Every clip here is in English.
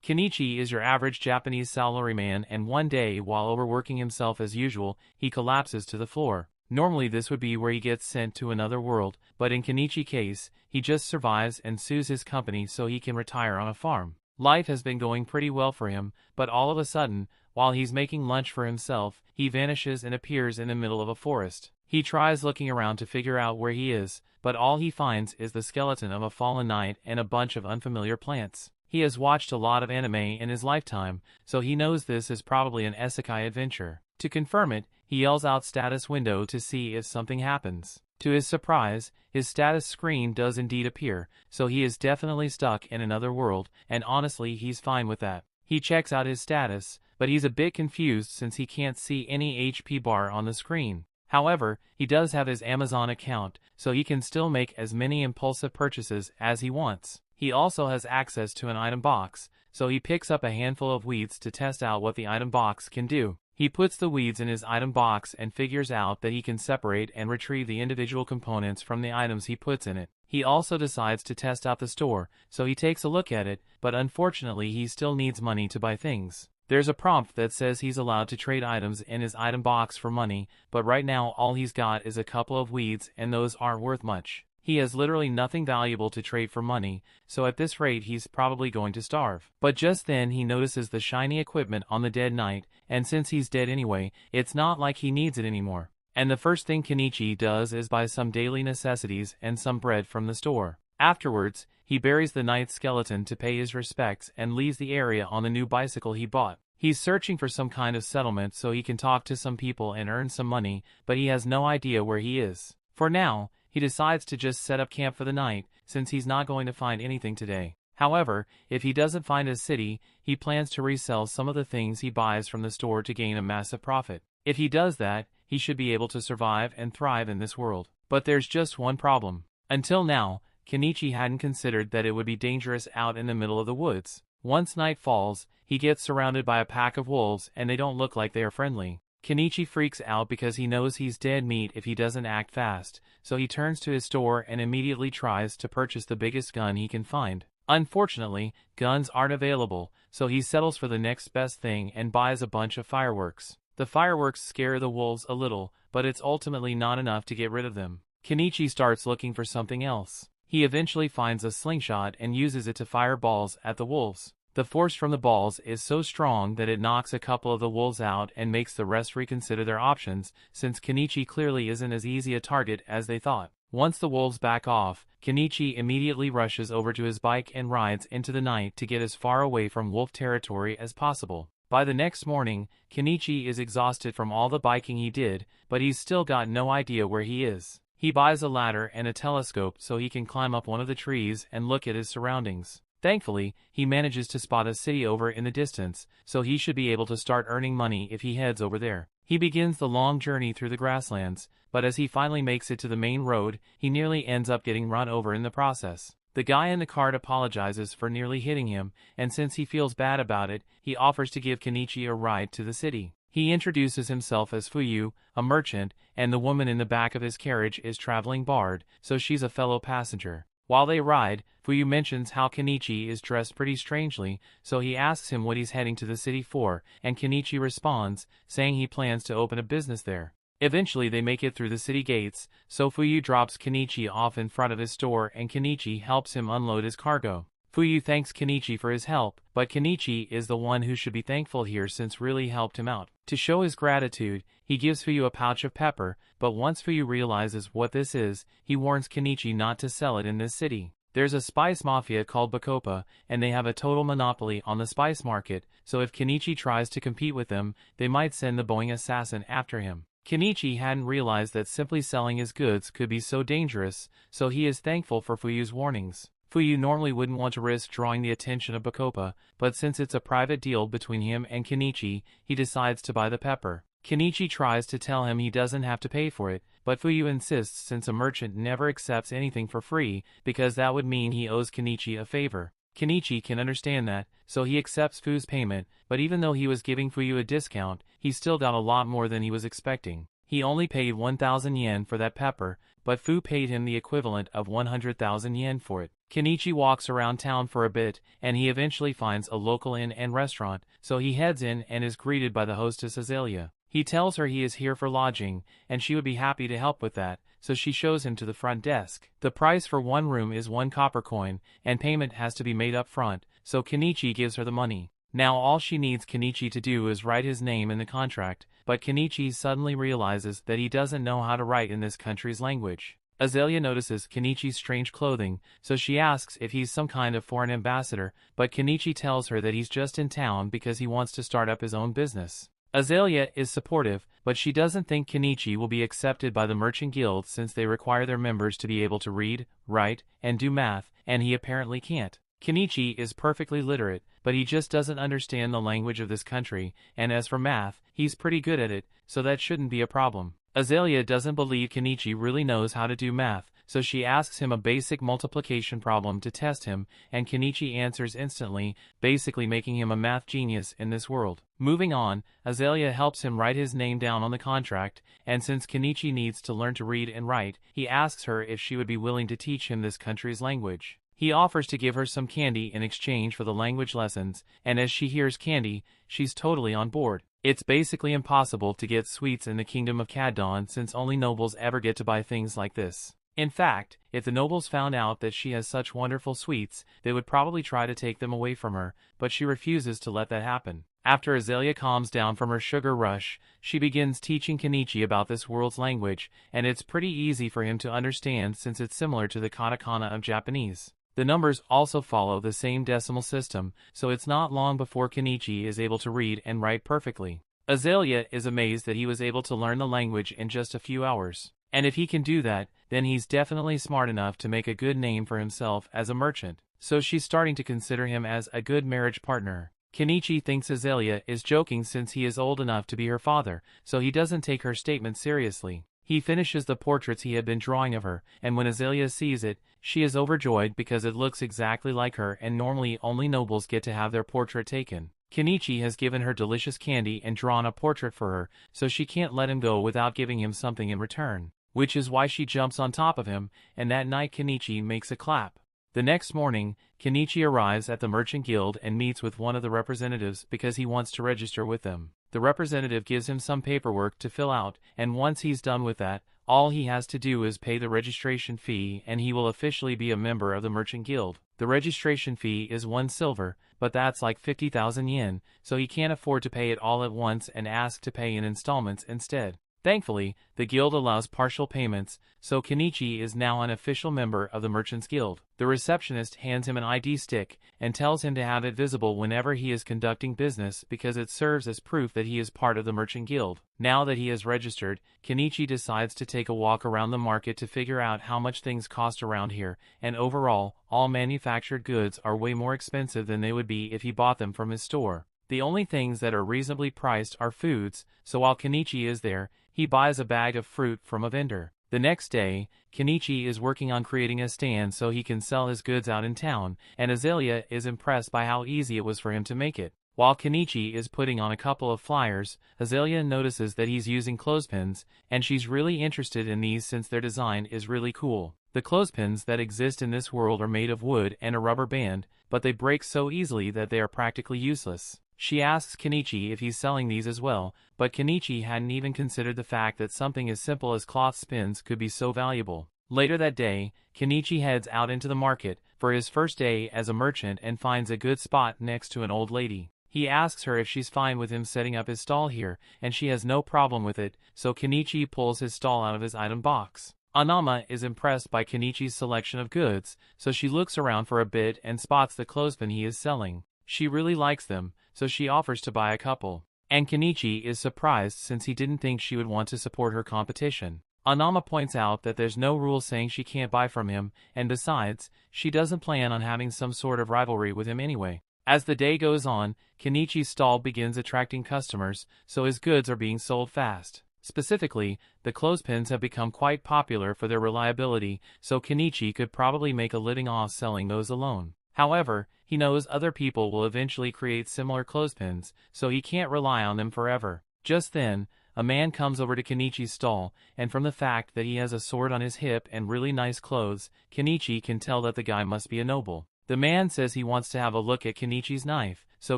Kenichi is your average Japanese salaryman, and one day, while overworking himself as usual, he collapses to the floor. Normally this would be where he gets sent to another world, but in Kenichi's case, he just survives and sues his company so he can retire on a farm. Life has been going pretty well for him, but all of a sudden, while he's making lunch for himself, he vanishes and appears in the middle of a forest. He tries looking around to figure out where he is, but all he finds is the skeleton of a fallen knight and a bunch of unfamiliar plants. He has watched a lot of anime in his lifetime, so he knows this is probably an Isekai adventure. To confirm it, he yells out status window to see if something happens. To his surprise, his status screen does indeed appear, so he is definitely stuck in another world, and honestly he's fine with that. He checks out his status, but he's a bit confused since he can't see any HP bar on the screen. However, he does have his Amazon account, so he can still make as many impulsive purchases as he wants. He also has access to an item box, so he picks up a handful of weeds to test out what the item box can do. He puts the weeds in his item box and figures out that he can separate and retrieve the individual components from the items he puts in it. He also decides to test out the store, so he takes a look at it, but unfortunately he still needs money to buy things. There's a prompt that says he's allowed to trade items in his item box for money, but right now all he's got is a couple of weeds and those aren't worth much. He has literally nothing valuable to trade for money, so at this rate he's probably going to starve. But just then he notices the shiny equipment on the dead knight, and since he's dead anyway, it's not like he needs it anymore. And the first thing Kenichi does is buy some daily necessities and some bread from the store. Afterwards, he buries the knight's skeleton to pay his respects and leaves the area on the new bicycle he bought. He's searching for some kind of settlement so he can talk to some people and earn some money, but he has no idea where he is. For now, he decides to just set up camp for the night, since he's not going to find anything today. However, if he doesn't find a city, he plans to resell some of the things he buys from the store to gain a massive profit. If he does that, he should be able to survive and thrive in this world. But there's just one problem. Until now, Kenichi hadn't considered that it would be dangerous out in the middle of the woods. Once night falls, he gets surrounded by a pack of wolves and they don't look like they are friendly. Kenichi freaks out because he knows he's dead meat if he doesn't act fast, so he turns to his store and immediately tries to purchase the biggest gun he can find. Unfortunately, guns aren't available, so he settles for the next best thing and buys a bunch of fireworks. The fireworks scare the wolves a little, but it's ultimately not enough to get rid of them. Kenichi starts looking for something else. He eventually finds a slingshot and uses it to fire balls at the wolves. The force from the balls is so strong that it knocks a couple of the wolves out and makes the rest reconsider their options, since Kenichi clearly isn't as easy a target as they thought. Once the wolves back off, Kenichi immediately rushes over to his bike and rides into the night to get as far away from wolf territory as possible. By the next morning, Kenichi is exhausted from all the biking he did, but he's still got no idea where he is. He buys a ladder and a telescope so he can climb up one of the trees and look at his surroundings. Thankfully, he manages to spot a city over in the distance, so he should be able to start earning money if he heads over there. He begins the long journey through the grasslands, but as he finally makes it to the main road, he nearly ends up getting run over in the process. The guy in the cart apologizes for nearly hitting him, and since he feels bad about it, he offers to give Kenichi a ride to the city. He introduces himself as Fuyu, a merchant, and the woman in the back of his carriage is traveling Bard, so she's a fellow passenger. While they ride, Fuyu mentions how Kenichi is dressed pretty strangely, so he asks him what he's heading to the city for, and Kenichi responds, saying he plans to open a business there. Eventually they make it through the city gates, so Fuyu drops Kenichi off in front of his store and Kenichi helps him unload his cargo. Fuyu thanks Kenichi for his help, but Kenichi is the one who should be thankful here since really helped him out. To show his gratitude, he gives Fuyu a pouch of pepper, but once Fuyu realizes what this is, he warns Kenichi not to sell it in this city. There's a spice mafia called Bacopa, and they have a total monopoly on the spice market, so if Kenichi tries to compete with them, they might send the Boeing assassin after him. Kenichi hadn't realized that simply selling his goods could be so dangerous, so he is thankful for Fuyu's warnings. Fuyu normally wouldn't want to risk drawing the attention of Bacopa, but since it's a private deal between him and Kenichi, he decides to buy the pepper. Kenichi tries to tell him he doesn't have to pay for it, but Fuyu insists since a merchant never accepts anything for free, because that would mean he owes Kenichi a favor. Kenichi can understand that, so he accepts Fuyu's payment, but even though he was giving Fuyu a discount, he still got a lot more than he was expecting. He only paid 1,000 yen for that pepper, but Fuyu paid him the equivalent of 100,000 yen for it. Kenichi walks around town for a bit, and he eventually finds a local inn and restaurant, so he heads in and is greeted by the hostess Azalea. He tells her he is here for lodging, and she would be happy to help with that, so she shows him to the front desk. The price for one room is 1 copper coin, and payment has to be made up front, so Kenichi gives her the money. Now all she needs Kenichi to do is write his name in the contract, but Kenichi suddenly realizes that he doesn't know how to write in this country's language. Azalea notices Kenichi's strange clothing, so she asks if he's some kind of foreign ambassador, but Kenichi tells her that he's just in town because he wants to start up his own business. Azalea is supportive, but she doesn't think Kenichi will be accepted by the Merchant Guild since they require their members to be able to read, write, and do math, and he apparently can't. Kenichi is perfectly literate, but he just doesn't understand the language of this country, and as for math, he's pretty good at it, so that shouldn't be a problem. Azalea doesn't believe Kenichi really knows how to do math, so she asks him a basic multiplication problem to test him, and Kenichi answers instantly, basically making him a math genius in this world. Moving on, Azalea helps him write his name down on the contract, and since Kenichi needs to learn to read and write, he asks her if she would be willing to teach him this country's language. He offers to give her some candy in exchange for the language lessons, and as she hears candy, she's totally on board. It's basically impossible to get sweets in the kingdom of Caddon since only nobles ever get to buy things like this. In fact, if the nobles found out that she has such wonderful sweets, they would probably try to take them away from her, but she refuses to let that happen. After Azalea calms down from her sugar rush, she begins teaching Kenichi about this world's language, and it's pretty easy for him to understand since it's similar to the katakana of Japanese. The numbers also follow the same decimal system, so it's not long before Kenichi is able to read and write perfectly. Azalea is amazed that he was able to learn the language in just a few hours. And if he can do that, then he's definitely smart enough to make a good name for himself as a merchant. So she's starting to consider him as a good marriage partner. Kenichi thinks Azalea is joking since he is old enough to be her father, so he doesn't take her statement seriously. He finishes the portraits he had been drawing of her, and when Azalea sees it, she is overjoyed because it looks exactly like her and normally only nobles get to have their portrait taken. Kenichi has given her delicious candy and drawn a portrait for her, so she can't let him go without giving him something in return, which is why she jumps on top of him, and that night Kenichi makes a clap. The next morning, Kenichi arrives at the Merchant Guild and meets with one of the representatives because he wants to register with them. The representative gives him some paperwork to fill out, and once he's done with that, all he has to do is pay the registration fee and he will officially be a member of the Merchant Guild. The registration fee is 1 silver, but that's like 50,000 yen, so he can't afford to pay it all at once and asks to pay in installments instead. Thankfully, the guild allows partial payments, so Kenichi is now an official member of the Merchants Guild. The receptionist hands him an ID stick and tells him to have it visible whenever he is conducting business because it serves as proof that he is part of the Merchant Guild. Now that he is registered, Kenichi decides to take a walk around the market to figure out how much things cost around here, and overall, all manufactured goods are way more expensive than they would be if he bought them from his store. The only things that are reasonably priced are foods, so while Kenichi is there, he buys a bag of fruit from a vendor. The next day, Kenichi is working on creating a stand so he can sell his goods out in town, and Azalea is impressed by how easy it was for him to make it. While Kenichi is putting on a couple of flyers, Azalea notices that he's using clothespins, and she's really interested in these since their design is really cool. The clothespins that exist in this world are made of wood and a rubber band, but they break so easily that they are practically useless. She asks Kenichi if he's selling these as well, but Kenichi hadn't even considered the fact that something as simple as cloth spins could be so valuable. Later that day, Kenichi heads out into the market for his first day as a merchant and finds a good spot next to an old lady. He asks her if she's fine with him setting up his stall here, and she has no problem with it, so Kenichi pulls his stall out of his item box. Anama is impressed by Kenichi's selection of goods, so she looks around for a bit and spots the clothespin he is selling. She really likes them, so she offers to buy a couple. And Kenichi is surprised since he didn't think she would want to support her competition. Anama points out that there's no rule saying she can't buy from him, and besides, she doesn't plan on having some sort of rivalry with him anyway. As the day goes on, Kenichi's stall begins attracting customers, so his goods are being sold fast. Specifically, the clothespins have become quite popular for their reliability, so Kenichi could probably make a living off selling those alone. However, he knows other people will eventually create similar clothespins, so he can't rely on them forever. Just then, a man comes over to Kenichi's stall, and from the fact that he has a sword on his hip and really nice clothes, Kenichi can tell that the guy must be a noble. The man says he wants to have a look at Kenichi's knife, so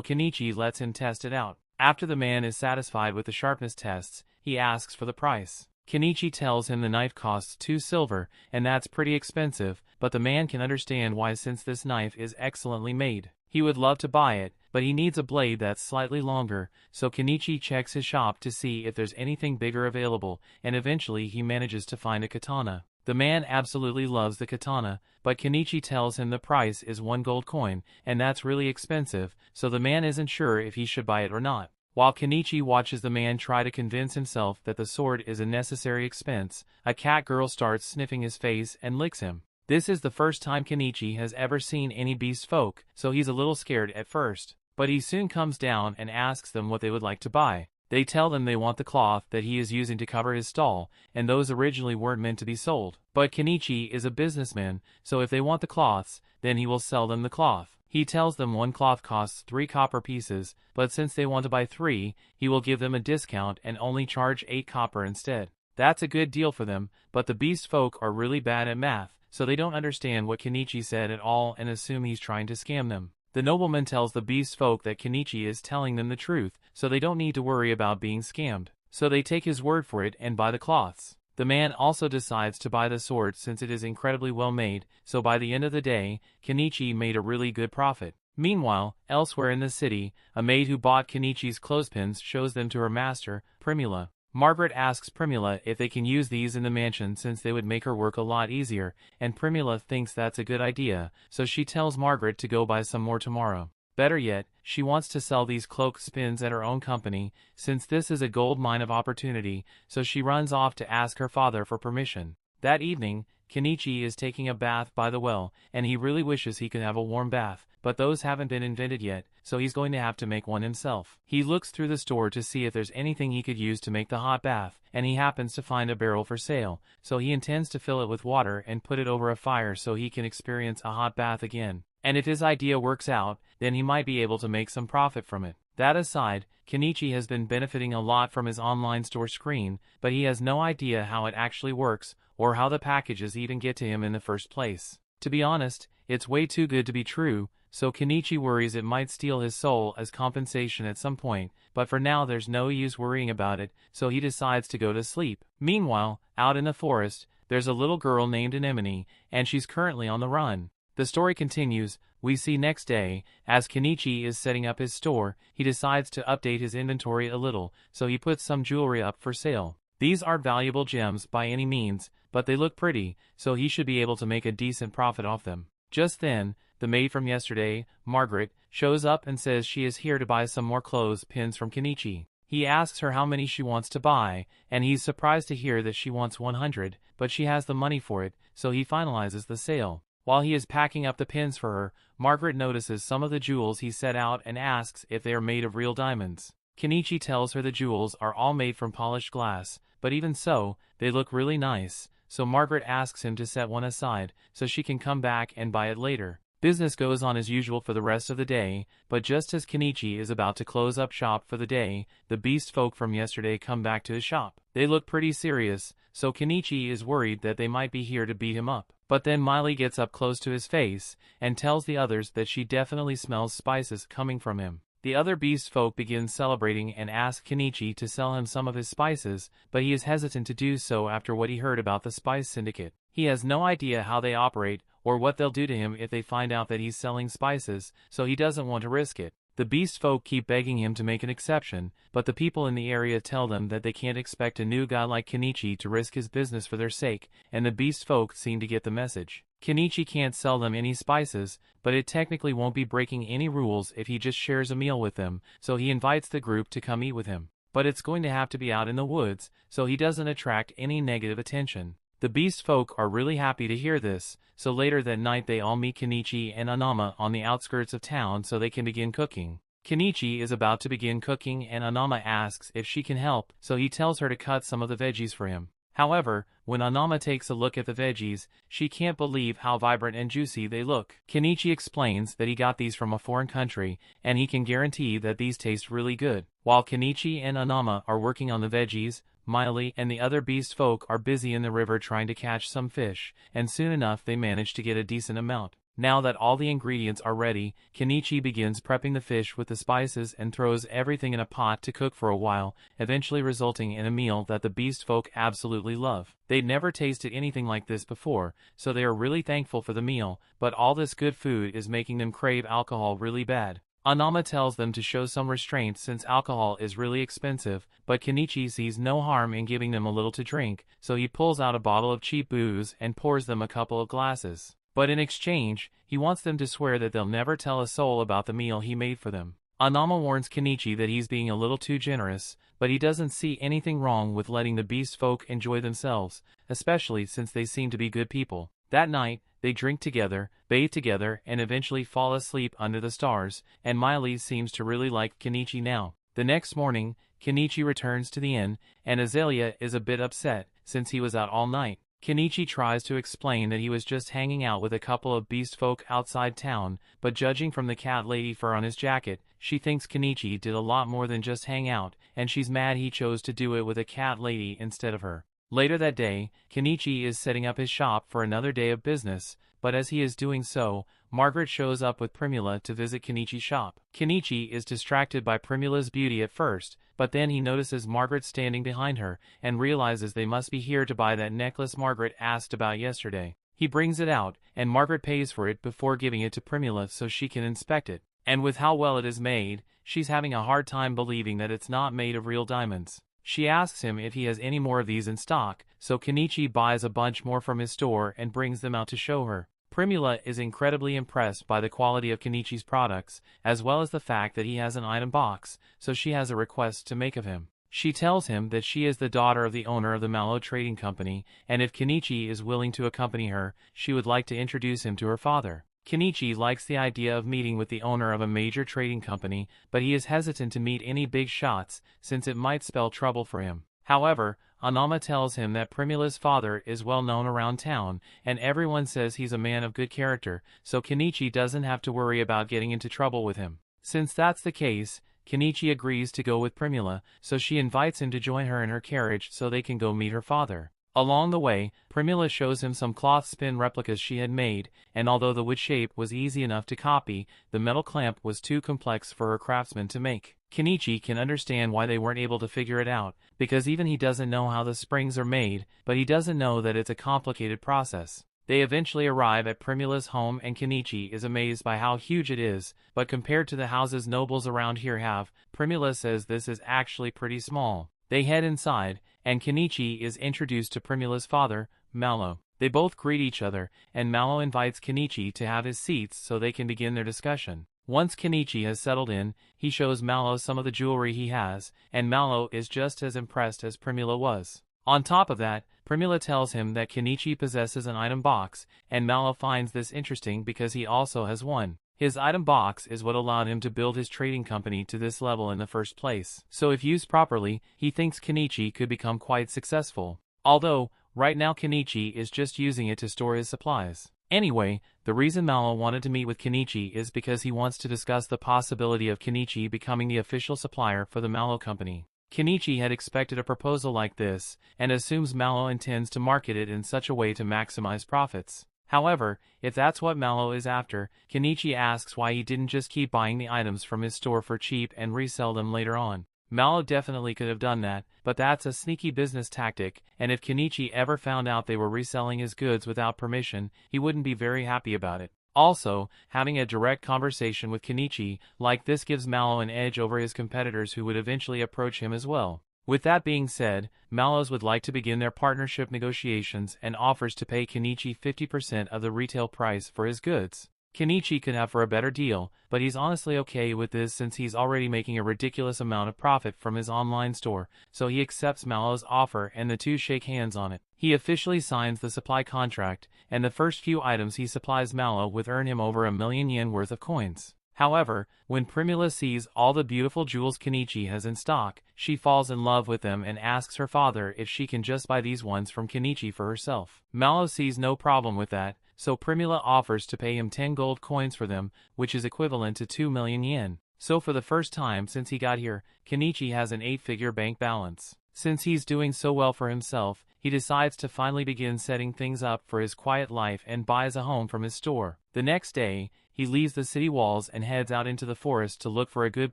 Kenichi lets him test it out. After the man is satisfied with the sharpness tests, he asks for the price. Kenichi tells him the knife costs 2 silver, and that's pretty expensive, but the man can understand why since this knife is excellently made. He would love to buy it, but he needs a blade that's slightly longer, so Kenichi checks his shop to see if there's anything bigger available, and eventually he manages to find a katana. The man absolutely loves the katana, but Kenichi tells him the price is 1 gold coin, and that's really expensive, so the man isn't sure if he should buy it or not. While Kenichi watches the man try to convince himself that the sword is a necessary expense, a cat girl starts sniffing his face and licks him. This is the first time Kenichi has ever seen any beast folk, so he's a little scared at first. But he soon comes down and asks them what they would like to buy. They tell them they want the cloth that he is using to cover his stall, and those originally weren't meant to be sold. But Kenichi is a businessman, so if they want the cloths, then he will sell them the cloth. He tells them 1 cloth costs 3 copper pieces, but since they want to buy 3, he will give them a discount and only charge 8 copper instead. That's a good deal for them, but the beast folk are really bad at math, so they don't understand what Kenichi said at all and assume he's trying to scam them. The nobleman tells the beast folk that Kenichi is telling them the truth, so they don't need to worry about being scammed. So they take his word for it and buy the cloths. The man also decides to buy the sword since it is incredibly well made, so by the end of the day, Kenichi made a really good profit. Meanwhile, elsewhere in the city, a maid who bought Kenichi's clothespins shows them to her master, Primula. Margaret asks Primula if they can use these in the mansion since they would make her work a lot easier, and Primula thinks that's a good idea, so she tells Margaret to go buy some more tomorrow. Better yet, she wants to sell these cloak spins at her own company, since this is a gold mine of opportunity, so she runs off to ask her father for permission. That evening, Kenichi is taking a bath by the well, and he really wishes he could have a warm bath, but those haven't been invented yet, so he's going to have to make one himself. He looks through the store to see if there's anything he could use to make the hot bath, and he happens to find a barrel for sale, so he intends to fill it with water and put it over a fire so he can experience a hot bath again. And if his idea works out, then he might be able to make some profit from it. That aside, Kenichi has been benefiting a lot from his online store screen, but he has no idea how it actually works, or how the packages even get to him in the first place. To be honest, it's way too good to be true, so Kenichi worries it might steal his soul as compensation at some point, but for now there's no use worrying about it, so he decides to go to sleep. Meanwhile, out in the forest, there's a little girl named Anemone, and she's currently on the run. The story continues. We see next day, as Kenichi is setting up his store, he decides to update his inventory a little, so he puts some jewelry up for sale. These aren't valuable gems by any means, but they look pretty, so he should be able to make a decent profit off them. Just then, the maid from yesterday, Margaret, shows up and says she is here to buy some more clothes pins from Kenichi. He asks her how many she wants to buy, and he's surprised to hear that she wants 100, but she has the money for it, so he finalizes the sale. While he is packing up the pins for her, Margaret notices some of the jewels he set out and asks if they are made of real diamonds. Kenichi tells her the jewels are all made from polished glass, but even so, they look really nice, so Margaret asks him to set one aside, so she can come back and buy it later. Business goes on as usual for the rest of the day, but just as Kenichi is about to close up shop for the day, the beast folk from yesterday come back to his shop. They look pretty serious, so Kenichi is worried that they might be here to beat him up. But then Miley gets up close to his face, and tells the others that she definitely smells spices coming from him. The other beast folk begin celebrating and ask Kenichi to sell him some of his spices, but he is hesitant to do so after what he heard about the Spice Syndicate. He has no idea how they operate, or what they'll do to him if they find out that he's selling spices, so he doesn't want to risk it. The beast folk keep begging him to make an exception, but the people in the area tell them that they can't expect a new guy like Kenichi to risk his business for their sake, and the beast folk seem to get the message. Kenichi can't sell them any spices, but it technically won't be breaking any rules if he just shares a meal with them, so he invites the group to come eat with him. But it's going to have to be out in the woods, so he doesn't attract any negative attention. The beast folk are really happy to hear this, so later that night they all meet Kenichi and Anama on the outskirts of town so they can begin cooking. Kenichi is about to begin cooking and Anama asks if she can help, so he tells her to cut some of the veggies for him. However, when Anama takes a look at the veggies, she can't believe how vibrant and juicy they look. Kenichi explains that he got these from a foreign country, and he can guarantee that these taste really good. While Kenichi and Anama are working on the veggies, Miley and the other beast folk are busy in the river trying to catch some fish, and soon enough they manage to get a decent amount. Now that all the ingredients are ready, Kenichi begins prepping the fish with the spices and throws everything in a pot to cook for a while, eventually resulting in a meal that the beast folk absolutely love. They'd never tasted anything like this before, so they are really thankful for the meal, but all this good food is making them crave alcohol really bad. Anama tells them to show some restraint since alcohol is really expensive, but Kenichi sees no harm in giving them a little to drink, so he pulls out a bottle of cheap booze and pours them a couple of glasses. But in exchange, he wants them to swear that they'll never tell a soul about the meal he made for them. Anama warns Kenichi that he's being a little too generous, but he doesn't see anything wrong with letting the beast folk enjoy themselves, especially since they seem to be good people. That night, they drink together, bathe together, and eventually fall asleep under the stars, and Miley seems to really like Kenichi now. The next morning, Kenichi returns to the inn, and Azalea is a bit upset, since he was out all night. Kenichi tries to explain that he was just hanging out with a couple of beast folk outside town, but judging from the cat lady fur on his jacket, she thinks Kenichi did a lot more than just hang out, and she's mad he chose to do it with a cat lady instead of her. Later that day, Kenichi is setting up his shop for another day of business, but as he is doing so, Margaret shows up with Primula to visit Kenichi's shop. Kenichi is distracted by Primula's beauty at first, but then he notices Margaret standing behind her, and realizes they must be here to buy that necklace Margaret asked about yesterday. He brings it out, and Margaret pays for it before giving it to Primula so she can inspect it. And with how well it is made, she's having a hard time believing that it's not made of real diamonds. She asks him if he has any more of these in stock, so Kenichi buys a bunch more from his store and brings them out to show her. Primula is incredibly impressed by the quality of Kenichi's products, as well as the fact that he has an item box, so she has a request to make of him. She tells him that she is the daughter of the owner of the Mallow Trading Company, and if Kenichi is willing to accompany her, she would like to introduce him to her father. Kenichi likes the idea of meeting with the owner of a major trading company, but he is hesitant to meet any big shots, since it might spell trouble for him. However, Anama tells him that Primula's father is well known around town, and everyone says he's a man of good character, so Kenichi doesn't have to worry about getting into trouble with him. Since that's the case, Kenichi agrees to go with Primula, so she invites him to join her in her carriage so they can go meet her father. Along the way, Primula shows him some cloth spin replicas she had made, and although the wood shape was easy enough to copy, the metal clamp was too complex for her craftsman to make. Kenichi can understand why they weren't able to figure it out, because even he doesn't know how the springs are made, but he doesn't know that it's a complicated process. They eventually arrive at Primula's home and Kenichi is amazed by how huge it is, but compared to the houses nobles around here have, Primula says this is actually pretty small. They head inside, and Kenichi is introduced to Primula's father, Mallow. They both greet each other, and Mallow invites Kenichi to have his seats so they can begin their discussion. Once Kenichi has settled in, he shows Mallow some of the jewelry he has, and Mallow is just as impressed as Primula was. On top of that, Primula tells him that Kenichi possesses an item box, and Mallow finds this interesting because he also has one. His item box is what allowed him to build his trading company to this level in the first place. So if used properly, he thinks Kenichi could become quite successful. Although, right now Kenichi is just using it to store his supplies. Anyway, the reason Mallow wanted to meet with Kenichi is because he wants to discuss the possibility of Kenichi becoming the official supplier for the Mallow Company. Kenichi had expected a proposal like this, and assumes Mallow intends to market it in such a way to maximize profits. However, if that's what Mallow is after, Kenichi asks why he didn't just keep buying the items from his store for cheap and resell them later on. Mallow definitely could have done that, but that's a sneaky business tactic, and if Kenichi ever found out they were reselling his goods without permission, he wouldn't be very happy about it. Also, having a direct conversation with Kenichi like this gives Mallow an edge over his competitors who would eventually approach him as well. With that being said, Mallows would like to begin their partnership negotiations and offers to pay Kenichi 50% of the retail price for his goods. Kenichi could have for a better deal, but he's honestly okay with this since he's already making a ridiculous amount of profit from his online store, so he accepts Mallow's offer and the two shake hands on it. He officially signs the supply contract, and the first few items he supplies Mallow with earn him over 1,000,000 yen worth of coins. However, when Primula sees all the beautiful jewels Kenichi has in stock, she falls in love with them and asks her father if she can just buy these ones from Kenichi for herself. Mallow sees no problem with that, so Primula offers to pay him 10 gold coins for them, which is equivalent to 2 million yen. So for the first time since he got here, Kenichi has an 8-figure bank balance. Since he's doing so well for himself, he decides to finally begin setting things up for his quiet life and buys a home from his store. The next day, he leaves the city walls and heads out into the forest to look for a good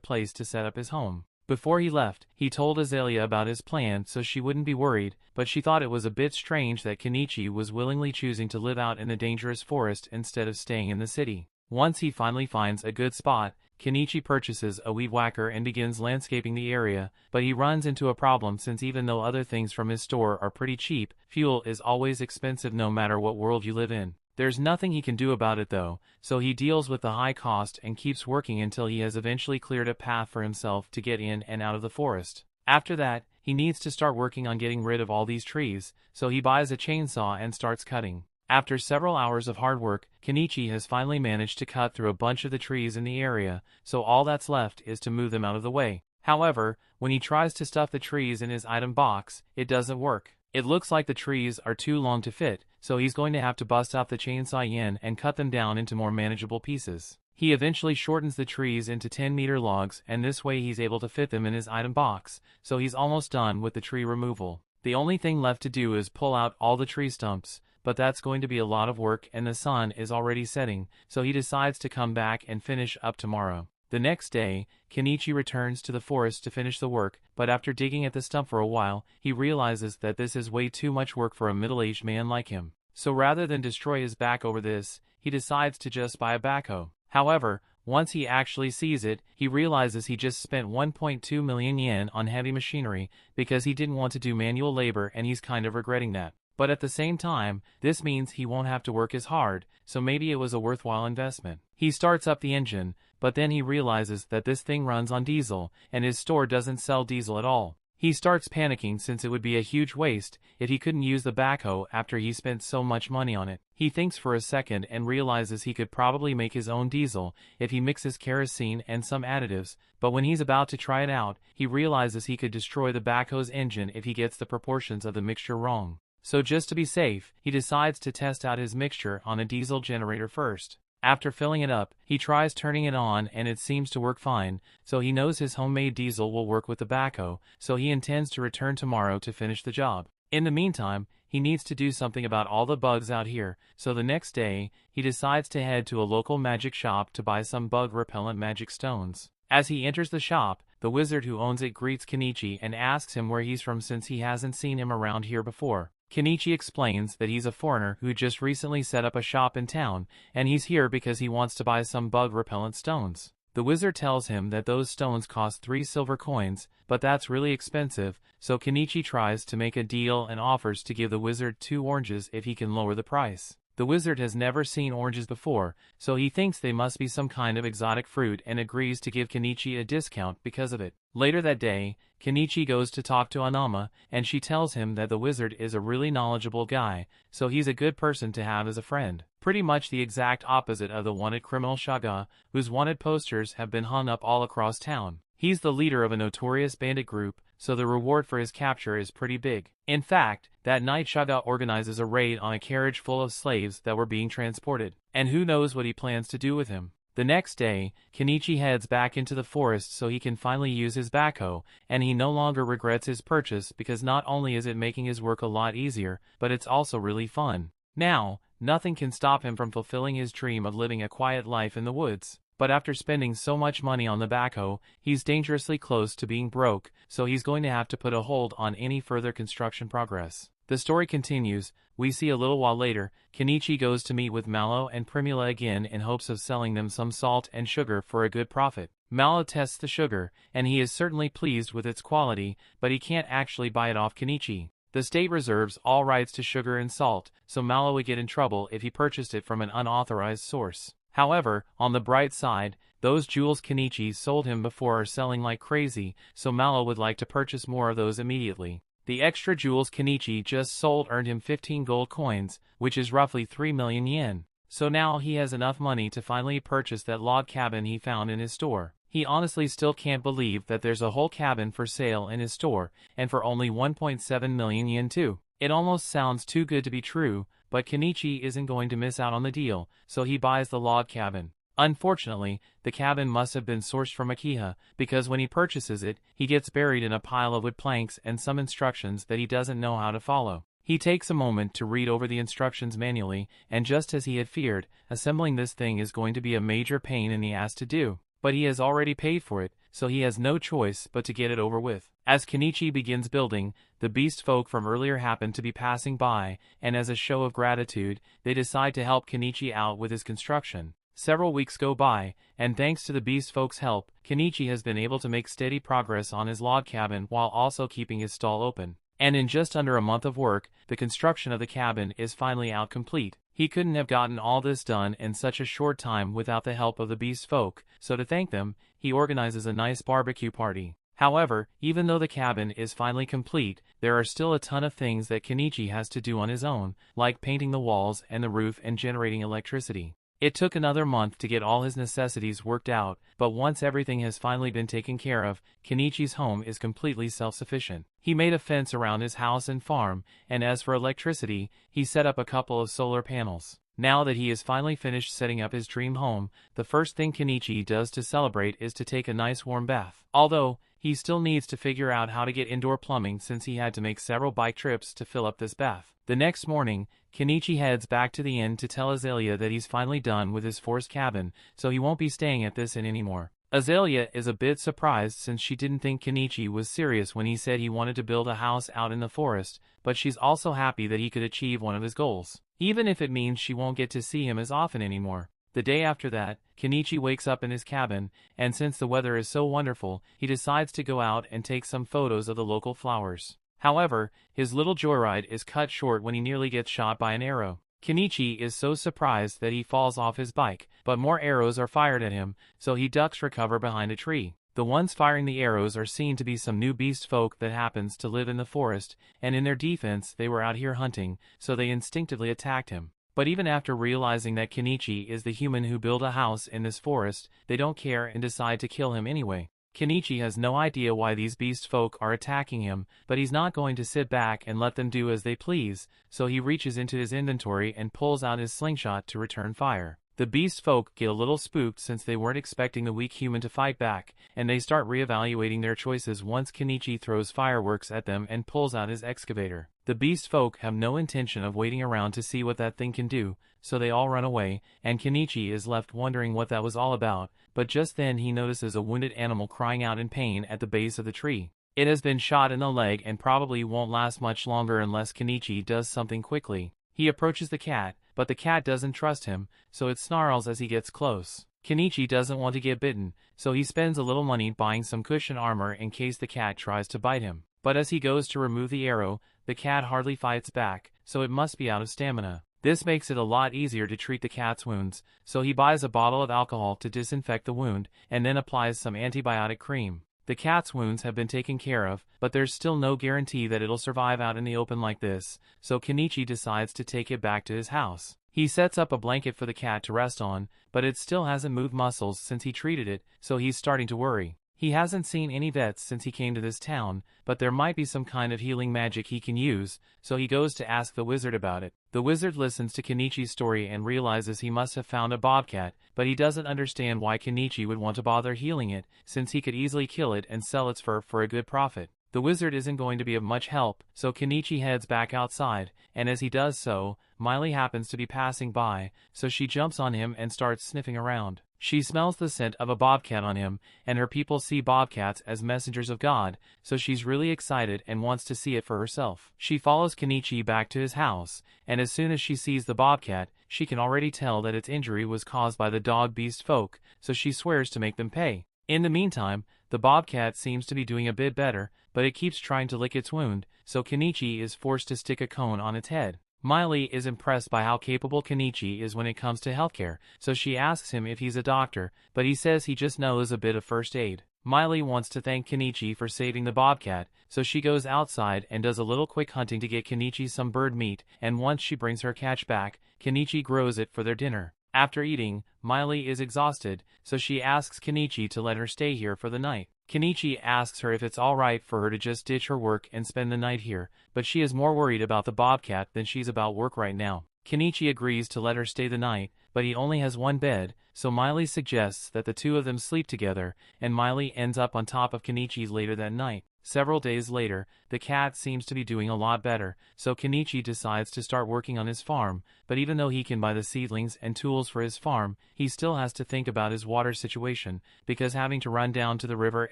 place to set up his home. Before he left, he told Azalea about his plan so she wouldn't be worried, but she thought it was a bit strange that Kenichi was willingly choosing to live out in the dangerous forest instead of staying in the city. Once he finally finds a good spot, Kenichi purchases a weed whacker and begins landscaping the area, but he runs into a problem since even though other things from his store are pretty cheap, fuel is always expensive no matter what world you live in. There's nothing he can do about it though, so he deals with the high cost and keeps working until he has eventually cleared a path for himself to get in and out of the forest. After that, he needs to start working on getting rid of all these trees, so he buys a chainsaw and starts cutting. After several hours of hard work, Kenichi has finally managed to cut through a bunch of the trees in the area, so all that's left is to move them out of the way. However, when he tries to stuff the trees in his item box, it doesn't work. It looks like the trees are too long to fit, so he's going to have to bust out the chainsaw yen and cut them down into more manageable pieces. He eventually shortens the trees into 10-meter logs, and this way he's able to fit them in his item box, so he's almost done with the tree removal. The only thing left to do is pull out all the tree stumps, but that's going to be a lot of work and the sun is already setting, so he decides to come back and finish up tomorrow. The next day, Kenichi returns to the forest to finish the work, but after digging at the stump for a while, he realizes that this is way too much work for a middle-aged man like him. So rather than destroy his back over this, he decides to just buy a backhoe. However, once he actually sees it, he realizes he just spent 1.2 million yen on heavy machinery because he didn't want to do manual labor and he's kind of regretting that. But at the same time, this means he won't have to work as hard, so maybe it was a worthwhile investment. He starts up the engine, but then he realizes that this thing runs on diesel, and his store doesn't sell diesel at all. He starts panicking since it would be a huge waste if he couldn't use the backhoe after he spent so much money on it. He thinks for a second and realizes he could probably make his own diesel if he mixes kerosene and some additives, but when he's about to try it out, he realizes he could destroy the backhoe's engine if he gets the proportions of the mixture wrong. So just to be safe, he decides to test out his mixture on a diesel generator first. After filling it up, he tries turning it on and it seems to work fine, so he knows his homemade diesel will work with the backhoe, so he intends to return tomorrow to finish the job. In the meantime, he needs to do something about all the bugs out here, so the next day, he decides to head to a local magic shop to buy some bug-repellent magic stones. As he enters the shop, the wizard who owns it greets Kenichi and asks him where he's from since he hasn't seen him around here before. Kenichi explains that he's a foreigner who just recently set up a shop in town, and he's here because he wants to buy some bug-repellent stones. The wizard tells him that those stones cost 3 silver coins, but that's really expensive, so Kenichi tries to make a deal and offers to give the wizard 2 oranges if he can lower the price. The wizard has never seen oranges before, so he thinks they must be some kind of exotic fruit and agrees to give Kenichi a discount because of it. Later that day, Kenichi goes to talk to Anama, and she tells him that the wizard is a really knowledgeable guy, so he's a good person to have as a friend. Pretty much the exact opposite of the wanted criminal Shaga, whose wanted posters have been hung up all across town. He's the leader of a notorious bandit group, so the reward for his capture is pretty big. In fact, that night Shaga organizes a raid on a carriage full of slaves that were being transported, and who knows what he plans to do with him. The next day, Kenichi heads back into the forest so he can finally use his backhoe, and he no longer regrets his purchase because not only is it making his work a lot easier, but it's also really fun. Now, nothing can stop him from fulfilling his dream of living a quiet life in the woods. But after spending so much money on the backhoe, he's dangerously close to being broke, so he's going to have to put a hold on any further construction progress. The story continues. We see a little while later, Kenichi goes to meet with Mallow and Primula again in hopes of selling them some salt and sugar for a good profit. Mallow tests the sugar, and he is certainly pleased with its quality, but he can't actually buy it off Kenichi. The state reserves all rights to sugar and salt, so Mallow would get in trouble if he purchased it from an unauthorized source. However, on the bright side, those jewels Kenichi sold him before are selling like crazy, so Mallow would like to purchase more of those immediately. The extra jewels Kenichi just sold earned him 15 gold coins, which is roughly 3 million yen. so now he has enough money to finally purchase that log cabin he found in his store. He honestly still can't believe that there's a whole cabin for sale in his store, and for only 1.7 million yen too. It almost sounds too good to be true, but Kenichi isn't going to miss out on the deal, so he buys the log cabin. Unfortunately, the cabin must have been sourced from Akiha, because when he purchases it, he gets buried in a pile of wood planks and some instructions that he doesn't know how to follow. He takes a moment to read over the instructions manually, and just as he had feared, assembling this thing is going to be a major pain in the ass to do. But he has already paid for it, so he has no choice but to get it over with. As Kenichi begins building, the beast folk from earlier happen to be passing by, and as a show of gratitude, they decide to help Kenichi out with his construction. Several weeks go by, and thanks to the beast folks' help, Kenichi has been able to make steady progress on his log cabin while also keeping his stall open. And in just under a month of work, the construction of the cabin is finally out complete. He couldn't have gotten all this done in such a short time without the help of the beast folk, so to thank them, he organizes a nice barbecue party. However, even though the cabin is finally complete, there are still a ton of things that Kenichi has to do on his own, like painting the walls and the roof and generating electricity. It took another month to get all his necessities worked out, but once everything has finally been taken care of, Kenichi's home is completely self-sufficient. He made a fence around his house and farm, and as for electricity, he set up a couple of solar panels. Now that he is finally finished setting up his dream home, the first thing Kenichi does to celebrate is to take a nice warm bath. Although, he still needs to figure out how to get indoor plumbing since he had to make several bike trips to fill up this bath. The next morning, Kenichi heads back to the inn to tell Azalea that he's finally done with his forest cabin, so he won't be staying at this inn anymore. Azalea is a bit surprised since she didn't think Kenichi was serious when he said he wanted to build a house out in the forest, but she's also happy that he could achieve one of his goals, even if it means she won't get to see him as often anymore. The day after that, Kenichi wakes up in his cabin, and since the weather is so wonderful, he decides to go out and take some photos of the local flowers. However, his little joyride is cut short when he nearly gets shot by an arrow. Kenichi is so surprised that he falls off his bike, but more arrows are fired at him, so he ducks for cover behind a tree. The ones firing the arrows are seen to be some new beast folk that happens to live in the forest, and in their defense they were out here hunting, so they instinctively attacked him. But even after realizing that Kenichi is the human who built a house in this forest, they don't care and decide to kill him anyway. Kenichi has no idea why these beast folk are attacking him, but he's not going to sit back and let them do as they please, so he reaches into his inventory and pulls out his slingshot to return fire. The beast folk get a little spooked since they weren't expecting the weak human to fight back, and they start reevaluating their choices once Kenichi throws fireworks at them and pulls out his excavator. The beast folk have no intention of waiting around to see what that thing can do, so they all run away, and Kenichi is left wondering what that was all about, but just then he notices a wounded animal crying out in pain at the base of the tree. It has been shot in the leg and probably won't last much longer unless Kenichi does something quickly. He approaches the cat, but the cat doesn't trust him, so it snarls as he gets close. Kenichi doesn't want to get bitten, so he spends a little money buying some cushion armor in case the cat tries to bite him. But as he goes to remove the arrow, the cat hardly fights back, so it must be out of stamina. This makes it a lot easier to treat the cat's wounds, so he buys a bottle of alcohol to disinfect the wound, and then applies some antibiotic cream. The cat's wounds have been taken care of, but there's still no guarantee that it'll survive out in the open like this, so Kenichi decides to take it back to his house. He sets up a blanket for the cat to rest on, but it still hasn't moved muscles since he treated it, so he's starting to worry. He hasn't seen any vets since he came to this town, but there might be some kind of healing magic he can use, so he goes to ask the wizard about it. The wizard listens to Kenichi's story and realizes he must have found a bobcat, but he doesn't understand why Kenichi would want to bother healing it, since he could easily kill it and sell its fur for a good profit. The wizard isn't going to be of much help, so Kenichi heads back outside, and as he does so, Miley happens to be passing by, so she jumps on him and starts sniffing around. She smells the scent of a bobcat on him, and her people see bobcats as messengers of God, so she's really excited and wants to see it for herself. She follows Kenichi back to his house, and as soon as she sees the bobcat, she can already tell that its injury was caused by the dog beast folk, so she swears to make them pay. In the meantime, the bobcat seems to be doing a bit better, but it keeps trying to lick its wound, so Kenichi is forced to stick a cone on its head. Miley is impressed by how capable Kenichi is when it comes to healthcare, so she asks him if he's a doctor, but he says he just knows a bit of first aid. Miley wants to thank Kenichi for saving the bobcat, so she goes outside and does a little quick hunting to get Kenichi some bird meat, and once she brings her catch back, Kenichi grows it for their dinner. After eating, Miley is exhausted, so she asks Kenichi to let her stay here for the night. Kenichi asks her if it's alright for her to just ditch her work and spend the night here, but she is more worried about the bobcat than she's about work right now. Kenichi agrees to let her stay the night, but he only has one bed, so Miley suggests that the two of them sleep together, and Miley ends up on top of Kenichi's later that night. Several days later, the cat seems to be doing a lot better, so Kenichi decides to start working on his farm, but even though he can buy the seedlings and tools for his farm, he still has to think about his water situation, because having to run down to the river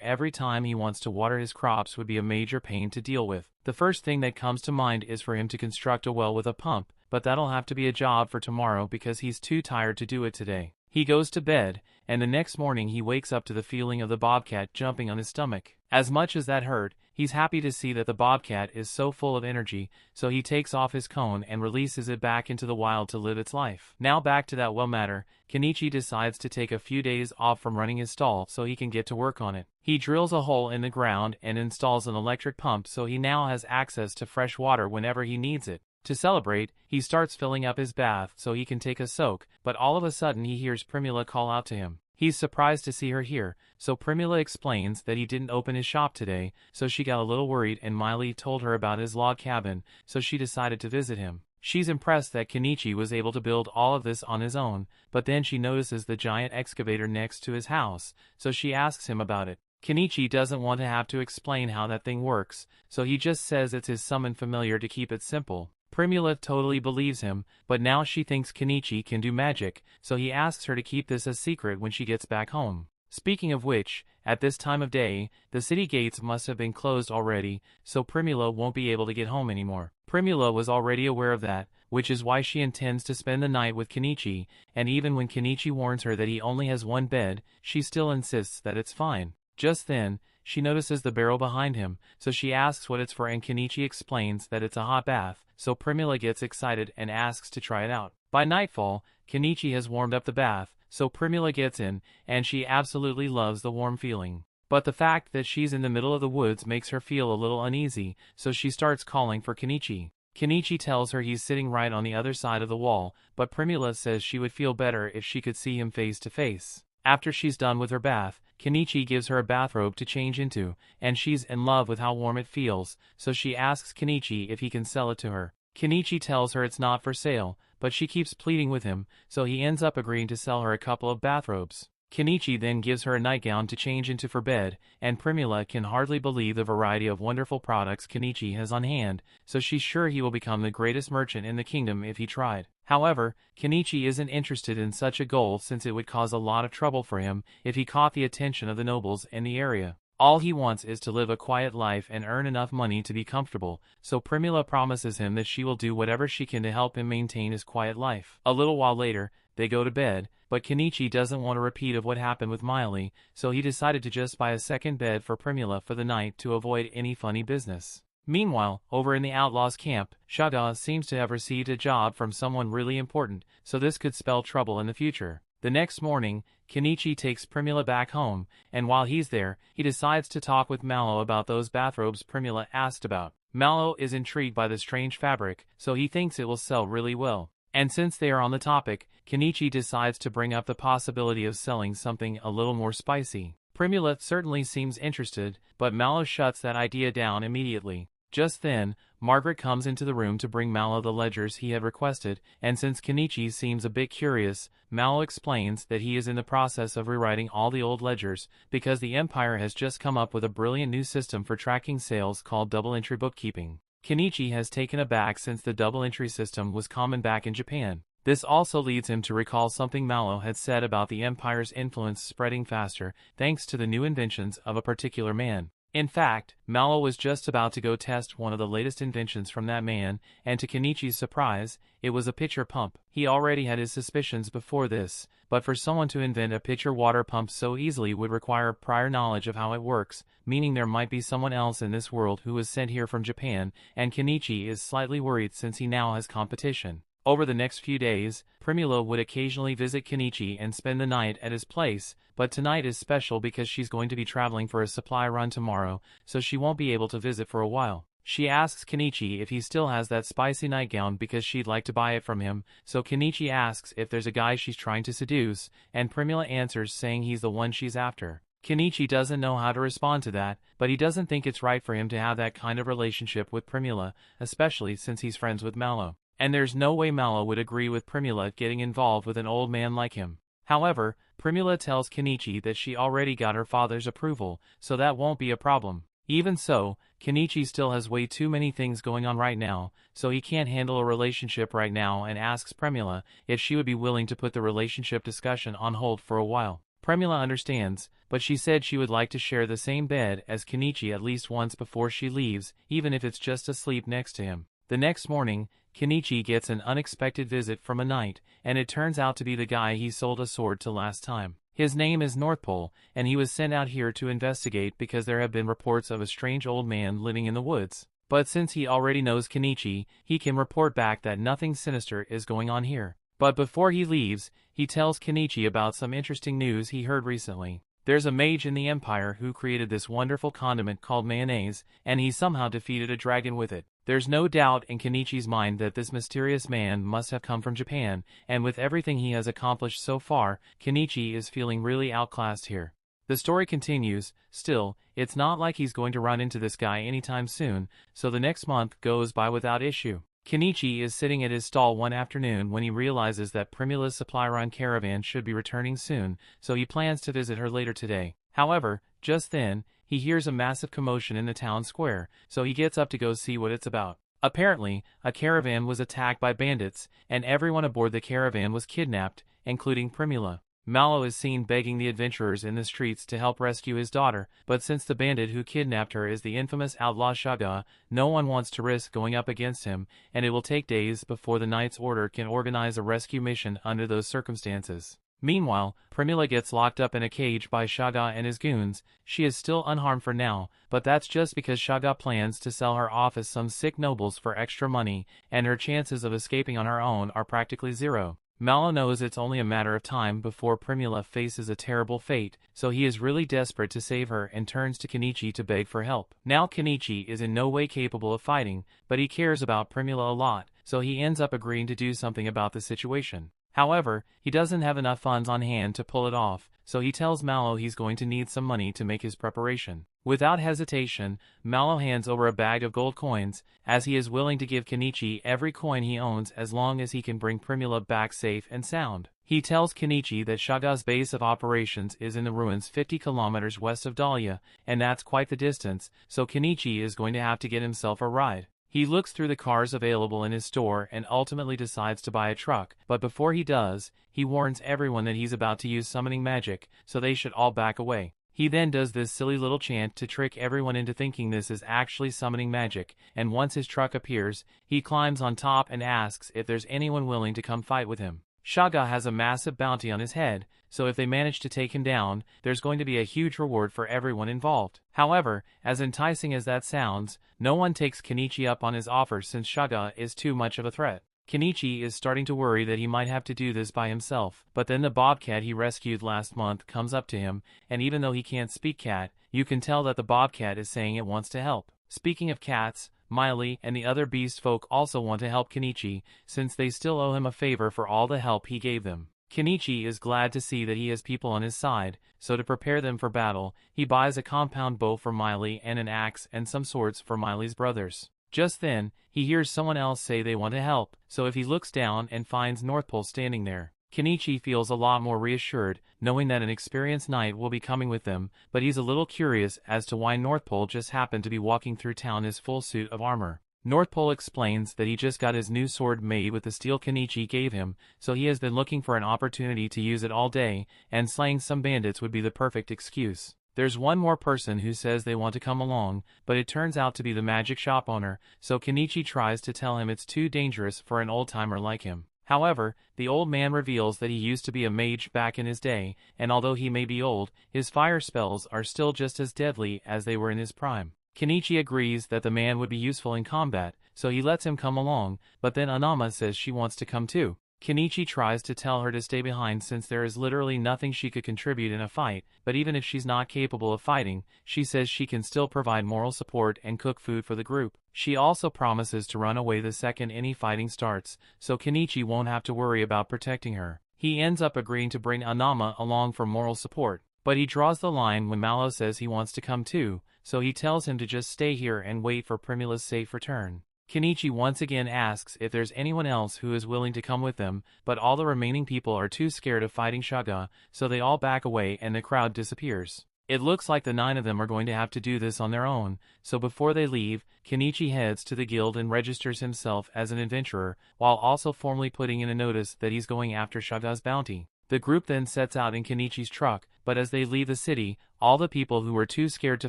every time he wants to water his crops would be a major pain to deal with. The first thing that comes to mind is for him to construct a well with a pump, but that'll have to be a job for tomorrow because he's too tired to do it today. He goes to bed, and the next morning he wakes up to the feeling of the bobcat jumping on his stomach. As much as that hurt, he's happy to see that the bobcat is so full of energy, so he takes off his cone and releases it back into the wild to live its life. Now back to that well matter, Kenichi decides to take a few days off from running his stall so he can get to work on it. He drills a hole in the ground and installs an electric pump so he now has access to fresh water whenever he needs it. To celebrate, he starts filling up his bath so he can take a soak, but all of a sudden he hears Primula call out to him. He's surprised to see her here, so Primula explains that he didn't open his shop today, so she got a little worried and Miley told her about his log cabin, so she decided to visit him. She's impressed that Kenichi was able to build all of this on his own, but then she notices the giant excavator next to his house, so she asks him about it. Kenichi doesn't want to have to explain how that thing works, so he just says it's his summoned familiar to keep it simple. Primula totally believes him, but now she thinks Kenichi can do magic, so he asks her to keep this a secret when she gets back home. Speaking of which, at this time of day, the city gates must have been closed already, so Primula won't be able to get home anymore. Primula was already aware of that, which is why she intends to spend the night with Kenichi, and even when Kenichi warns her that he only has one bed, she still insists that it's fine. Just then, she notices the barrel behind him, so she asks what it's for and Kenichi explains that it's a hot bath, so Primula gets excited and asks to try it out. By nightfall, Kenichi has warmed up the bath, so Primula gets in, and she absolutely loves the warm feeling. But the fact that she's in the middle of the woods makes her feel a little uneasy, so she starts calling for Kenichi. Kenichi tells her he's sitting right on the other side of the wall, but Primula says she would feel better if she could see him face to face. After she's done with her bath, Kenichi gives her a bathrobe to change into, and she's in love with how warm it feels, so she asks Kenichi if he can sell it to her. Kenichi tells her it's not for sale, but she keeps pleading with him, so he ends up agreeing to sell her a couple of bathrobes. Kenichi then gives her a nightgown to change into for bed, and Primula can hardly believe the variety of wonderful products Kenichi has on hand, so she's sure he will become the greatest merchant in the kingdom if he tried. However, Kenichi isn't interested in such a goal since it would cause a lot of trouble for him if he caught the attention of the nobles in the area. All he wants is to live a quiet life and earn enough money to be comfortable, so Primula promises him that she will do whatever she can to help him maintain his quiet life. A little while later, they go to bed, but Kenichi doesn't want a repeat of what happened with Miley, so he decided to just buy a second bed for Primula for the night to avoid any funny business. Meanwhile, over in the outlaws' camp, Shada seems to have received a job from someone really important, so this could spell trouble in the future. The next morning, Kenichi takes Primula back home, and while he's there, he decides to talk with Mallow about those bathrobes Primula asked about. Mallow is intrigued by the strange fabric, so he thinks it will sell really well. And since they are on the topic, Kenichi decides to bring up the possibility of selling something a little more spicy. Primula certainly seems interested, but Mallow shuts that idea down immediately. Just then, Margaret comes into the room to bring Mallow the ledgers he had requested, and since Kenichi seems a bit curious, Mallow explains that he is in the process of rewriting all the old ledgers, because the Empire has just come up with a brilliant new system for tracking sales called double-entry bookkeeping. Kenichi has taken aback since the double-entry system was common back in Japan. This also leads him to recall something Mallow had said about the Empire's influence spreading faster thanks to the new inventions of a particular man. In fact, Mallow was just about to go test one of the latest inventions from that man, and to Kenichi's surprise, it was a pitcher pump. He already had his suspicions before this, but for someone to invent a pitcher water pump so easily would require prior knowledge of how it works, meaning there might be someone else in this world who was sent here from Japan, and Kenichi is slightly worried since he now has competition. Over the next few days, Primula would occasionally visit Kenichi and spend the night at his place, but tonight is special because she's going to be traveling for a supply run tomorrow, so she won't be able to visit for a while. She asks Kenichi if he still has that spicy nightgown because she'd like to buy it from him, so Kenichi asks if there's a guy she's trying to seduce, and Primula answers saying he's the one she's after. Kenichi doesn't know how to respond to that, but he doesn't think it's right for him to have that kind of relationship with Primula, especially since he's friends with Malo. And there's no way Malo would agree with Primula getting involved with an old man like him. However, Primula tells Kenichi that she already got her father's approval, so that won't be a problem. Even so, Kenichi still has way too many things going on right now, so he can't handle a relationship right now and asks Primula if she would be willing to put the relationship discussion on hold for a while. Primula understands, but she said she would like to share the same bed as Kenichi at least once before she leaves, even if it's just to sleep next to him. The next morning, Kenichi gets an unexpected visit from a knight, and it turns out to be the guy he sold a sword to last time. His name is North Pole, and he was sent out here to investigate because there have been reports of a strange old man living in the woods. But since he already knows Kenichi, he can report back that nothing sinister is going on here. But before he leaves, he tells Kenichi about some interesting news he heard recently. There's a mage in the Empire who created this wonderful condiment called mayonnaise, and he somehow defeated a dragon with it. There's no doubt in Kenichi's mind that this mysterious man must have come from Japan, and with everything he has accomplished so far, Kenichi is feeling really outclassed here. The story continues. Still, it's not like he's going to run into this guy anytime soon, so the next month goes by without issue. Kenichi is sitting at his stall one afternoon when he realizes that Primula's supply run caravan should be returning soon, so he plans to visit her later today. However, just then, he hears a massive commotion in the town square, so he gets up to go see what it's about. Apparently, a caravan was attacked by bandits, and everyone aboard the caravan was kidnapped, including Primula. Malo is seen begging the adventurers in the streets to help rescue his daughter, but since the bandit who kidnapped her is the infamous outlaw Shaga, no one wants to risk going up against him, and it will take days before the Knight's Order can organize a rescue mission under those circumstances. Meanwhile, Primula gets locked up in a cage by Shaga and his goons. She is still unharmed for now, but that's just because Shaga plans to sell her off as some sick nobles for extra money, and her chances of escaping on her own are practically zero. Malo knows it's only a matter of time before Primula faces a terrible fate, so he is really desperate to save her and turns to Kenichi to beg for help. Now Kenichi is in no way capable of fighting, but he cares about Primula a lot, so he ends up agreeing to do something about the situation. However, he doesn't have enough funds on hand to pull it off, so he tells Malo he's going to need some money to make his preparation. Without hesitation, Malo hands over a bag of gold coins, as he is willing to give Kenichi every coin he owns as long as he can bring Primula back safe and sound. He tells Kenichi that Shaga's base of operations is in the ruins 50 kilometers west of Dahlia, and that's quite the distance, so Kenichi is going to have to get himself a ride. He looks through the cars available in his store and ultimately decides to buy a truck, but before he does, he warns everyone that he's about to use summoning magic, so they should all back away. He then does this silly little chant to trick everyone into thinking this is actually summoning magic, and once his truck appears, he climbs on top and asks if there's anyone willing to come fight with him. Shaga has a massive bounty on his head, so if they manage to take him down, there's going to be a huge reward for everyone involved. However, as enticing as that sounds, no one takes Kenichi up on his offer since Shaga is too much of a threat. Kenichi is starting to worry that he might have to do this by himself, but then the bobcat he rescued last month comes up to him, and even though he can't speak cat, you can tell that the bobcat is saying it wants to help. Speaking of cats, Miley and the other beast folk also want to help Kenichi, since they still owe him a favor for all the help he gave them. Kenichi is glad to see that he has people on his side, so to prepare them for battle, he buys a compound bow for Miley and an axe and some swords for Miley's brothers. Just then, he hears someone else say they want to help, so if he looks down and finds North Pole standing there, Kenichi feels a lot more reassured, knowing that an experienced knight will be coming with them, but he's a little curious as to why North Pole just happened to be walking through town in his full suit of armor. North Pole explains that he just got his new sword made with the steel Kenichi gave him, so he has been looking for an opportunity to use it all day, and slaying some bandits would be the perfect excuse. There's one more person who says they want to come along, but it turns out to be the magic shop owner, so Kenichi tries to tell him it's too dangerous for an old-timer like him. However, the old man reveals that he used to be a mage back in his day, and although he may be old, his fire spells are still just as deadly as they were in his prime. Kenichi agrees that the man would be useful in combat, so he lets him come along, but then Anama says she wants to come too. Kenichi tries to tell her to stay behind since there is literally nothing she could contribute in a fight, but even if she's not capable of fighting, she says she can still provide moral support and cook food for the group. She also promises to run away the second any fighting starts, so Kenichi won't have to worry about protecting her. He ends up agreeing to bring Anama along for moral support, but he draws the line when Malo says he wants to come too, so he tells him to just stay here and wait for Primula's safe return. Kenichi once again asks if there's anyone else who is willing to come with them, but all the remaining people are too scared of fighting Shaga, so they all back away and the crowd disappears. It looks like the 9 of them are going to have to do this on their own, so before they leave, Kenichi heads to the guild and registers himself as an adventurer, while also formally putting in a notice that he's going after Shaga's bounty. The group then sets out in Kenichi's truck, but as they leave the city, all the people who were too scared to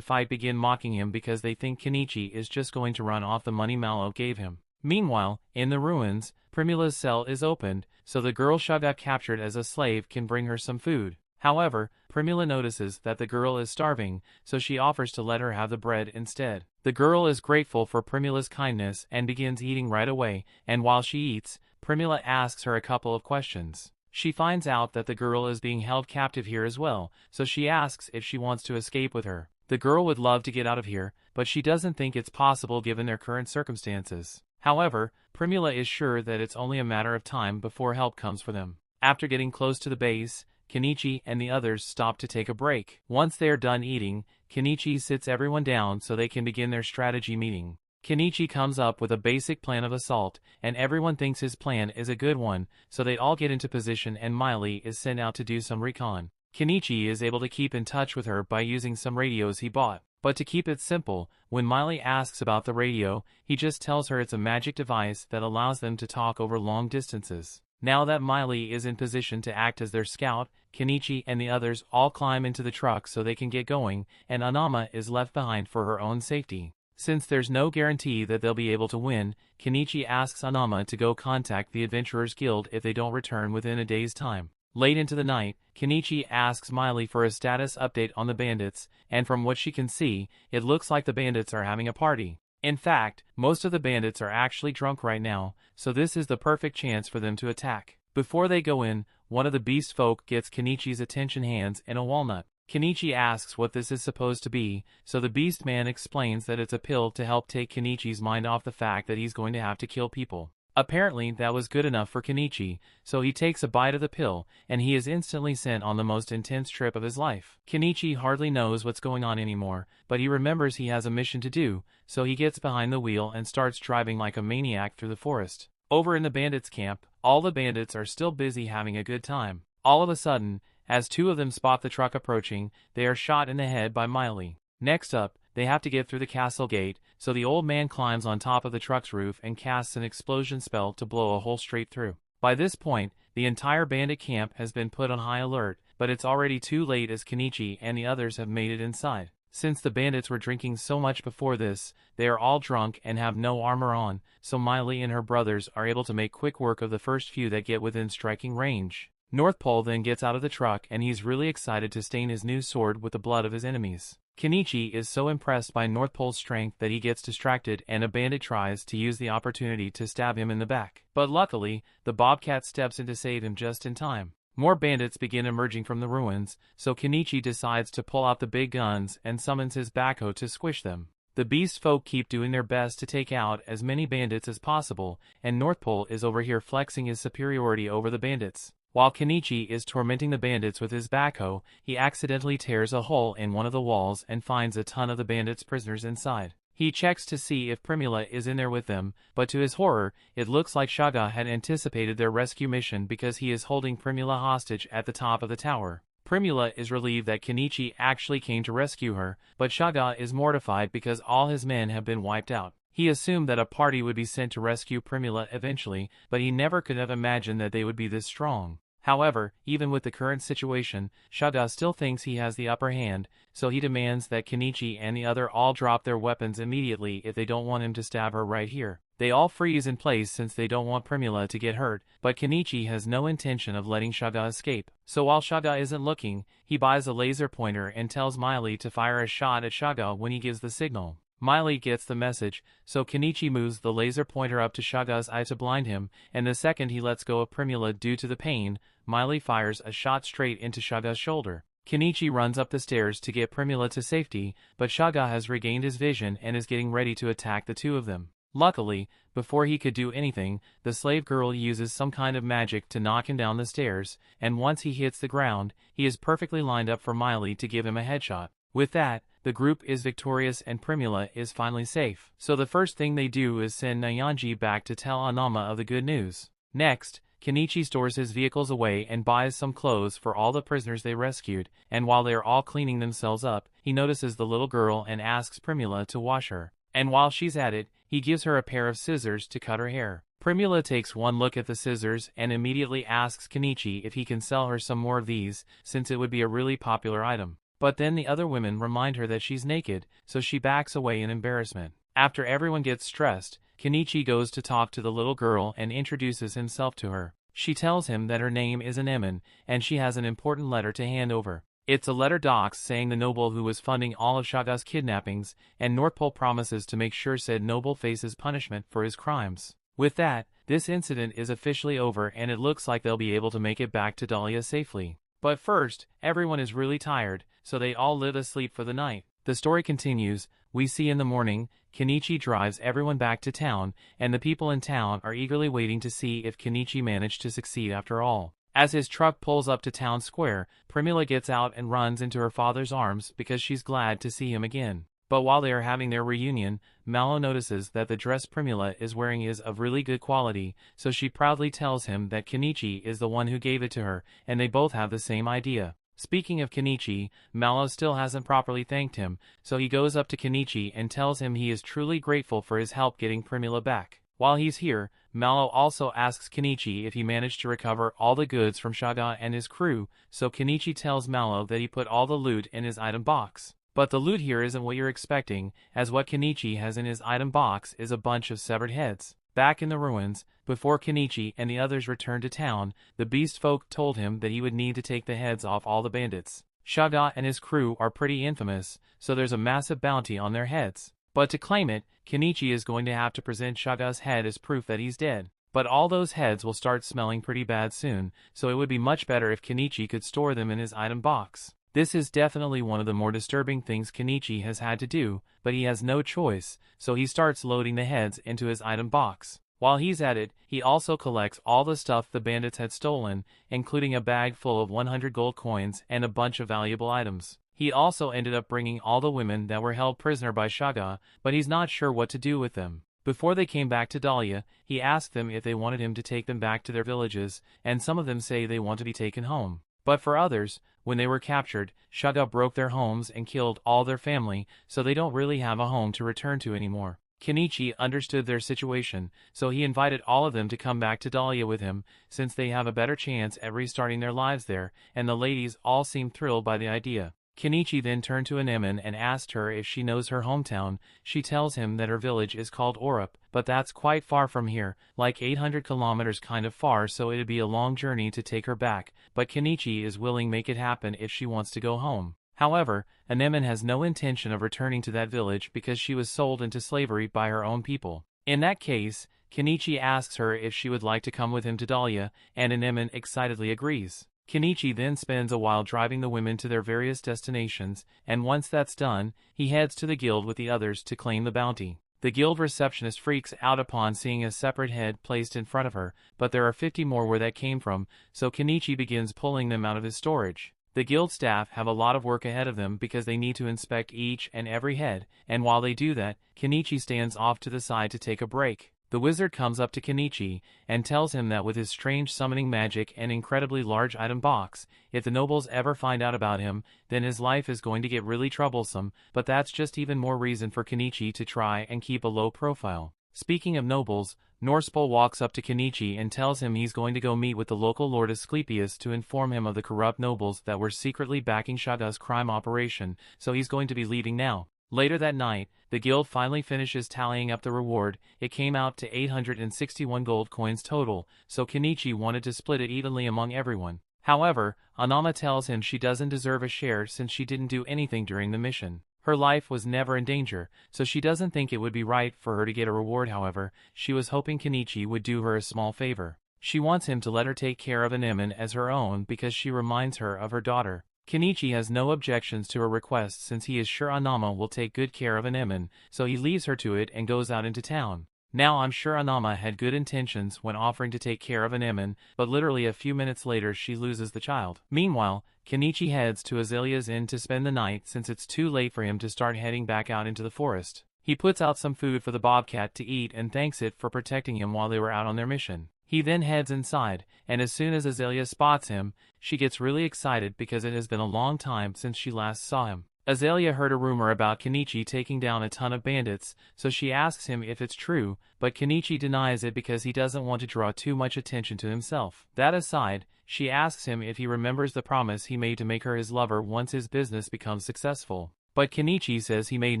fight begin mocking him because they think Kenichi is just going to run off the money Malo gave him. Meanwhile, in the ruins, Primula's cell is opened, so the girl Shaga captured as a slave can bring her some food. However, Primula notices that the girl is starving, so she offers to let her have the bread instead. The girl is grateful for Primula's kindness and begins eating right away, and while she eats, Primula asks her a couple of questions. She finds out that the girl is being held captive here as well, so she asks if she wants to escape with her. The girl would love to get out of here, but she doesn't think it's possible given their current circumstances. However, Primula is sure that it's only a matter of time before help comes for them. After getting close to the base, Kenichi and the others stop to take a break. Once they are done eating, Kenichi sits everyone down so they can begin their strategy meeting. Kenichi comes up with a basic plan of assault, and everyone thinks his plan is a good one, so they all get into position and Miley is sent out to do some recon. Kenichi is able to keep in touch with her by using some radios he bought. But to keep it simple, when Miley asks about the radio, he just tells her it's a magic device that allows them to talk over long distances. Now that Miley is in position to act as their scout, Kenichi and the others all climb into the truck so they can get going, and Anama is left behind for her own safety. Since there's no guarantee that they'll be able to win, Kenichi asks Anama to go contact the Adventurers Guild if they don't return within a day's time. Late into the night, Kenichi asks Miley for a status update on the bandits, and from what she can see, it looks like the bandits are having a party. In fact, most of the bandits are actually drunk right now, so this is the perfect chance for them to attack. Before they go in, one of the beast folk gets Kenichi's attention hands in a walnut. Kenichi asks what this is supposed to be, so the beast man explains that it's a pill to help take Kenichi's mind off the fact that he's going to have to kill people. Apparently that was good enough for Kenichi, so he takes a bite of the pill, and he is instantly sent on the most intense trip of his life. Kenichi hardly knows what's going on anymore, but he remembers he has a mission to do, so he gets behind the wheel and starts driving like a maniac through the forest. Over in the bandits' camp, all the bandits are still busy having a good time. All of a sudden, as 2 of them spot the truck approaching, they are shot in the head by Miley. Next up, they have to get through the castle gate, so the old man climbs on top of the truck's roof and casts an explosion spell to blow a hole straight through. By this point, the entire bandit camp has been put on high alert, but it's already too late as Kenichi and the others have made it inside. Since the bandits were drinking so much before this, they are all drunk and have no armor on, so Miley and her brothers are able to make quick work of the first few that get within striking range. North Pole then gets out of the truck and he's really excited to stain his new sword with the blood of his enemies. Kenichi is so impressed by North Pole's strength that he gets distracted and a bandit tries to use the opportunity to stab him in the back. But luckily, the Bobcat steps in to save him just in time. More bandits begin emerging from the ruins, so Kenichi decides to pull out the big guns and summons his backhoe to squish them. The beast folk keep doing their best to take out as many bandits as possible, and North Pole is over here flexing his superiority over the bandits. While Kenichi is tormenting the bandits with his backhoe, he accidentally tears a hole in one of the walls and finds a ton of the bandits' prisoners inside. He checks to see if Primula is in there with them, but to his horror, it looks like Shaga had anticipated their rescue mission because he is holding Primula hostage at the top of the tower. Primula is relieved that Kenichi actually came to rescue her, but Shaga is mortified because all his men have been wiped out. He assumed that a party would be sent to rescue Primula eventually, but he never could have imagined that they would be this strong. However, even with the current situation, Shaga still thinks he has the upper hand, so he demands that Kenichi and the other all drop their weapons immediately if they don't want him to stab her right here. They all freeze in place since they don't want Primula to get hurt, but Kenichi has no intention of letting Shaga escape. So while Shaga isn't looking, he buys a laser pointer and tells Miley to fire a shot at Shaga when he gives the signal. Miley gets the message, so Kenichi moves the laser pointer up to Shaga's eye to blind him, and the second he lets go of Primula due to the pain, Miley fires a shot straight into Shaga's shoulder. Kenichi runs up the stairs to get Primula to safety, but Shaga has regained his vision and is getting ready to attack the two of them. Luckily, before he could do anything, the slave girl uses some kind of magic to knock him down the stairs, and once he hits the ground, he is perfectly lined up for Miley to give him a headshot. With that, the group is victorious and Primula is finally safe. So the first thing they do is send Nyanji back to tell Anama of the good news. Next, Kenichi stores his vehicles away and buys some clothes for all the prisoners they rescued, and while they are all cleaning themselves up, he notices the little girl and asks Primula to wash her. And while she's at it, he gives her a pair of scissors to cut her hair. Primula takes one look at the scissors and immediately asks Kenichi if he can sell her some more of these, since it would be a really popular item. But then the other women remind her that she's naked, so she backs away in embarrassment. After everyone gets stressed, Kenichi goes to talk to the little girl and introduces himself to her. She tells him that her name is Anemone, and she has an important letter to hand over. It's a letter docs saying the noble who was funding all of Shaga's kidnappings, and North Pole promises to make sure said noble faces punishment for his crimes. With that, this incident is officially over and it looks like they'll be able to make it back to Dahlia safely. But first, everyone is really tired, so they all live asleep for the night. The story continues. We see in the morning, Kenichi drives everyone back to town, and the people in town are eagerly waiting to see if Kenichi managed to succeed after all. As his truck pulls up to town square, Primula gets out and runs into her father's arms because she's glad to see him again. But while they are having their reunion, Mallow notices that the dress Primula is wearing is of really good quality, so she proudly tells him that Kenichi is the one who gave it to her, and they both have the same idea. Speaking of Kenichi, Mallow still hasn't properly thanked him, so he goes up to Kenichi and tells him he is truly grateful for his help getting Primula back. While he's here, Mallow also asks Kenichi if he managed to recover all the goods from Shaga and his crew, so Kenichi tells Mallow that he put all the loot in his item box. But the loot here isn't what you're expecting, as what Kenichi has in his item box is a bunch of severed heads. Back in the ruins, before Kenichi and the others returned to town, the beast folk told him that he would need to take the heads off all the bandits. Shaga and his crew are pretty infamous, so there's a massive bounty on their heads. But to claim it, Kenichi is going to have to present Shaga's head as proof that he's dead. But all those heads will start smelling pretty bad soon, so it would be much better if Kenichi could store them in his item box. This is definitely one of the more disturbing things Kenichi has had to do, but he has no choice, so he starts loading the heads into his item box. While he's at it, he also collects all the stuff the bandits had stolen, including a bag full of 100 gold coins and a bunch of valuable items. He also ended up bringing all the women that were held prisoner by Shaga, but he's not sure what to do with them. Before they came back to Dahlia, he asked them if they wanted him to take them back to their villages, and some of them say they want to be taken home. But for others, when they were captured, Shaga broke their homes and killed all their family, so they don't really have a home to return to anymore. Kenichi understood their situation, so he invited all of them to come back to Dahlia with him, since they have a better chance at restarting their lives there, and the ladies all seemed thrilled by the idea. Kenichi then turned to Anemone and asked her if she knows her hometown. She tells him that her village is called Orup, but that's quite far from here, like 800 kilometers kind of far, so it'd be a long journey to take her back, but Kenichi is willing to make it happen if she wants to go home. However, Anemone has no intention of returning to that village because she was sold into slavery by her own people. In that case, Kenichi asks her if she would like to come with him to Dahlia, and Anemone excitedly agrees. Kenichi then spends a while driving the women to their various destinations, and once that's done, he heads to the guild with the others to claim the bounty. The guild receptionist freaks out upon seeing a separate head placed in front of her, but there are 50 more where that came from, so Kenichi begins pulling them out of his storage. The guild staff have a lot of work ahead of them because they need to inspect each and every head, and while they do that, Kenichi stands off to the side to take a break. The wizard comes up to Kenichi and tells him that with his strange summoning magic and incredibly large item box, if the nobles ever find out about him, then his life is going to get really troublesome, but that's just even more reason for Kenichi to try and keep a low profile. Speaking of nobles, Norspol walks up to Kenichi and tells him he's going to go meet with the local Lord Asclepius to inform him of the corrupt nobles that were secretly backing Shaga's crime operation, so he's going to be leaving now. Later that night, the guild finally finishes tallying up the reward. It came out to 861 gold coins total, so Kenichi wanted to split it evenly among everyone. However, Anama tells him she doesn't deserve a share since she didn't do anything during the mission. Her life was never in danger, so she doesn't think it would be right for her to get a reward. However, she was hoping Kenichi would do her a small favor. She wants him to let her take care of Anemone as her own because she reminds her of her daughter. Kenichi has no objections to her request since he is sure Anama will take good care of Anemone, so he leaves her to it and goes out into town. Now I'm sure Anama had good intentions when offering to take care of Anemone, but literally a few minutes later she loses the child. Meanwhile, Kenichi heads to Azalea's inn to spend the night since it's too late for him to start heading back out into the forest. He puts out some food for the bobcat to eat and thanks it for protecting him while they were out on their mission. He then heads inside, and as soon as Azalea spots him, she gets really excited because it has been a long time since she last saw him. Azalea heard a rumor about Kenichi taking down a ton of bandits, so she asks him if it's true, but Kenichi denies it because he doesn't want to draw too much attention to himself. That aside, she asks him if he remembers the promise he made to make her his lover once his business becomes successful. But Kenichi says he made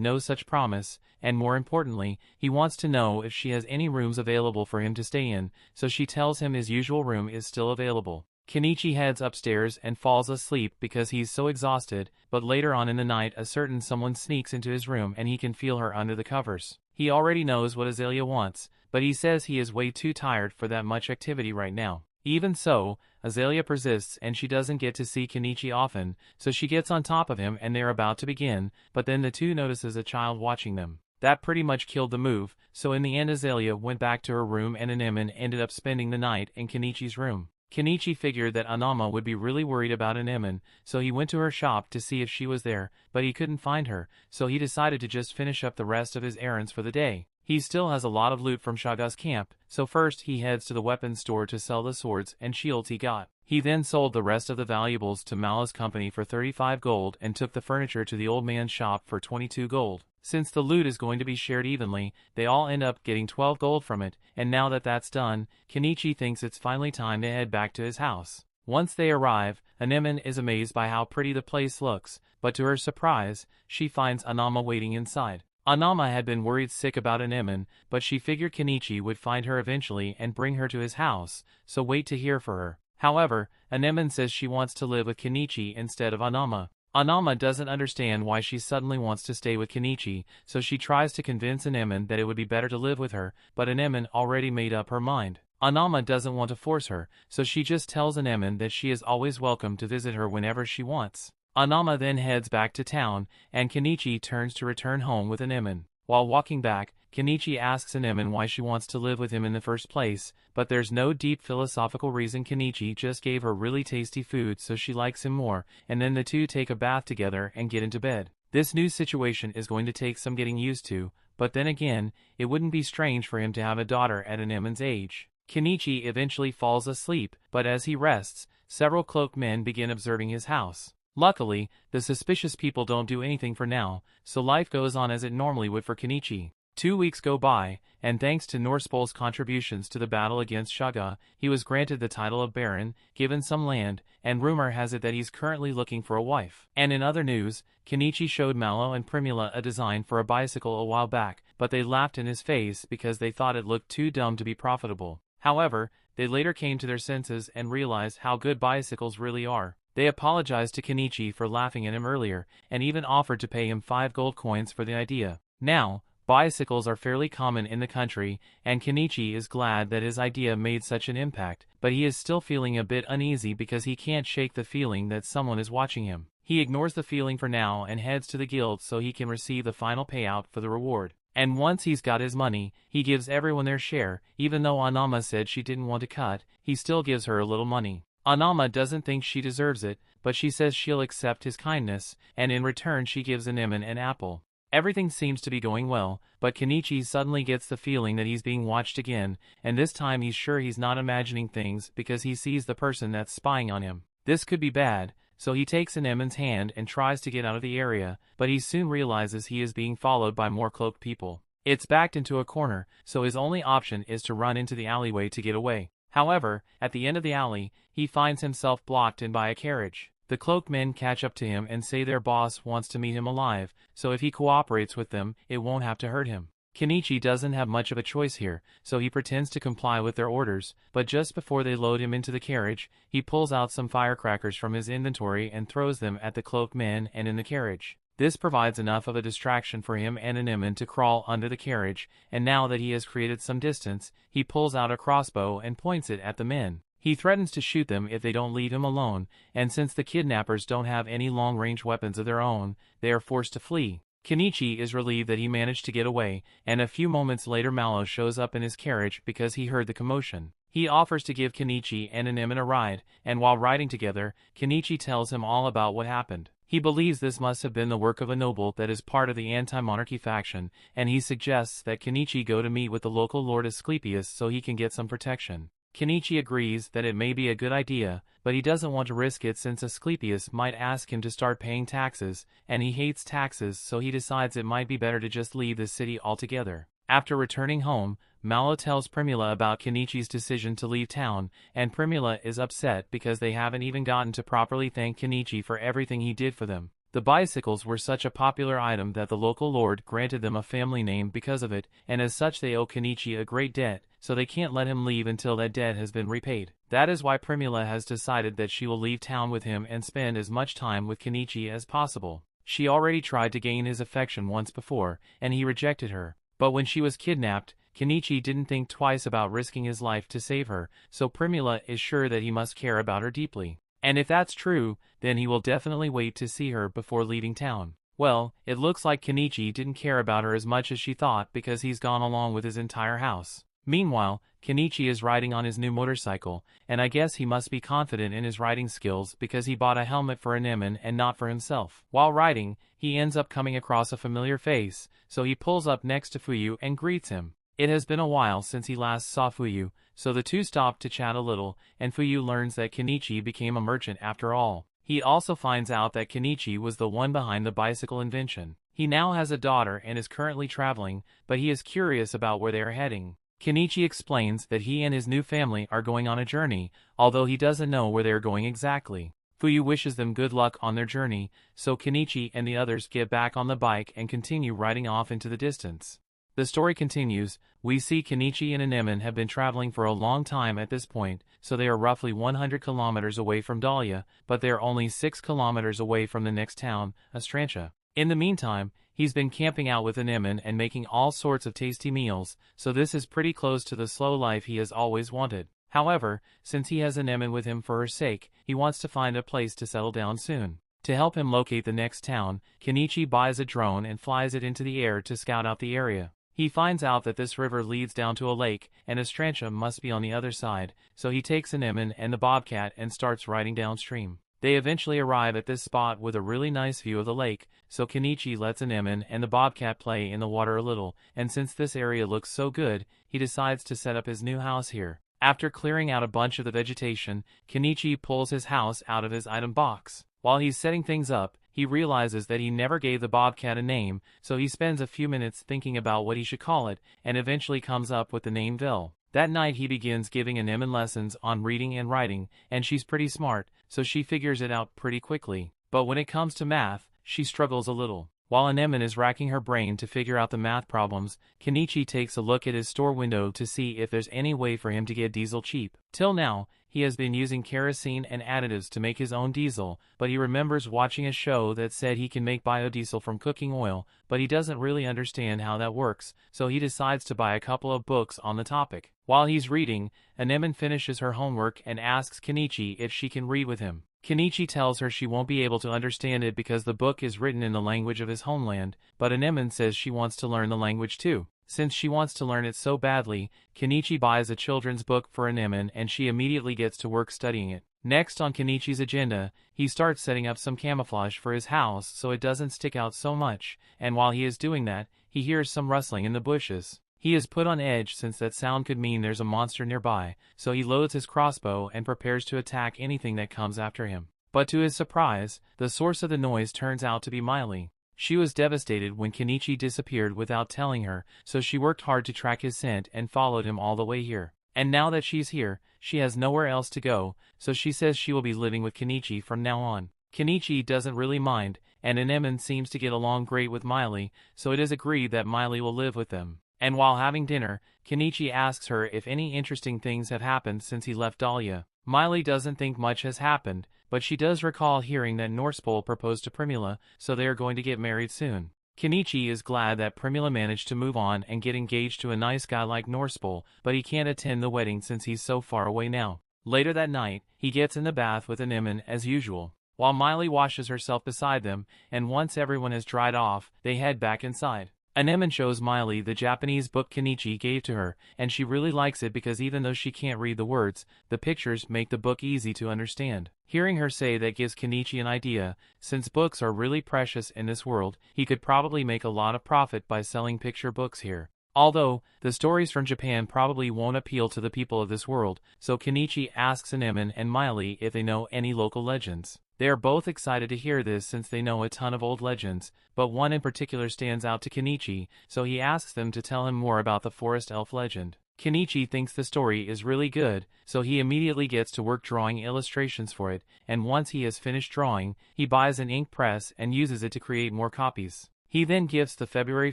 no such promise, and more importantly, he wants to know if she has any rooms available for him to stay in, so she tells him his usual room is still available. Kenichi heads upstairs and falls asleep because he's so exhausted, but later on in the night a certain someone sneaks into his room and he can feel her under the covers. He already knows what Azalea wants, but he says he is way too tired for that much activity right now. Even so, Azalea persists and she doesn't get to see Kenichi often, so she gets on top of him and they're about to begin, but then the two notices a child watching them. That pretty much killed the move, so in the end Azalea went back to her room and Anemone ended up spending the night in Kenichi's room. Kenichi figured that Anama would be really worried about Anemone, so he went to her shop to see if she was there, but he couldn't find her, so he decided to just finish up the rest of his errands for the day. He still has a lot of loot from Shaga's camp, so first he heads to the weapons store to sell the swords and shields he got. He then sold the rest of the valuables to Mala's company for 35 gold and took the furniture to the old man's shop for 22 gold. Since the loot is going to be shared evenly, they all end up getting 12 gold from it, and now that that's done, Kenichi thinks it's finally time to head back to his house. Once they arrive, Anemone is amazed by how pretty the place looks, but to her surprise, she finds Anama waiting inside. Anama had been worried sick about Anemone, but she figured Kenichi would find her eventually and bring her to his house, so wait to hear for her. However, Anemone says she wants to live with Kenichi instead of Anama. Anama doesn't understand why she suddenly wants to stay with Kenichi, so she tries to convince Anemone that it would be better to live with her, but Anemone already made up her mind. Anama doesn't want to force her, so she just tells Anemone that she is always welcome to visit her whenever she wants. Anama then heads back to town, and Kenichi turns to return home with Anemone. While walking back, Kenichi asks Anemone why she wants to live with him in the first place, but there's no deep philosophical reason. Kenichi just gave her really tasty food so she likes him more, and then the two take a bath together and get into bed. This new situation is going to take some getting used to, but then again, it wouldn't be strange for him to have a daughter at Anemone's age. Kenichi eventually falls asleep, but as he rests, several cloaked men begin observing his house. Luckily, the suspicious people don't do anything for now, so life goes on as it normally would for Kenichi. 2 weeks go by, and thanks to Norspol's contributions to the battle against Shaga, he was granted the title of Baron, given some land, and rumor has it that he's currently looking for a wife. And in other news, Kenichi showed Malo and Primula a design for a bicycle a while back, but they laughed in his face because they thought it looked too dumb to be profitable. However, they later came to their senses and realized how good bicycles really are. They apologized to Kenichi for laughing at him earlier, and even offered to pay him 5 gold coins for the idea. Now, bicycles are fairly common in the country, and Kenichi is glad that his idea made such an impact, but he is still feeling a bit uneasy because he can't shake the feeling that someone is watching him. He ignores the feeling for now and heads to the guild so he can receive the final payout for the reward. And once he's got his money, he gives everyone their share. Even though Anama said she didn't want to cut, he still gives her a little money. Anama doesn't think she deserves it, but she says she'll accept his kindness, and in return she gives Anemone an apple. Everything seems to be going well, but Kenichi suddenly gets the feeling that he's being watched again, and this time he's sure he's not imagining things because he sees the person that's spying on him. This could be bad, so he takes Anemone's hand and tries to get out of the area, but he soon realizes he is being followed by more cloaked people. It's backed into a corner, so his only option is to run into the alleyway to get away. However, at the end of the alley, he finds himself blocked in by a carriage. The cloaked men catch up to him and say their boss wants to meet him alive, so if he cooperates with them, it won't have to hurt him. Kenichi doesn't have much of a choice here, so he pretends to comply with their orders, but just before they load him into the carriage, he pulls out some firecrackers from his inventory and throws them at the cloaked men and in the carriage. This provides enough of a distraction for him and Anemone to crawl under the carriage, and now that he has created some distance, he pulls out a crossbow and points it at the men. He threatens to shoot them if they don't leave him alone, and since the kidnappers don't have any long-range weapons of their own, they are forced to flee. Kenichi is relieved that he managed to get away, and a few moments later Malo shows up in his carriage because he heard the commotion. He offers to give Kenichi and Anemone a ride, and while riding together, Kenichi tells him all about what happened. He believes this must have been the work of a noble that is part of the anti-monarchy faction, and he suggests that Kenichi go to meet with the local Lord Asclepius so he can get some protection. Kenichi agrees that it may be a good idea, but he doesn't want to risk it since Asclepius might ask him to start paying taxes, and he hates taxes, so he decides it might be better to just leave the city altogether. After returning home, Malo tells Primula about Kenichi's decision to leave town, and Primula is upset because they haven't even gotten to properly thank Kenichi for everything he did for them. The bicycles were such a popular item that the local lord granted them a family name because of it, and as such they owe Kenichi a great debt, so they can't let him leave until that debt has been repaid. That is why Primula has decided that she will leave town with him and spend as much time with Kenichi as possible. She already tried to gain his affection once before, and he rejected her. But when she was kidnapped, Kenichi didn't think twice about risking his life to save her, so Primula is sure that he must care about her deeply. And if that's true, then he will definitely wait to see her before leaving town. Well, it looks like Kenichi didn't care about her as much as she thought because he's gone along with his entire house. Meanwhile, Kenichi is riding on his new motorcycle, and I guess he must be confident in his riding skills because he bought a helmet for Anemone and not for himself. While riding, he ends up coming across a familiar face, so he pulls up next to Fuyu and greets him. It has been a while since he last saw Fuyu, so the two stop to chat a little, and Fuyu learns that Kenichi became a merchant after all. He also finds out that Kenichi was the one behind the bicycle invention. He now has a daughter and is currently traveling, but he is curious about where they are heading. Kenichi explains that he and his new family are going on a journey, although he doesn't know where they are going exactly. Fuyu wishes them good luck on their journey, so Kenichi and the others get back on the bike and continue riding off into the distance. The story continues. We see Kenichi and Anemone have been traveling for a long time at this point, so they are roughly 100 kilometers away from Dahlia, but they are only 6 kilometers away from the next town, Astrantia. In the meantime, he's been camping out with Anemone and making all sorts of tasty meals, so this is pretty close to the slow life he has always wanted. However, since he has Anemone with him for her sake, he wants to find a place to settle down soon. To help him locate the next town, Kenichi buys a drone and flies it into the air to scout out the area. He finds out that this river leads down to a lake, and Astrantia must be on the other side, so he takes Anemone and the bobcat and starts riding downstream. They eventually arrive at this spot with a really nice view of the lake, so Kenichi lets Anemone and the bobcat play in the water a little, and since this area looks so good, he decides to set up his new house here. After clearing out a bunch of the vegetation, Kenichi pulls his house out of his item box. While he's setting things up, he realizes that he never gave the bobcat a name, so he spends a few minutes thinking about what he should call it, and eventually comes up with the name Vil. That night he begins giving Anemone lessons on reading and writing, and she's pretty smart, so she figures it out pretty quickly. But when it comes to math, she struggles a little. While Anemone is racking her brain to figure out the math problems, Kenichi takes a look at his store window to see if there's any way for him to get diesel cheap. Till now, he has been using kerosene and additives to make his own diesel, but he remembers watching a show that said he can make biodiesel from cooking oil, but he doesn't really understand how that works, so he decides to buy a couple of books on the topic. While he's reading, Anemone finishes her homework and asks Kenichi if she can read with him. Kenichi tells her she won't be able to understand it because the book is written in the language of his homeland, but Anemone says she wants to learn the language too. Since she wants to learn it so badly, Kenichi buys a children's book for Anemone and she immediately gets to work studying it. Next on Kenichi's agenda, he starts setting up some camouflage for his house so it doesn't stick out so much, and while he is doing that, he hears some rustling in the bushes. He is put on edge since that sound could mean there's a monster nearby, so he loads his crossbow and prepares to attack anything that comes after him. But to his surprise, the source of the noise turns out to be Miley. She was devastated when Kenichi disappeared without telling her, so she worked hard to track his scent and followed him all the way here. And now that she's here, she has nowhere else to go, so she says she will be living with Kenichi from now on. Kenichi doesn't really mind, and Anemone seems to get along great with Miley, so it is agreed that Miley will live with them. And while having dinner, Kenichi asks her if any interesting things have happened since he left Dahlia. Miley doesn't think much has happened, but she does recall hearing that Norsepol proposed to Primula, so they are going to get married soon. Kenichi is glad that Primula managed to move on and get engaged to a nice guy like Norsepol, but he can't attend the wedding since he's so far away now. Later that night, he gets in the bath with Anemone as usual, while Miley washes herself beside them, and once everyone has dried off, they head back inside. Anemone shows Miley the Japanese book Kenichi gave to her, and she really likes it because even though she can't read the words, the pictures make the book easy to understand. Hearing her say that gives Kenichi an idea. Since books are really precious in this world, he could probably make a lot of profit by selling picture books here. Although, the stories from Japan probably won't appeal to the people of this world, so Kenichi asks Anemone and Miley if they know any local legends. They are both excited to hear this since they know a ton of old legends, but one in particular stands out to Kenichi, so he asks them to tell him more about the forest elf legend. Kenichi thinks the story is really good, so he immediately gets to work drawing illustrations for it, and once he has finished drawing, he buys an ink press and uses it to create more copies. He then gives the February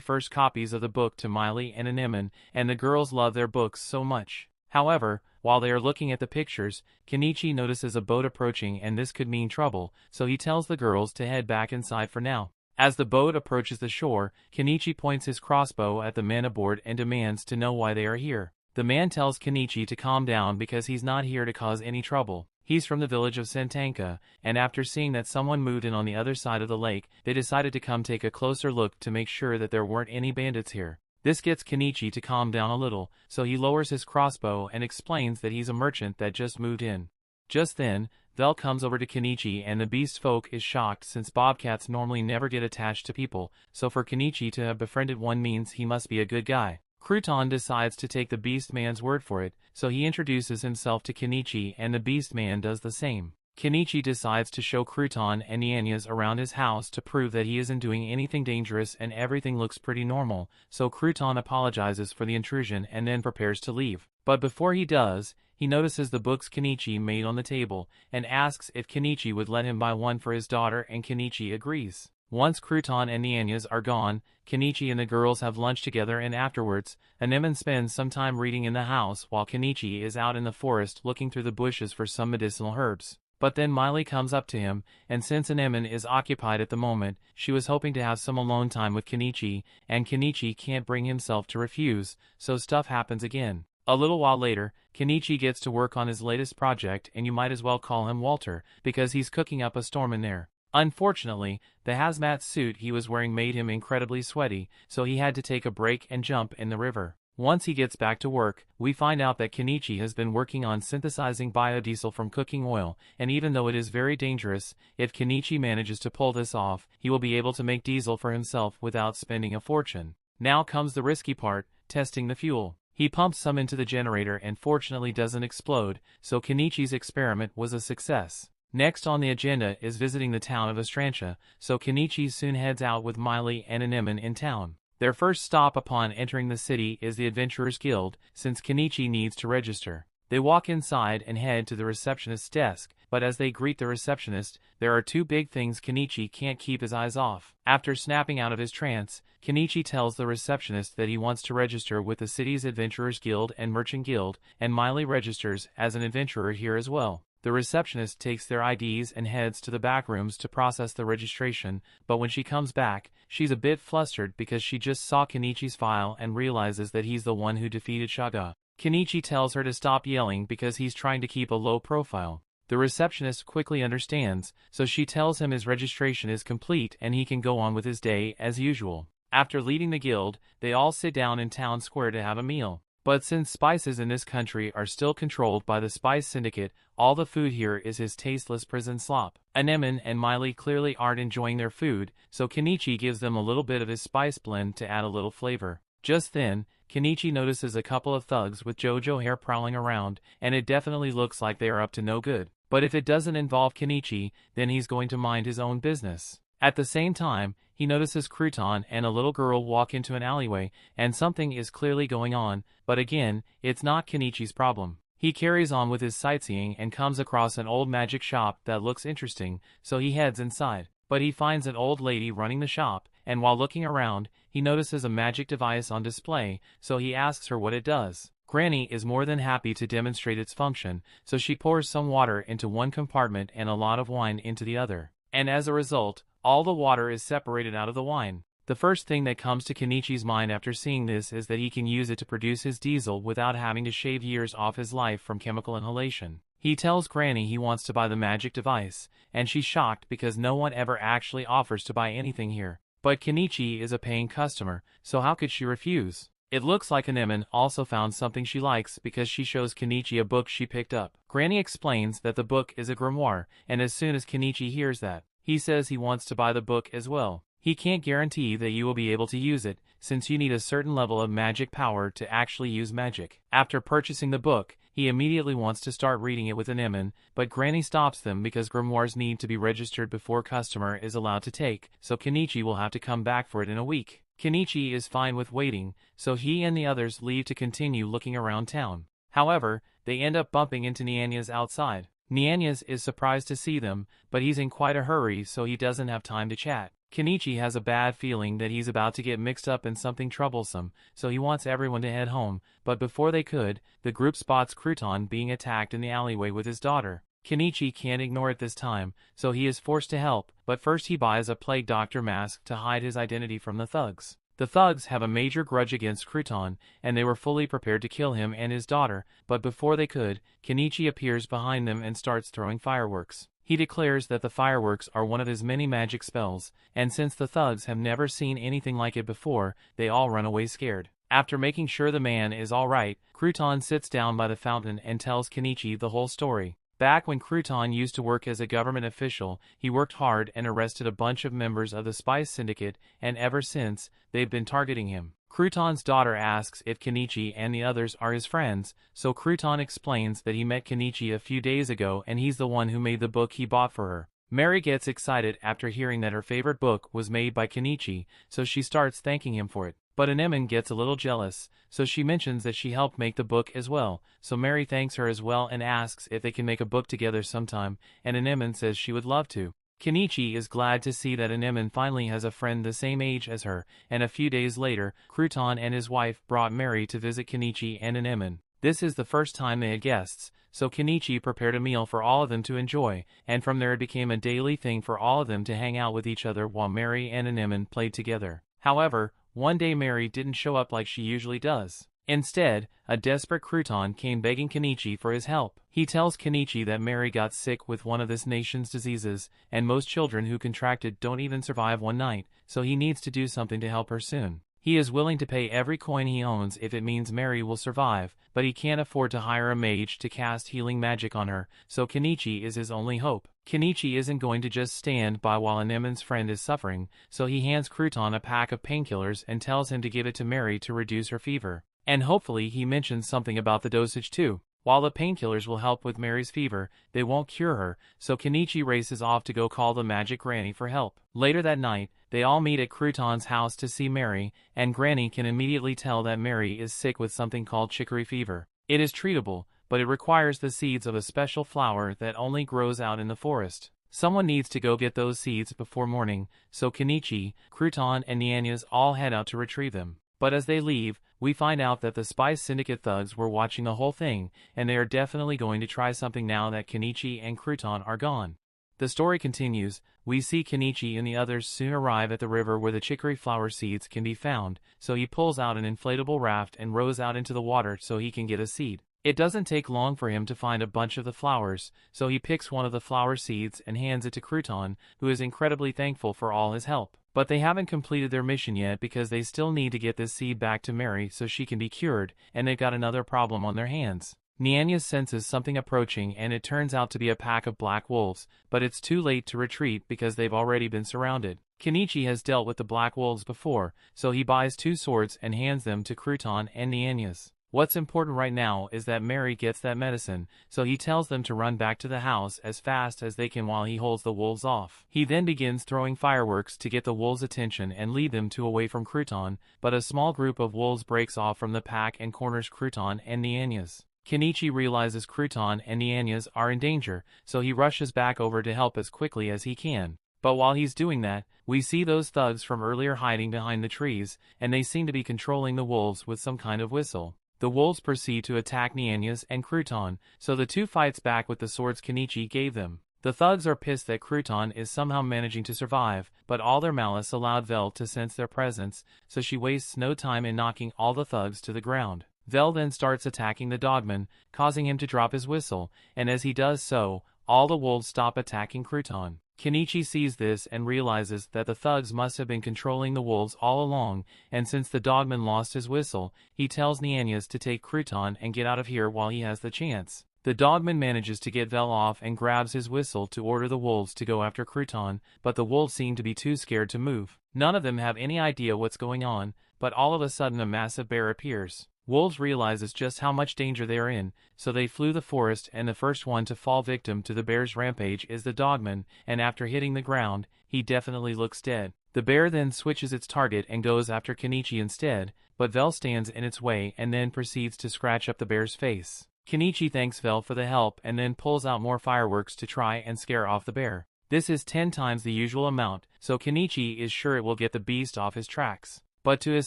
1st copies of the book to Miley and Anemone, and the girls love their books so much. However, while they are looking at the pictures, Kenichi notices a boat approaching and this could mean trouble, so he tells the girls to head back inside for now. As the boat approaches the shore, Kenichi points his crossbow at the men aboard and demands to know why they are here. The man tells Kenichi to calm down because he's not here to cause any trouble. He's from the village of Sentanka, and after seeing that someone moved in on the other side of the lake, they decided to come take a closer look to make sure that there weren't any bandits here. This gets Kenichi to calm down a little, so he lowers his crossbow and explains that he's a merchant that just moved in. Just then, Vel comes over to Kenichi and the beast folk is shocked since bobcats normally never get attached to people, so for Kenichi to have befriended one means he must be a good guy. Crouton decides to take the beast man's word for it, so he introduces himself to Kenichi and the beast man does the same. Kenichi decides to show Crouton and Nyanyas around his house to prove that he isn't doing anything dangerous and everything looks pretty normal, so Crouton apologizes for the intrusion and then prepares to leave. But before he does, he notices the books Kenichi made on the table, and asks if Kenichi would let him buy one for his daughter and Kenichi agrees. Once Crouton and Nyanyas are gone, Kenichi and the girls have lunch together and afterwards, Anemone spends some time reading in the house while Kenichi is out in the forest looking through the bushes for some medicinal herbs. But then Miley comes up to him, and since Anemone is occupied at the moment, she was hoping to have some alone time with Kenichi, and Kenichi can't bring himself to refuse, so stuff happens again. A little while later, Kenichi gets to work on his latest project and you might as well call him Walter, because he's cooking up a storm in there. Unfortunately, the hazmat suit he was wearing made him incredibly sweaty, so he had to take a break and jump in the river. Once he gets back to work, we find out that Kenichi has been working on synthesizing biodiesel from cooking oil, and even though it is very dangerous, if Kenichi manages to pull this off, he will be able to make diesel for himself without spending a fortune. Now comes the risky part, testing the fuel. He pumps some into the generator and fortunately doesn't explode, so Kenichi's experiment was a success. Next on the agenda is visiting the town of Astrantia, so Kenichi soon heads out with Miley and Anemone in town. Their first stop upon entering the city is the Adventurers Guild, since Kenichi needs to register. They walk inside and head to the receptionist's desk, but as they greet the receptionist, there are two big things Kenichi can't keep his eyes off. After snapping out of his trance, Kenichi tells the receptionist that he wants to register with the city's Adventurers Guild and Merchant Guild, and Miley registers as an adventurer here as well. The receptionist takes their IDs and heads to the back rooms to process the registration, but when she comes back, she's a bit flustered because she just saw Kenichi's file and realizes that he's the one who defeated Shaga. Kenichi tells her to stop yelling because he's trying to keep a low profile. The receptionist quickly understands, so she tells him his registration is complete and he can go on with his day as usual. After leaving the guild, they all sit down in town square to have a meal. But since spices in this country are still controlled by the Spice Syndicate, all the food here is his tasteless prison slop. Anemone and Miley clearly aren't enjoying their food, so Kenichi gives them a little bit of his spice blend to add a little flavor. Just then, Kenichi notices a couple of thugs with JoJo hair prowling around, and it definitely looks like they are up to no good. But if it doesn't involve Kenichi, then he's going to mind his own business. At the same time, he notices Crouton and a little girl walk into an alleyway, and something is clearly going on, but again, it's not Kenichi's problem. He carries on with his sightseeing and comes across an old magic shop that looks interesting, so he heads inside. But he finds an old lady running the shop, and while looking around, he notices a magic device on display, so he asks her what it does. Granny is more than happy to demonstrate its function, so she pours some water into one compartment and a lot of wine into the other. And as a result, all the water is separated out of the wine. The first thing that comes to Kenichi's mind after seeing this is that he can use it to produce his diesel without having to shave years off his life from chemical inhalation. He tells Granny he wants to buy the magic device, and she's shocked because no one ever actually offers to buy anything here. But Kenichi is a paying customer, so how could she refuse? It looks like Anemone also found something she likes because she shows Kenichi a book she picked up. Granny explains that the book is a grimoire, and as soon as Kenichi hears that, he says he wants to buy the book as well. He can't guarantee that you will be able to use it, since you need a certain level of magic power to actually use magic. After purchasing the book, he immediately wants to start reading it with Anemone, but Granny stops them because grimoires need to be registered before customer is allowed to take, so Kenichi will have to come back for it in a week. Kenichi is fine with waiting, so he and the others leave to continue looking around town. However, they end up bumping into Nianyas outside. Nianyas is surprised to see them, but he's in quite a hurry so he doesn't have time to chat. Kenichi has a bad feeling that he's about to get mixed up in something troublesome, so he wants everyone to head home, but before they could, the group spots Crouton being attacked in the alleyway with his daughter. Kenichi can't ignore it this time, so he is forced to help, but first he buys a plague doctor mask to hide his identity from the thugs. The thugs have a major grudge against Crouton, and they were fully prepared to kill him and his daughter, but before they could, Kenichi appears behind them and starts throwing fireworks. He declares that the fireworks are one of his many magic spells, and since the thugs have never seen anything like it before, they all run away scared. After making sure the man is alright, Crouton sits down by the fountain and tells Kenichi the whole story. Back when Crouton used to work as a government official, he worked hard and arrested a bunch of members of the Spice Syndicate, and ever since, they've been targeting him. Crouton's daughter asks if Kenichi and the others are his friends, so Crouton explains that he met Kenichi a few days ago and he's the one who made the book he bought for her. Mary gets excited after hearing that her favorite book was made by Kenichi, so she starts thanking him for it. But Anemone gets a little jealous, so she mentions that she helped make the book as well, so Mary thanks her as well and asks if they can make a book together sometime, and Anemone says she would love to. Kenichi is glad to see that Anemone finally has a friend the same age as her, and a few days later, Crouton and his wife brought Mary to visit Kenichi and Anemone. This is the first time they had guests, so Kenichi prepared a meal for all of them to enjoy, and from there it became a daily thing for all of them to hang out with each other while Mary and Anemone played together. However, one day Mary didn't show up like she usually does. Instead, a desperate Crouton came begging Kenichi for his help. He tells Kenichi that Mary got sick with one of this nation's diseases, and most children who contracted don't even survive one night, so he needs to do something to help her soon. He is willing to pay every coin he owns if it means Mary will survive, but he can't afford to hire a mage to cast healing magic on her, so Kenichi is his only hope. Kenichi isn't going to just stand by while Anemone's friend is suffering, so he hands Crouton a pack of painkillers and tells him to give it to Mary to reduce her fever. And hopefully he mentions something about the dosage too. While the painkillers will help with Mary's fever, they won't cure her, so Kenichi races off to go call the magic granny for help. Later that night, they all meet at Crouton's house to see Mary, and Granny can immediately tell that Mary is sick with something called chicory fever. It is treatable, but it requires the seeds of a special flower that only grows out in the forest. Someone needs to go get those seeds before morning, so Kenichi, Crouton and Nianyas all head out to retrieve them. But as they leave, we find out that the Spice Syndicate thugs were watching the whole thing, and they are definitely going to try something now that Kenichi and Crouton are gone. The story continues. We see Kenichi and the others soon arrive at the river where the chicory flower seeds can be found, so he pulls out an inflatable raft and rows out into the water so he can get a seed. It doesn't take long for him to find a bunch of the flowers, so he picks one of the flower seeds and hands it to Crouton, who is incredibly thankful for all his help. But they haven't completed their mission yet because they still need to get this seed back to Mary so she can be cured, and they've got another problem on their hands. Nianyas senses something approaching and it turns out to be a pack of black wolves, but it's too late to retreat because they've already been surrounded. Kenichi has dealt with the black wolves before, so he buys 2 swords and hands them to Crouton and Nianyas. What's important right now is that Mary gets that medicine, so he tells them to run back to the house as fast as they can while he holds the wolves off. He then begins throwing fireworks to get the wolves' attention and lead them away from Crouton, but a small group of wolves breaks off from the pack and corners Crouton and Nianyas. Kenichi realizes Crouton and Nianyas are in danger, so he rushes back over to help as quickly as he can. But while he's doing that, we see those thugs from earlier hiding behind the trees, and they seem to be controlling the wolves with some kind of whistle. The wolves proceed to attack Nianyas and Crouton, so the two fights back with the swords Kenichi gave them. The thugs are pissed that Crouton is somehow managing to survive, but all their malice allowed Vel to sense their presence, so she wastes no time in knocking all the thugs to the ground. Vel then starts attacking the dogman, causing him to drop his whistle, and as he does so, all the wolves stop attacking Crouton. Kenichi sees this and realizes that the thugs must have been controlling the wolves all along, and since the dogman lost his whistle, he tells Nianyas to take Crouton and get out of here while he has the chance. The dogman manages to get Vel off and grabs his whistle to order the wolves to go after Crouton, but the wolves seem to be too scared to move. None of them have any idea what's going on, but all of a sudden a massive bear appears. Wolves realizes just how much danger they are in, so they flee the forest, and the first one to fall victim to the bear's rampage is the dogman, and after hitting the ground, he definitely looks dead. The bear then switches its target and goes after Kenichi instead, but Vel stands in its way and then proceeds to scratch up the bear's face. Kenichi thanks Vel for the help and then pulls out more fireworks to try and scare off the bear. This is 10 times the usual amount, so Kenichi is sure it will get the beast off his tracks. But to his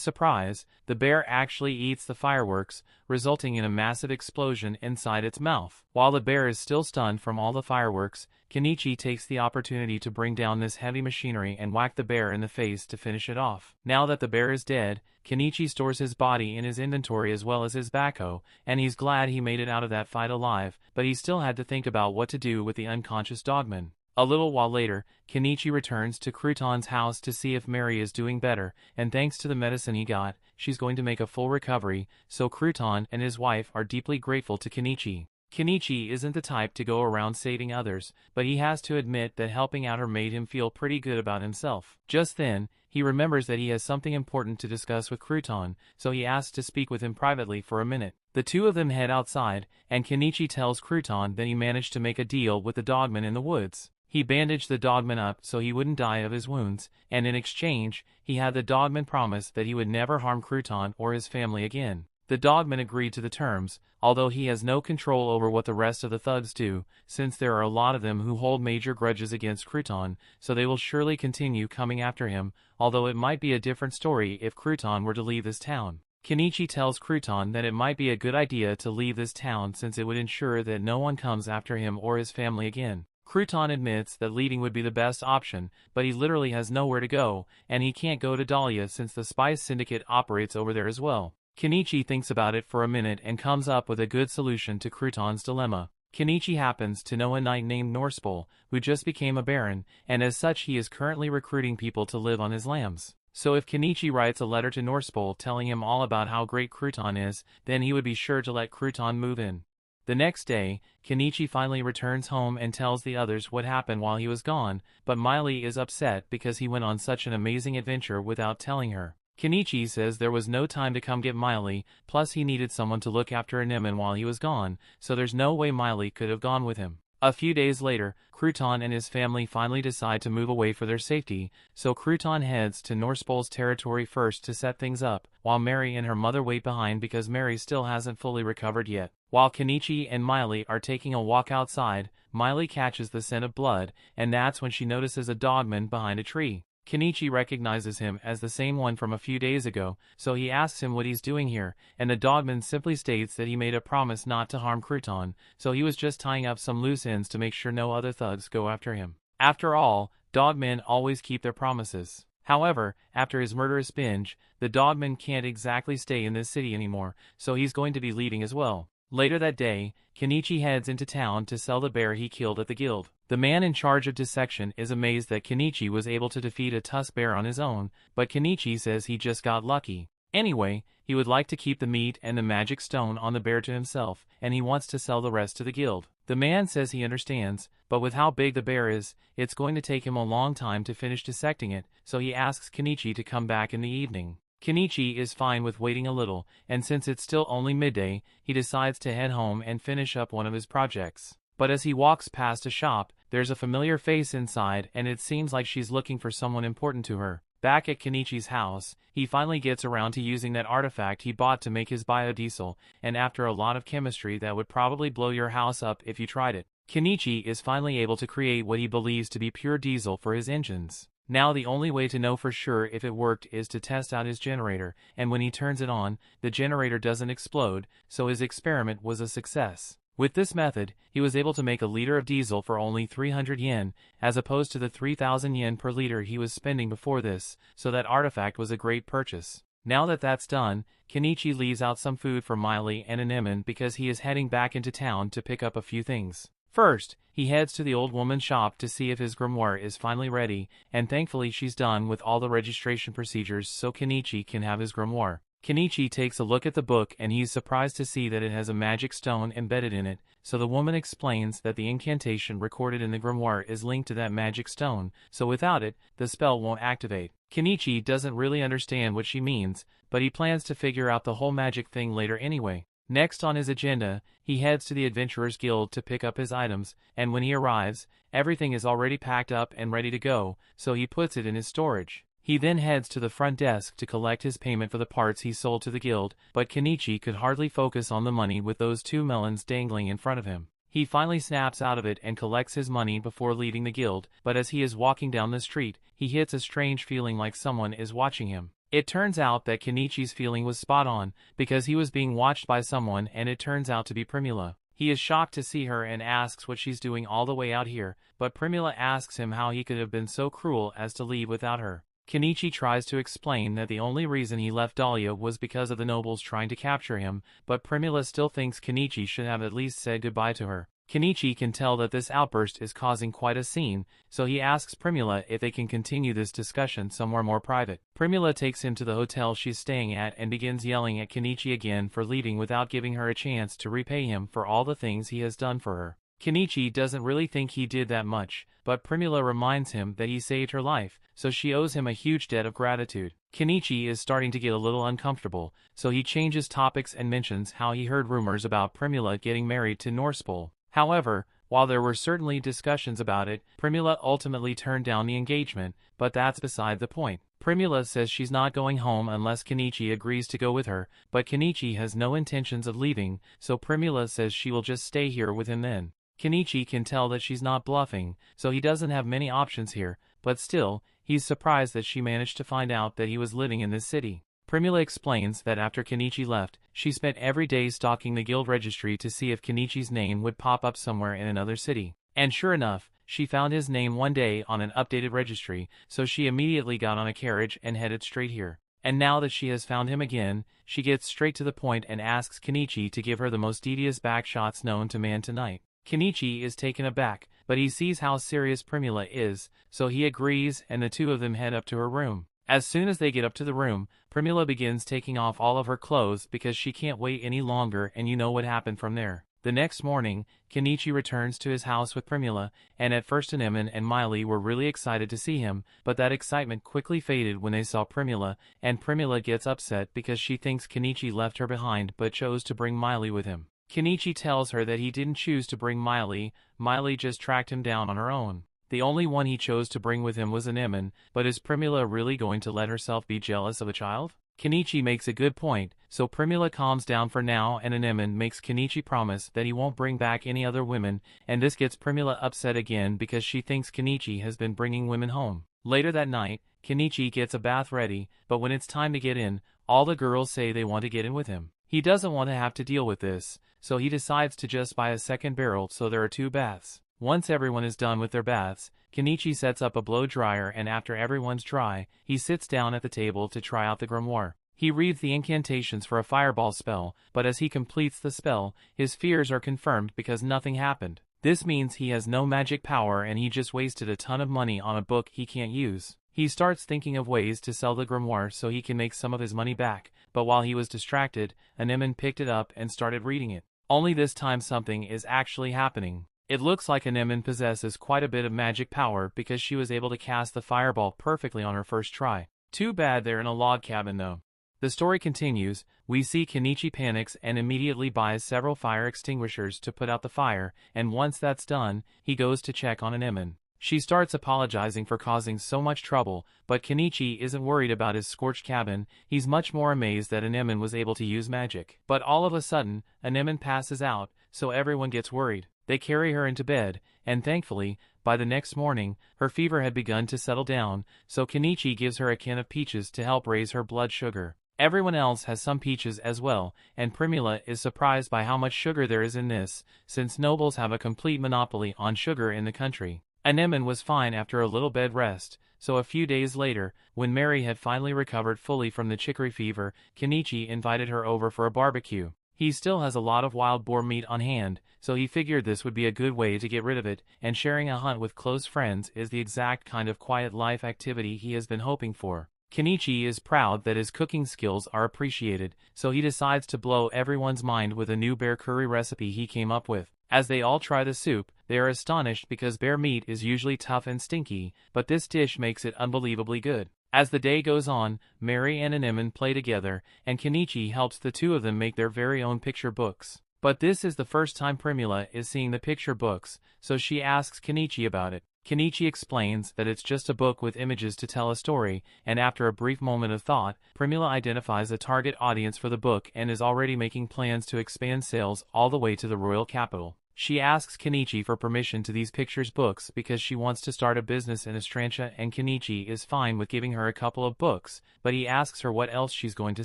surprise, the bear actually eats the fireworks, resulting in a massive explosion inside its mouth. While the bear is still stunned from all the fireworks, Kenichi takes the opportunity to bring down this heavy machinery and whack the bear in the face to finish it off. Now that the bear is dead, Kenichi stores his body in his inventory as well as his backhoe, and he's glad he made it out of that fight alive, but he still had to think about what to do with the unconscious dogman. A little while later, Kenichi returns to Crouton's house to see if Mary is doing better, and thanks to the medicine he got, she's going to make a full recovery, so Crouton and his wife are deeply grateful to Kenichi. Kenichi isn't the type to go around saving others, but he has to admit that helping out her made him feel pretty good about himself. Just then, he remembers that he has something important to discuss with Crouton, so he asks to speak with him privately for a minute. The two of them head outside, and Kenichi tells Crouton that he managed to make a deal with the dogman in the woods. He bandaged the dogman up so he wouldn't die of his wounds, and in exchange, he had the dogman promise that he would never harm Crouton or his family again. The dogman agreed to the terms, although he has no control over what the rest of the thugs do, since there are a lot of them who hold major grudges against Crouton, so they will surely continue coming after him, although it might be a different story if Crouton were to leave this town. Kenichi tells Crouton that it might be a good idea to leave this town since it would ensure that no one comes after him or his family again. Crouton admits that leaving would be the best option, but he literally has nowhere to go, and he can't go to Dahlia since the Spice Syndicate operates over there as well. Kenichi thinks about it for a minute and comes up with a good solution to Crouton's dilemma. Kenichi happens to know a knight named Norspol, who just became a baron, and as such he is currently recruiting people to live on his lands. So if Kenichi writes a letter to Norspol telling him all about how great Crouton is, then he would be sure to let Crouton move in. The next day, Kenichi finally returns home and tells the others what happened while he was gone, but Miley is upset because he went on such an amazing adventure without telling her. Kenichi says there was no time to come get Miley, plus he needed someone to look after Anemone while he was gone, so there's no way Miley could have gone with him. A few days later, Crouton and his family finally decide to move away for their safety, so Crouton heads to Norspol's territory first to set things up, while Mary and her mother wait behind because Mary still hasn't fully recovered yet. While Kenichi and Miley are taking a walk outside, Miley catches the scent of blood, and that's when she notices a dogman behind a tree. Kenichi recognizes him as the same one from a few days ago, so he asks him what he's doing here, and the dogman simply states that he made a promise not to harm Crouton, so he was just tying up some loose ends to make sure no other thugs go after him. After all, dogmen always keep their promises. However, after his murderous binge, the dogman can't exactly stay in this city anymore, so he's going to be leaving as well. Later that day, Kenichi heads into town to sell the bear he killed at the guild. The man in charge of dissection is amazed that Kenichi was able to defeat a tusk bear on his own, but Kenichi says he just got lucky. Anyway, he would like to keep the meat and the magic stone on the bear to himself, and he wants to sell the rest to the guild. The man says he understands, but with how big the bear is, it's going to take him a long time to finish dissecting it, so he asks Kenichi to come back in the evening. Kenichi is fine with waiting a little, and since it's still only midday, he decides to head home and finish up one of his projects. But as he walks past a shop, there's a familiar face inside and it seems like she's looking for someone important to her. Back at Kenichi's house, he finally gets around to using that artifact he bought to make his biodiesel, and after a lot of chemistry that would probably blow your house up if you tried it, Kenichi is finally able to create what he believes to be pure diesel for his engines. Now the only way to know for sure if it worked is to test out his generator, and when he turns it on, the generator doesn't explode, so his experiment was a success. With this method, he was able to make a liter of diesel for only 300 yen, as opposed to the 3,000 yen per liter he was spending before this, so that artifact was a great purchase. Now that that's done, Kenichi leaves out some food for Miley and Anemone because he is heading back into town to pick up a few things. First, he heads to the old woman's shop to see if his grimoire is finally ready, and thankfully she's done with all the registration procedures so Kenichi can have his grimoire. Kenichi takes a look at the book and he's surprised to see that it has a magic stone embedded in it, so the woman explains that the incantation recorded in the grimoire is linked to that magic stone, so without it, the spell won't activate. Kenichi doesn't really understand what she means, but he plans to figure out the whole magic thing later anyway. Next on his agenda, he heads to the Adventurers Guild to pick up his items, and when he arrives, everything is already packed up and ready to go, so he puts it in his storage. He then heads to the front desk to collect his payment for the parts he sold to the guild, but Kenichi could hardly focus on the money with those two melons dangling in front of him. He finally snaps out of it and collects his money before leaving the guild, but as he is walking down the street, he hits a strange feeling like someone is watching him. It turns out that Kenichi's feeling was spot on, because he was being watched by someone and it turns out to be Primula. He is shocked to see her and asks what she's doing all the way out here, but Primula asks him how he could have been so cruel as to leave without her. Kenichi tries to explain that the only reason he left Dahlia was because of the nobles trying to capture him, but Primula still thinks Kenichi should have at least said goodbye to her. Kenichi can tell that this outburst is causing quite a scene, so he asks Primula if they can continue this discussion somewhere more private. Primula takes him to the hotel she's staying at and begins yelling at Kenichi again for leaving without giving her a chance to repay him for all the things he has done for her. Kenichi doesn't really think he did that much, but Primula reminds him that he saved her life, so she owes him a huge debt of gratitude. Kenichi is starting to get a little uncomfortable, so he changes topics and mentions how he heard rumors about Primula getting married to Norspol. However, while there were certainly discussions about it, Primula ultimately turned down the engagement, but that's beside the point. Primula says she's not going home unless Kenichi agrees to go with her, but Kenichi has no intentions of leaving, so Primula says she will just stay here with him then. Kenichi can tell that she's not bluffing, so he doesn't have many options here, but still, he's surprised that she managed to find out that he was living in this city. Primula explains that after Kenichi left, she spent every day stalking the guild registry to see if Kenichi's name would pop up somewhere in another city. And sure enough, she found his name one day on an updated registry, so she immediately got on a carriage and headed straight here. And now that she has found him again, she gets straight to the point and asks Kenichi to give her the most devious backshots known to man tonight. Kenichi is taken aback, but he sees how serious Primula is, so he agrees and the two of them head up to her room. As soon as they get up to the room, Primula begins taking off all of her clothes because she can't wait any longer, and you know what happened from there. The next morning, Kenichi returns to his house with Primula, and at first Anemone and Miley were really excited to see him, but that excitement quickly faded when they saw Primula, and Primula gets upset because she thinks Kenichi left her behind but chose to bring Miley with him. Kenichi tells her that he didn't choose to bring Miley, Miley just tracked him down on her own. The only one he chose to bring with him was Anemone, but is Primula really going to let herself be jealous of a child? Kenichi makes a good point, so Primula calms down for now and Anemone makes Kenichi promise that he won't bring back any other women, and this gets Primula upset again because she thinks Kenichi has been bringing women home. Later that night, Kenichi gets a bath ready, but when it's time to get in, all the girls say they want to get in with him. He doesn't want to have to deal with this, so he decides to just buy a second barrel so there are two baths. Once everyone is done with their baths, Kenichi sets up a blow dryer and after everyone's dry, he sits down at the table to try out the grimoire. He reads the incantations for a fireball spell, but as he completes the spell, his fears are confirmed because nothing happened. This means he has no magic power and he just wasted a ton of money on a book he can't use. He starts thinking of ways to sell the grimoire so he can make some of his money back, but while he was distracted, Anemone picked it up and started reading it. Only this time something is actually happening. It looks like Anemone possesses quite a bit of magic power because she was able to cast the fireball perfectly on her first try. Too bad they're in a log cabin though. The story continues. We see Kenichi panics and immediately buys several fire extinguishers to put out the fire, and once that's done, he goes to check on Anemone. She starts apologizing for causing so much trouble, but Kenichi isn't worried about his scorched cabin. He's much more amazed that Anemone was able to use magic. But all of a sudden, Anemone passes out, so everyone gets worried. They carry her into bed, and thankfully, by the next morning, her fever had begun to settle down, so Kenichi gives her a can of peaches to help raise her blood sugar. Everyone else has some peaches as well, and Primula is surprised by how much sugar there is in this, since nobles have a complete monopoly on sugar in the country. Anemone was fine after a little bed rest, so a few days later, when Mary had finally recovered fully from the chicory fever, Kenichi invited her over for a barbecue. He still has a lot of wild boar meat on hand, so he figured this would be a good way to get rid of it, and sharing a hunt with close friends is the exact kind of quiet life activity he has been hoping for. Kenichi is proud that his cooking skills are appreciated, so he decides to blow everyone's mind with a new bear curry recipe he came up with. As they all try the soup, they are astonished because bear meat is usually tough and stinky, but this dish makes it unbelievably good. As the day goes on, Mary and Anemone play together, and Kenichi helps the two of them make their very own picture books. But this is the first time Primula is seeing the picture books, so she asks Kenichi about it. Kenichi explains that it's just a book with images to tell a story, and after a brief moment of thought, Primula identifies a target audience for the book and is already making plans to expand sales all the way to the royal capital. She asks Kenichi for permission to these pictures books because she wants to start a business in Estrantia, and Kenichi is fine with giving her a couple of books, but he asks her what else she's going to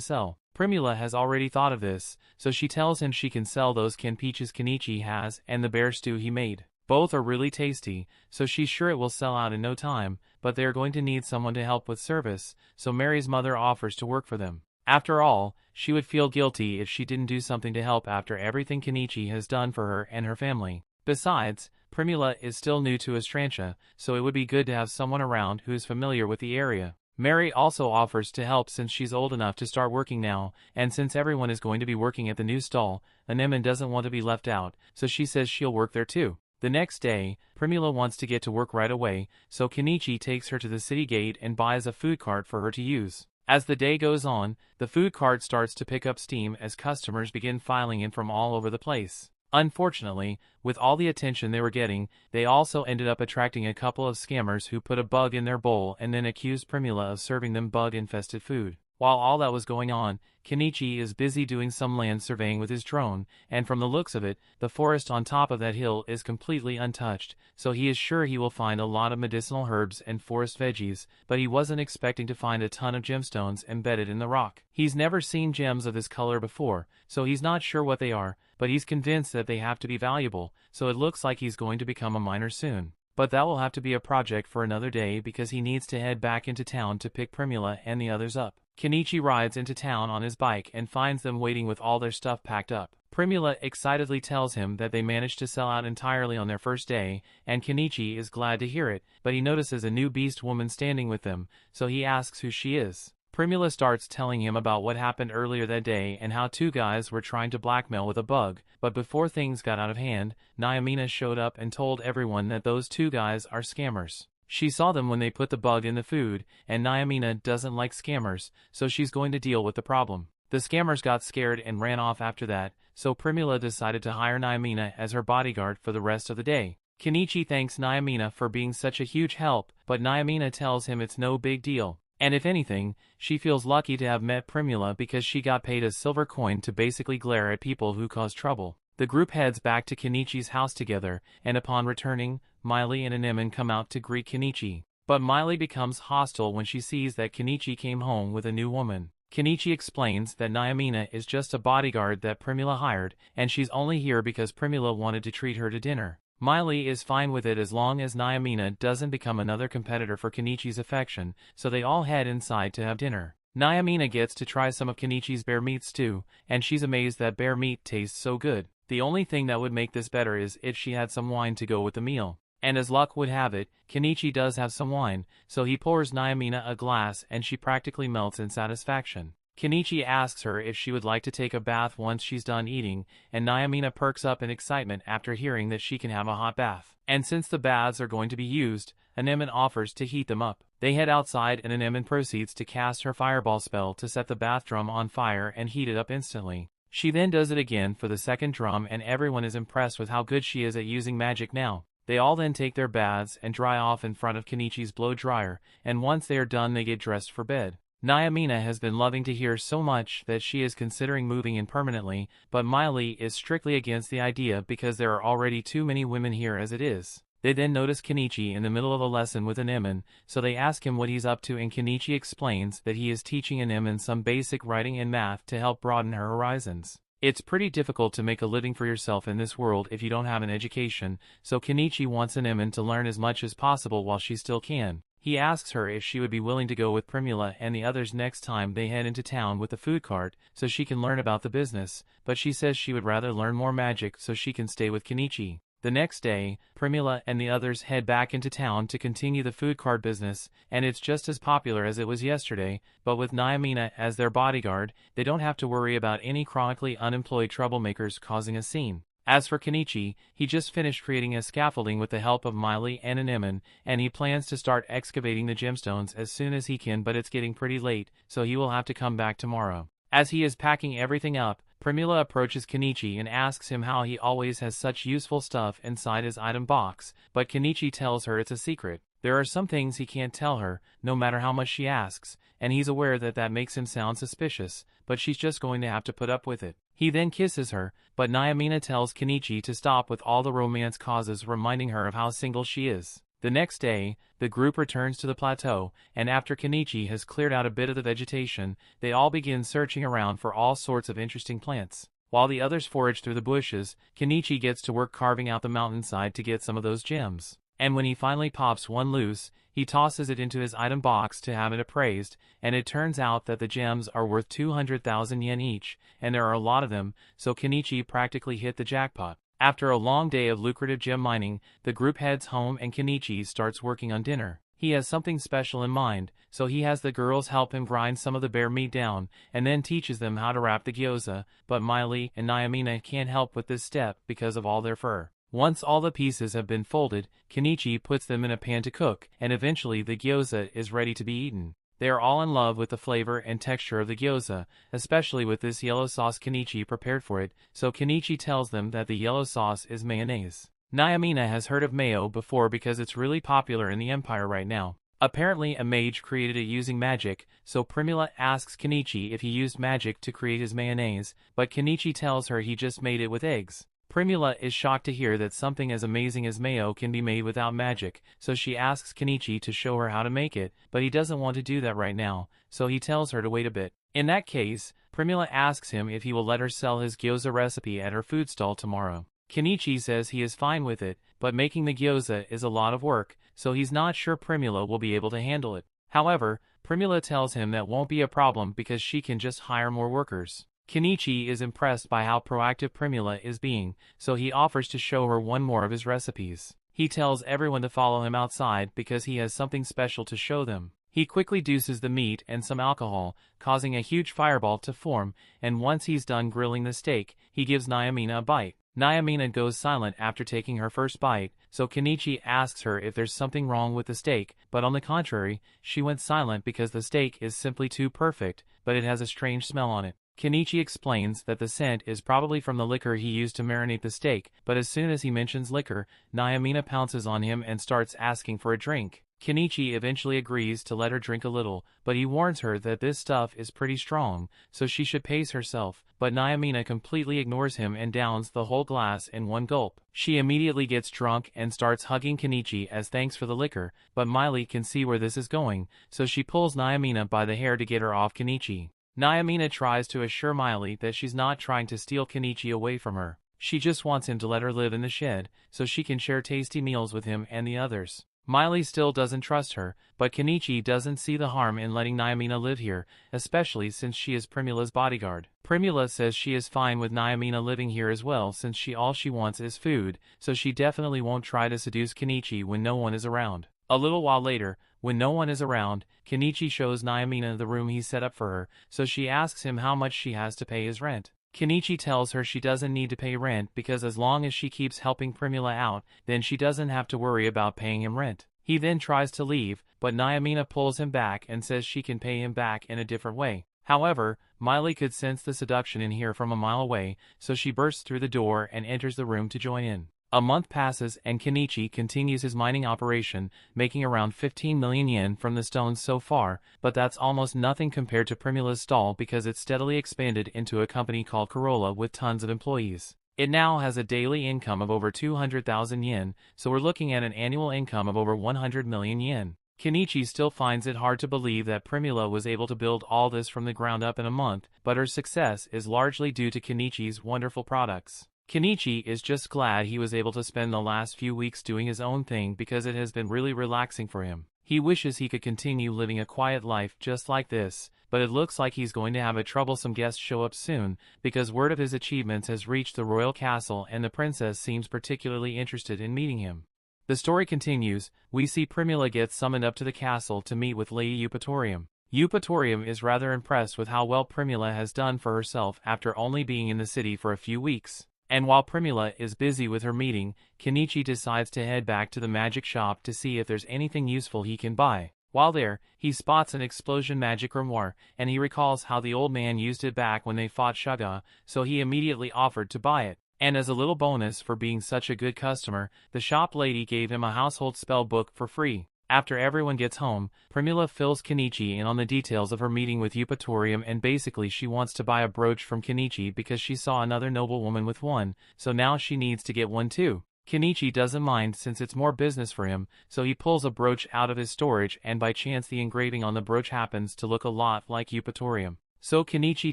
sell. Primula has already thought of this, so she tells him she can sell those canned peaches Kenichi has and the bear stew he made. Both are really tasty, so she's sure it will sell out in no time, but they are going to need someone to help with service, so Mary's mother offers to work for them. After all, she would feel guilty if she didn't do something to help after everything Kenichi has done for her and her family. Besides, Primula is still new to Estrantia, so it would be good to have someone around who is familiar with the area. Mary also offers to help since she's old enough to start working now, and since everyone is going to be working at the new stall, Anemone doesn't want to be left out, so she says she'll work there too. The next day, Primula wants to get to work right away, so Kenichi takes her to the city gate and buys a food cart for her to use. As the day goes on, the food cart starts to pick up steam as customers begin filing in from all over the place. Unfortunately, with all the attention they were getting, they also ended up attracting a couple of scammers who put a bug in their bowl and then accused Primula of serving them bug-infested food. While all that was going on, Kenichi is busy doing some land surveying with his drone, and from the looks of it, the forest on top of that hill is completely untouched, so he is sure he will find a lot of medicinal herbs and forest veggies, but he wasn't expecting to find a ton of gemstones embedded in the rock. He's never seen gems of this color before, so he's not sure what they are, but he's convinced that they have to be valuable, so it looks like he's going to become a miner soon. But that will have to be a project for another day because he needs to head back into town to pick Primula and the others up. Kenichi rides into town on his bike and finds them waiting with all their stuff packed up. Primula excitedly tells him that they managed to sell out entirely on their first day, and Kenichi is glad to hear it, but he notices a new beast woman standing with them, so he asks who she is. Primula starts telling him about what happened earlier that day and how two guys were trying to blackmail with a bug, but before things got out of hand, Naomina showed up and told everyone that those two guys are scammers. She saw them when they put the bug in the food, and Naomina doesn't like scammers, so she's going to deal with the problem. The scammers got scared and ran off after that, so Primula decided to hire Naomina as her bodyguard for the rest of the day. Kenichi thanks Naomina for being such a huge help, but Naomina tells him it's no big deal. And if anything, she feels lucky to have met Primula because she got paid a silver coin to basically glare at people who cause trouble. The group heads back to Kenichi's house together, and upon returning, Miley and Anemone come out to greet Kenichi. But Miley becomes hostile when she sees that Kenichi came home with a new woman. Kenichi explains that Naomina is just a bodyguard that Primula hired, and she's only here because Primula wanted to treat her to dinner. Miley is fine with it as long as Naomina doesn't become another competitor for Kenichi's affection, so they all head inside to have dinner. Naomina gets to try some of Kenichi's bear meat stew, and she's amazed that bear meat tastes so good. The only thing that would make this better is if she had some wine to go with the meal. And as luck would have it, Kenichi does have some wine, so he pours Naomina a glass and she practically melts in satisfaction. Kenichi asks her if she would like to take a bath once she's done eating, and Naomina perks up in excitement after hearing that she can have a hot bath. And since the baths are going to be used, Anemone offers to heat them up. They head outside and Anemone proceeds to cast her fireball spell to set the bath drum on fire and heat it up instantly. She then does it again for the second drum and everyone is impressed with how good she is at using magic now. They all then take their baths and dry off in front of Kenichi's blow dryer, and once they are done they get dressed for bed. Nyamina has been loving to hear so much that she is considering moving in permanently, but Miley is strictly against the idea because there are already too many women here as it is. They then notice Kenichi in the middle of a lesson with Anemon, so they ask him what he's up to, and Kenichi explains that he is teaching Anemon some basic writing and math to help broaden her horizons. It's pretty difficult to make a living for yourself in this world if you don't have an education, so Kenichi wants Anemon to learn as much as possible while she still can. He asks her if she would be willing to go with Primula and the others next time they head into town with the food cart, so she can learn about the business, but she says she would rather learn more magic so she can stay with Kenichi. The next day, Primula and the others head back into town to continue the food cart business, and it's just as popular as it was yesterday, but with Nyamina as their bodyguard, they don't have to worry about any chronically unemployed troublemakers causing a scene. As for Kenichi, he just finished creating a scaffolding with the help of Miley and Anemon, and he plans to start excavating the gemstones as soon as he can, but it's getting pretty late, so he will have to come back tomorrow. As he is packing everything up, Primula approaches Kenichi and asks him how he always has such useful stuff inside his item box, but Kenichi tells her it's a secret. There are some things he can't tell her, no matter how much she asks, and he's aware that that makes him sound suspicious, but she's just going to have to put up with it. He then kisses her, but Nyamina tells Kenichi to stop with all the romance causes, reminding her of how single she is. The next day, the group returns to the plateau, and after Kenichi has cleared out a bit of the vegetation, they all begin searching around for all sorts of interesting plants. While the others forage through the bushes, Kenichi gets to work carving out the mountainside to get some of those gems. And when he finally pops one loose, he tosses it into his item box to have it appraised, and it turns out that the gems are worth 200,000 yen each, and there are a lot of them, so Kenichi practically hit the jackpot. After a long day of lucrative gem mining, the group heads home and Kenichi starts working on dinner. He has something special in mind, so he has the girls help him grind some of the bear meat down, and then teaches them how to wrap the gyoza, but Miley and Nyamina can't help with this step because of all their fur. Once all the pieces have been folded, Kenichi puts them in a pan to cook, and eventually the gyoza is ready to be eaten. They are all in love with the flavor and texture of the gyoza, especially with this yellow sauce Kenichi prepared for it, so Kenichi tells them that the yellow sauce is mayonnaise. Nyamina has heard of mayo before because it's really popular in the Empire right now. Apparently a mage created it using magic, so Primula asks Kenichi if he used magic to create his mayonnaise, but Kenichi tells her he just made it with eggs. Primula is shocked to hear that something as amazing as mayo can be made without magic, so she asks Kenichi to show her how to make it, but he doesn't want to do that right now, so he tells her to wait a bit. In that case, Primula asks him if he will let her sell his gyoza recipe at her food stall tomorrow. Kenichi says he is fine with it, but making the gyoza is a lot of work, so he's not sure Primula will be able to handle it. However, Primula tells him that won't be a problem because she can just hire more workers. Kenichi is impressed by how proactive Primula is being, so he offers to show her one more of his recipes. He tells everyone to follow him outside because he has something special to show them. He quickly deuces the meat and some alcohol, causing a huge fireball to form, and once he's done grilling the steak, he gives Nyamina a bite. Nyamina goes silent after taking her first bite, so Kenichi asks her if there's something wrong with the steak, but on the contrary, she went silent because the steak is simply too perfect, but it has a strange smell on it. Kenichi explains that the scent is probably from the liquor he used to marinate the steak, but as soon as he mentions liquor, Nyamina pounces on him and starts asking for a drink. Kenichi eventually agrees to let her drink a little, but he warns her that this stuff is pretty strong, so she should pace herself, but Nyamina completely ignores him and downs the whole glass in one gulp. She immediately gets drunk and starts hugging Kenichi as thanks for the liquor, but Miley can see where this is going, so she pulls Nyamina by the hair to get her off Kenichi. Nyamina tries to assure Miley that she's not trying to steal Kenichi away from her. She just wants him to let her live in the shed, so she can share tasty meals with him and the others. Miley still doesn't trust her, but Kenichi doesn't see the harm in letting Nyamina live here, especially since she is Primula's bodyguard. Primula says she is fine with Nyamina living here as well since all she wants is food, so she definitely won't try to seduce Kenichi when no one is around. A little while later, when no one is around, Kenichi shows Nyamina the room he set up for her, so she asks him how much she has to pay his rent. Kenichi tells her she doesn't need to pay rent because as long as she keeps helping Primula out, then she doesn't have to worry about paying him rent. He then tries to leave, but Nyamina pulls him back and says she can pay him back in a different way. However, Miley could sense the seduction in here from a mile away, so she bursts through the door and enters the room to join in. A month passes and Kenichi continues his mining operation, making around 15 million yen from the stones so far, but that's almost nothing compared to Primula's stall because it's steadily expanded into a company called Corolla with tons of employees. It now has a daily income of over 200,000 yen, so we're looking at an annual income of over 100 million yen. Kenichi still finds it hard to believe that Primula was able to build all this from the ground up in a month, but her success is largely due to Kenichi's wonderful products. Kenichi is just glad he was able to spend the last few weeks doing his own thing because it has been really relaxing for him. He wishes he could continue living a quiet life just like this, but it looks like he's going to have a troublesome guest show up soon, because word of his achievements has reached the royal castle and the princess seems particularly interested in meeting him. The story continues. We see Primula get summoned up to the castle to meet with Lady Eupatorium. Eupatorium is rather impressed with how well Primula has done for herself after only being in the city for a few weeks. And while Primula is busy with her meeting, Kenichi decides to head back to the magic shop to see if there's anything useful he can buy. While there, he spots an explosion magic grimoire, and he recalls how the old man used it back when they fought Shaga, so he immediately offered to buy it. And as a little bonus for being such a good customer, the shop lady gave him a household spell book for free. After everyone gets home, Primula fills Kenichi in on the details of her meeting with Eupatorium, and basically she wants to buy a brooch from Kenichi because she saw another noblewoman with one, so now she needs to get one too. Kenichi doesn't mind since it's more business for him, so he pulls a brooch out of his storage, and by chance the engraving on the brooch happens to look a lot like Eupatorium. So Kenichi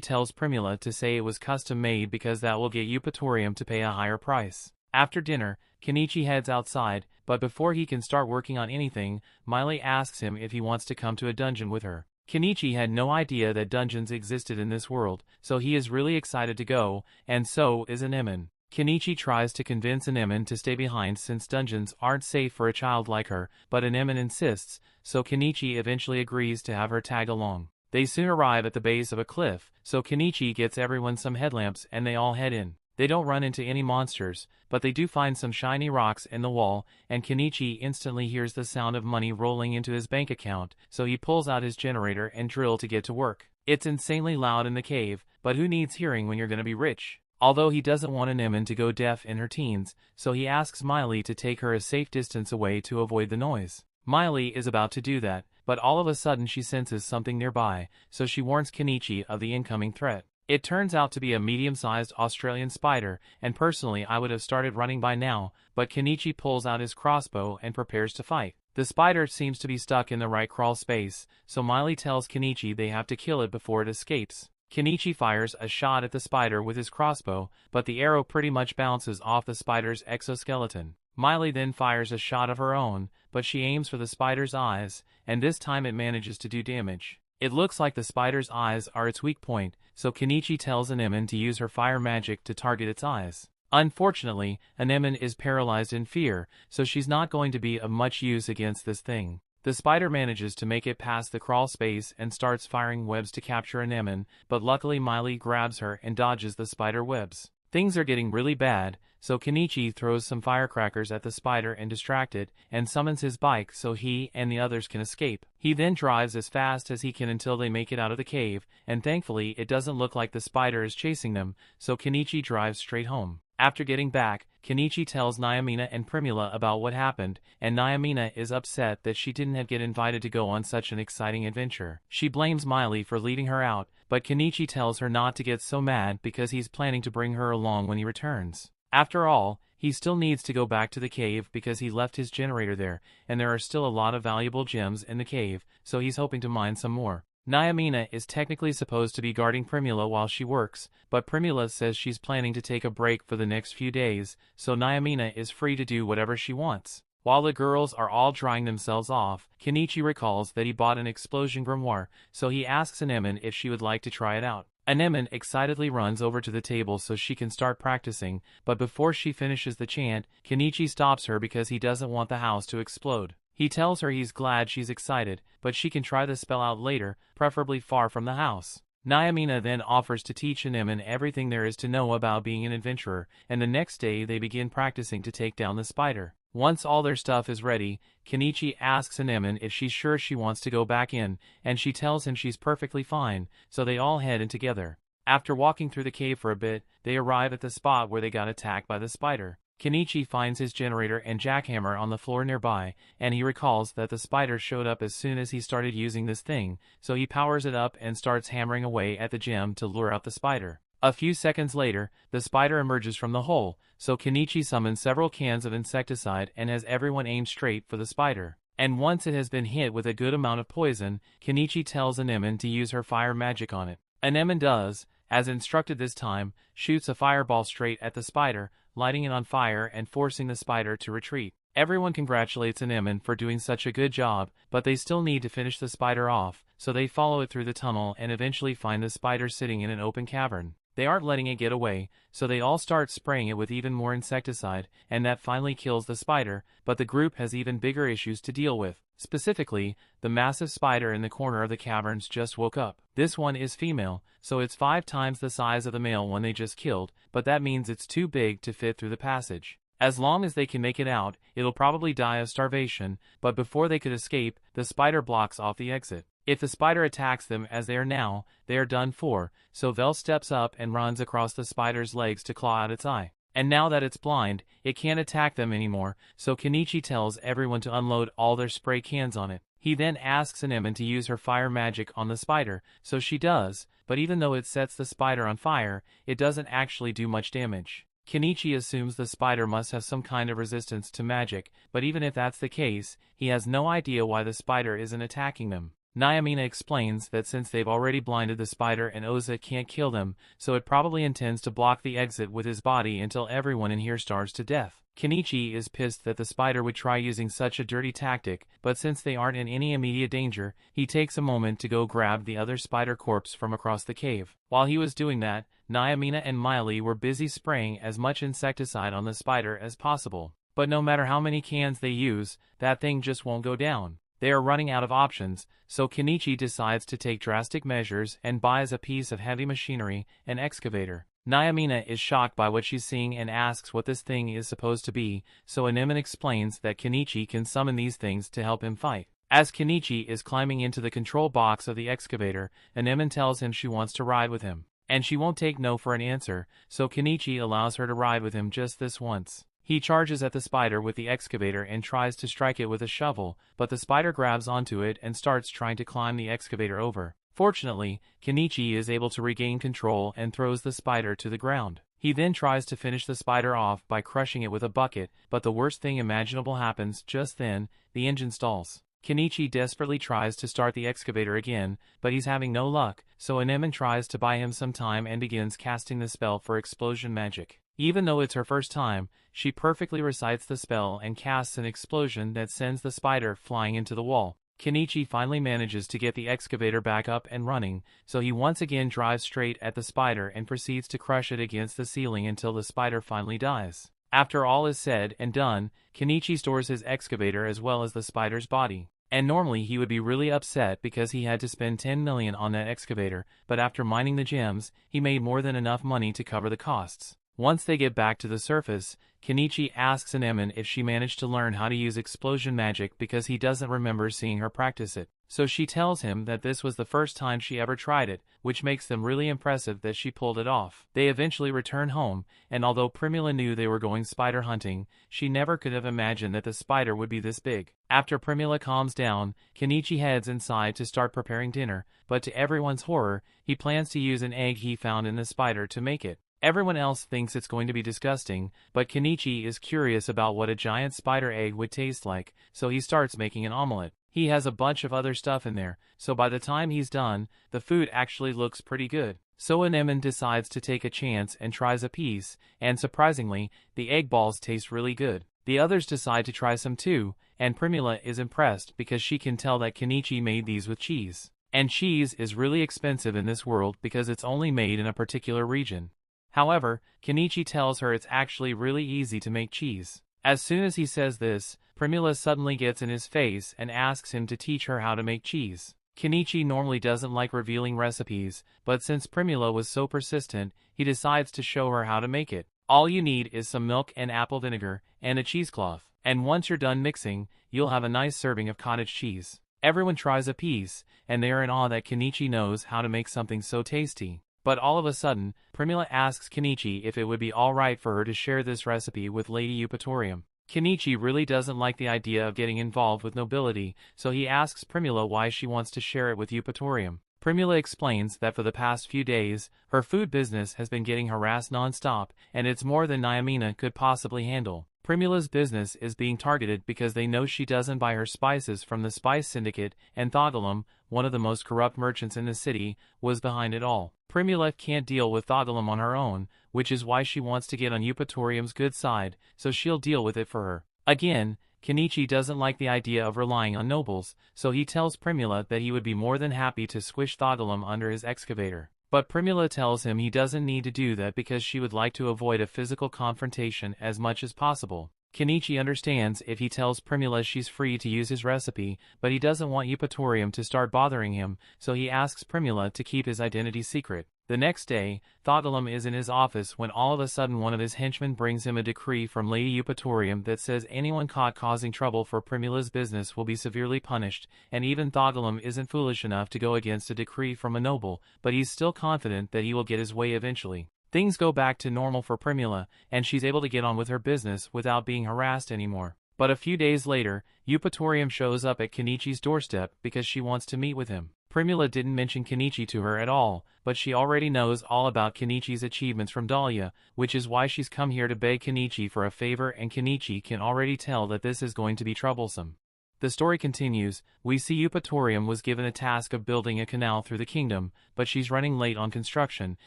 tells Primula to say it was custom made because that will get Eupatorium to pay a higher price. After dinner, Kenichi heads outside, but before he can start working on anything, Miley asks him if he wants to come to a dungeon with her. Kenichi had no idea that dungeons existed in this world, so he is really excited to go, and so is Anemone. Kenichi tries to convince Anemone to stay behind since dungeons aren't safe for a child like her, but Anemone insists, so Kenichi eventually agrees to have her tag along. They soon arrive at the base of a cliff, so Kenichi gets everyone some headlamps and they all head in. They don't run into any monsters, but they do find some shiny rocks in the wall, and Kenichi instantly hears the sound of money rolling into his bank account, so he pulls out his generator and drill to get to work. It's insanely loud in the cave, but who needs hearing when you're gonna be rich? Although he doesn't want Anemone to go deaf in her teens, so he asks Miley to take her a safe distance away to avoid the noise. Miley is about to do that, but all of a sudden she senses something nearby, so she warns Kenichi of the incoming threat. It turns out to be a medium-sized Australian spider, and personally I would have started running by now, but Kenichi pulls out his crossbow and prepares to fight. The spider seems to be stuck in the right crawl space, so Miley tells Kenichi they have to kill it before it escapes. Kenichi fires a shot at the spider with his crossbow, but the arrow pretty much bounces off the spider's exoskeleton. Miley then fires a shot of her own, but she aims for the spider's eyes, and this time it manages to do damage. It looks like the spider's eyes are its weak point, so Kenichi tells Anemone to use her fire magic to target its eyes. Unfortunately, Anemone is paralyzed in fear, so she's not going to be of much use against this thing. The spider manages to make it past the crawl space and starts firing webs to capture Anemone, but luckily Miley grabs her and dodges the spider webs. Things are getting really bad, so Kenichi throws some firecrackers at the spider and distracts it, and summons his bike so he and the others can escape. He then drives as fast as he can until they make it out of the cave, and thankfully it doesn't look like the spider is chasing them, so Kenichi drives straight home. After getting back, Kenichi tells Nyamina and Primula about what happened, and Nyamina is upset that she didn't get invited to go on such an exciting adventure. She blames Miley for leading her out, but Kenichi tells her not to get so mad because he's planning to bring her along when he returns. After all, he still needs to go back to the cave because he left his generator there, and there are still a lot of valuable gems in the cave, so he's hoping to mine some more. Nyamina is technically supposed to be guarding Primula while she works, but Primula says she's planning to take a break for the next few days, so Nyamina is free to do whatever she wants. While the girls are all drying themselves off, Kenichi recalls that he bought an explosion grimoire, so he asks Anemone if she would like to try it out. Anemone excitedly runs over to the table so she can start practicing, but before she finishes the chant, Kenichi stops her because he doesn't want the house to explode. He tells her he's glad she's excited, but she can try the spell out later, preferably far from the house. Nyamina then offers to teach Anemone everything there is to know about being an adventurer, and the next day they begin practicing to take down the spider. Once all their stuff is ready, Kenichi asks Anemone if she's sure she wants to go back in, and she tells him she's perfectly fine, so they all head in together. After walking through the cave for a bit, they arrive at the spot where they got attacked by the spider. Kenichi finds his generator and jackhammer on the floor nearby, and he recalls that the spider showed up as soon as he started using this thing, so he powers it up and starts hammering away at the gem to lure out the spider. A few seconds later, the spider emerges from the hole, so Kenichi summons several cans of insecticide and has everyone aim straight for the spider. And once it has been hit with a good amount of poison, Kenichi tells Anemone to use her fire magic on it. Anemone does, as instructed this time, shoots a fireball straight at the spider, lighting it on fire and forcing the spider to retreat. Everyone congratulates Anemone for doing such a good job, but they still need to finish the spider off, so they follow it through the tunnel and eventually find the spider sitting in an open cavern. They aren't letting it get away, so they all start spraying it with even more insecticide, and that finally kills the spider, but the group has even bigger issues to deal with. Specifically, the massive spider in the corner of the caverns just woke up. This one is female, so it's 5 times the size of the male one they just killed, but that means it's too big to fit through the passage. As long as they can make it out, it'll probably die of starvation, but before they could escape, the spider blocks off the exit. If the spider attacks them as they are now, they are done for, so Vel steps up and runs across the spider's legs to claw out its eye. And now that it's blind, it can't attack them anymore, so Kenichi tells everyone to unload all their spray cans on it. He then asks Anemone to use her fire magic on the spider, so she does, but even though it sets the spider on fire, it doesn't actually do much damage. Kenichi assumes the spider must have some kind of resistance to magic, but even if that's the case, he has no idea why the spider isn't attacking them. Naomina explains that since they've already blinded the spider and Oza can't kill them, so it probably intends to block the exit with his body until everyone in here starves to death. Kenichi is pissed that the spider would try using such a dirty tactic, but since they aren't in any immediate danger, he takes a moment to go grab the other spider corpse from across the cave. While he was doing that, Naomina and Miley were busy spraying as much insecticide on the spider as possible. But no matter how many cans they use, that thing just won't go down. They are running out of options, so Kenichi decides to take drastic measures and buys a piece of heavy machinery, an excavator. Naomina is shocked by what she's seeing and asks what this thing is supposed to be, so Anemone explains that Kenichi can summon these things to help him fight. As Kenichi is climbing into the control box of the excavator, Anemone tells him she wants to ride with him. And she won't take no for an answer, so Kenichi allows her to ride with him just this once. He charges at the spider with the excavator and tries to strike it with a shovel, but the spider grabs onto it and starts trying to climb the excavator over. Fortunately, Kenichi is able to regain control and throws the spider to the ground. He then tries to finish the spider off by crushing it with a bucket, but the worst thing imaginable happens just then: the engine stalls. Kenichi desperately tries to start the excavator again, but he's having no luck, so Anemone tries to buy him some time and begins casting the spell for explosion magic. Even though it's her first time, she perfectly recites the spell and casts an explosion that sends the spider flying into the wall. Kenichi finally manages to get the excavator back up and running, so he once again drives straight at the spider and proceeds to crush it against the ceiling until the spider finally dies. After all is said and done, Kenichi stores his excavator as well as the spider's body. And normally he would be really upset because he had to spend 10 million on that excavator, but after mining the gems, he made more than enough money to cover the costs. Once they get back to the surface, Kenichi asks Anemone if she managed to learn how to use explosion magic because he doesn't remember seeing her practice it. So she tells him that this was the first time she ever tried it, which makes them really impressive that she pulled it off. They eventually return home, and although Primula knew they were going spider hunting, she never could have imagined that the spider would be this big. After Primula calms down, Kenichi heads inside to start preparing dinner, but to everyone's horror, he plans to use an egg he found in the spider to make it. Everyone else thinks it's going to be disgusting, but Kenichi is curious about what a giant spider egg would taste like, so he starts making an omelet. He has a bunch of other stuff in there, so by the time he's done, the food actually looks pretty good. So Anemone decides to take a chance and tries a piece, and surprisingly, the egg balls taste really good. The others decide to try some too, and Primula is impressed because she can tell that Kenichi made these with cheese. And cheese is really expensive in this world because it's only made in a particular region. However, Kenichi tells her it's actually really easy to make cheese. As soon as he says this, Primula suddenly gets in his face and asks him to teach her how to make cheese. Kenichi normally doesn't like revealing recipes, but since Primula was so persistent, he decides to show her how to make it. All you need is some milk and apple vinegar, and a cheesecloth. And once you're done mixing, you'll have a nice serving of cottage cheese. Everyone tries a piece, and they are in awe that Kenichi knows how to make something so tasty. But all of a sudden, Primula asks Kenichi if it would be alright for her to share this recipe with Lady Eupatorium. Kenichi really doesn't like the idea of getting involved with nobility, so he asks Primula why she wants to share it with Eupatorium. Primula explains that for the past few days, her food business has been getting harassed non-stop, and it's more than Naomina could possibly handle. Primula's business is being targeted because they know she doesn't buy her spices from the Spice Syndicate, and Thoughtolum, one of the most corrupt merchants in the city, was behind it all. Primula can't deal with Thoughtolum on her own, which is why she wants to get on Eupatorium's good side, so she'll deal with it for her. Again, Kenichi doesn't like the idea of relying on nobles, so he tells Primula that he would be more than happy to squish Thoughtolum under his excavator. But Primula tells him he doesn't need to do that because she would like to avoid a physical confrontation as much as possible. Kenichi understands if he tells Primula she's free to use his recipe, but he doesn't want Eupatorium to start bothering him, so he asks Primula to keep his identity secret. The next day, Thoughtolum is in his office when all of a sudden one of his henchmen brings him a decree from Lady Eupatorium that says anyone caught causing trouble for Primula's business will be severely punished, and even Thoughtolum isn't foolish enough to go against a decree from a noble, but he's still confident that he will get his way eventually. Things go back to normal for Primula, and she's able to get on with her business without being harassed anymore. But a few days later, Eupatorium shows up at Kenichi's doorstep because she wants to meet with him. Primula didn't mention Kenichi to her at all, but she already knows all about Kenichi's achievements from Dahlia, which is why she's come here to beg Kenichi for a favor, and Kenichi can already tell that this is going to be troublesome. The story continues. We see Eupatorium was given a task of building a canal through the kingdom, but she's running late on construction,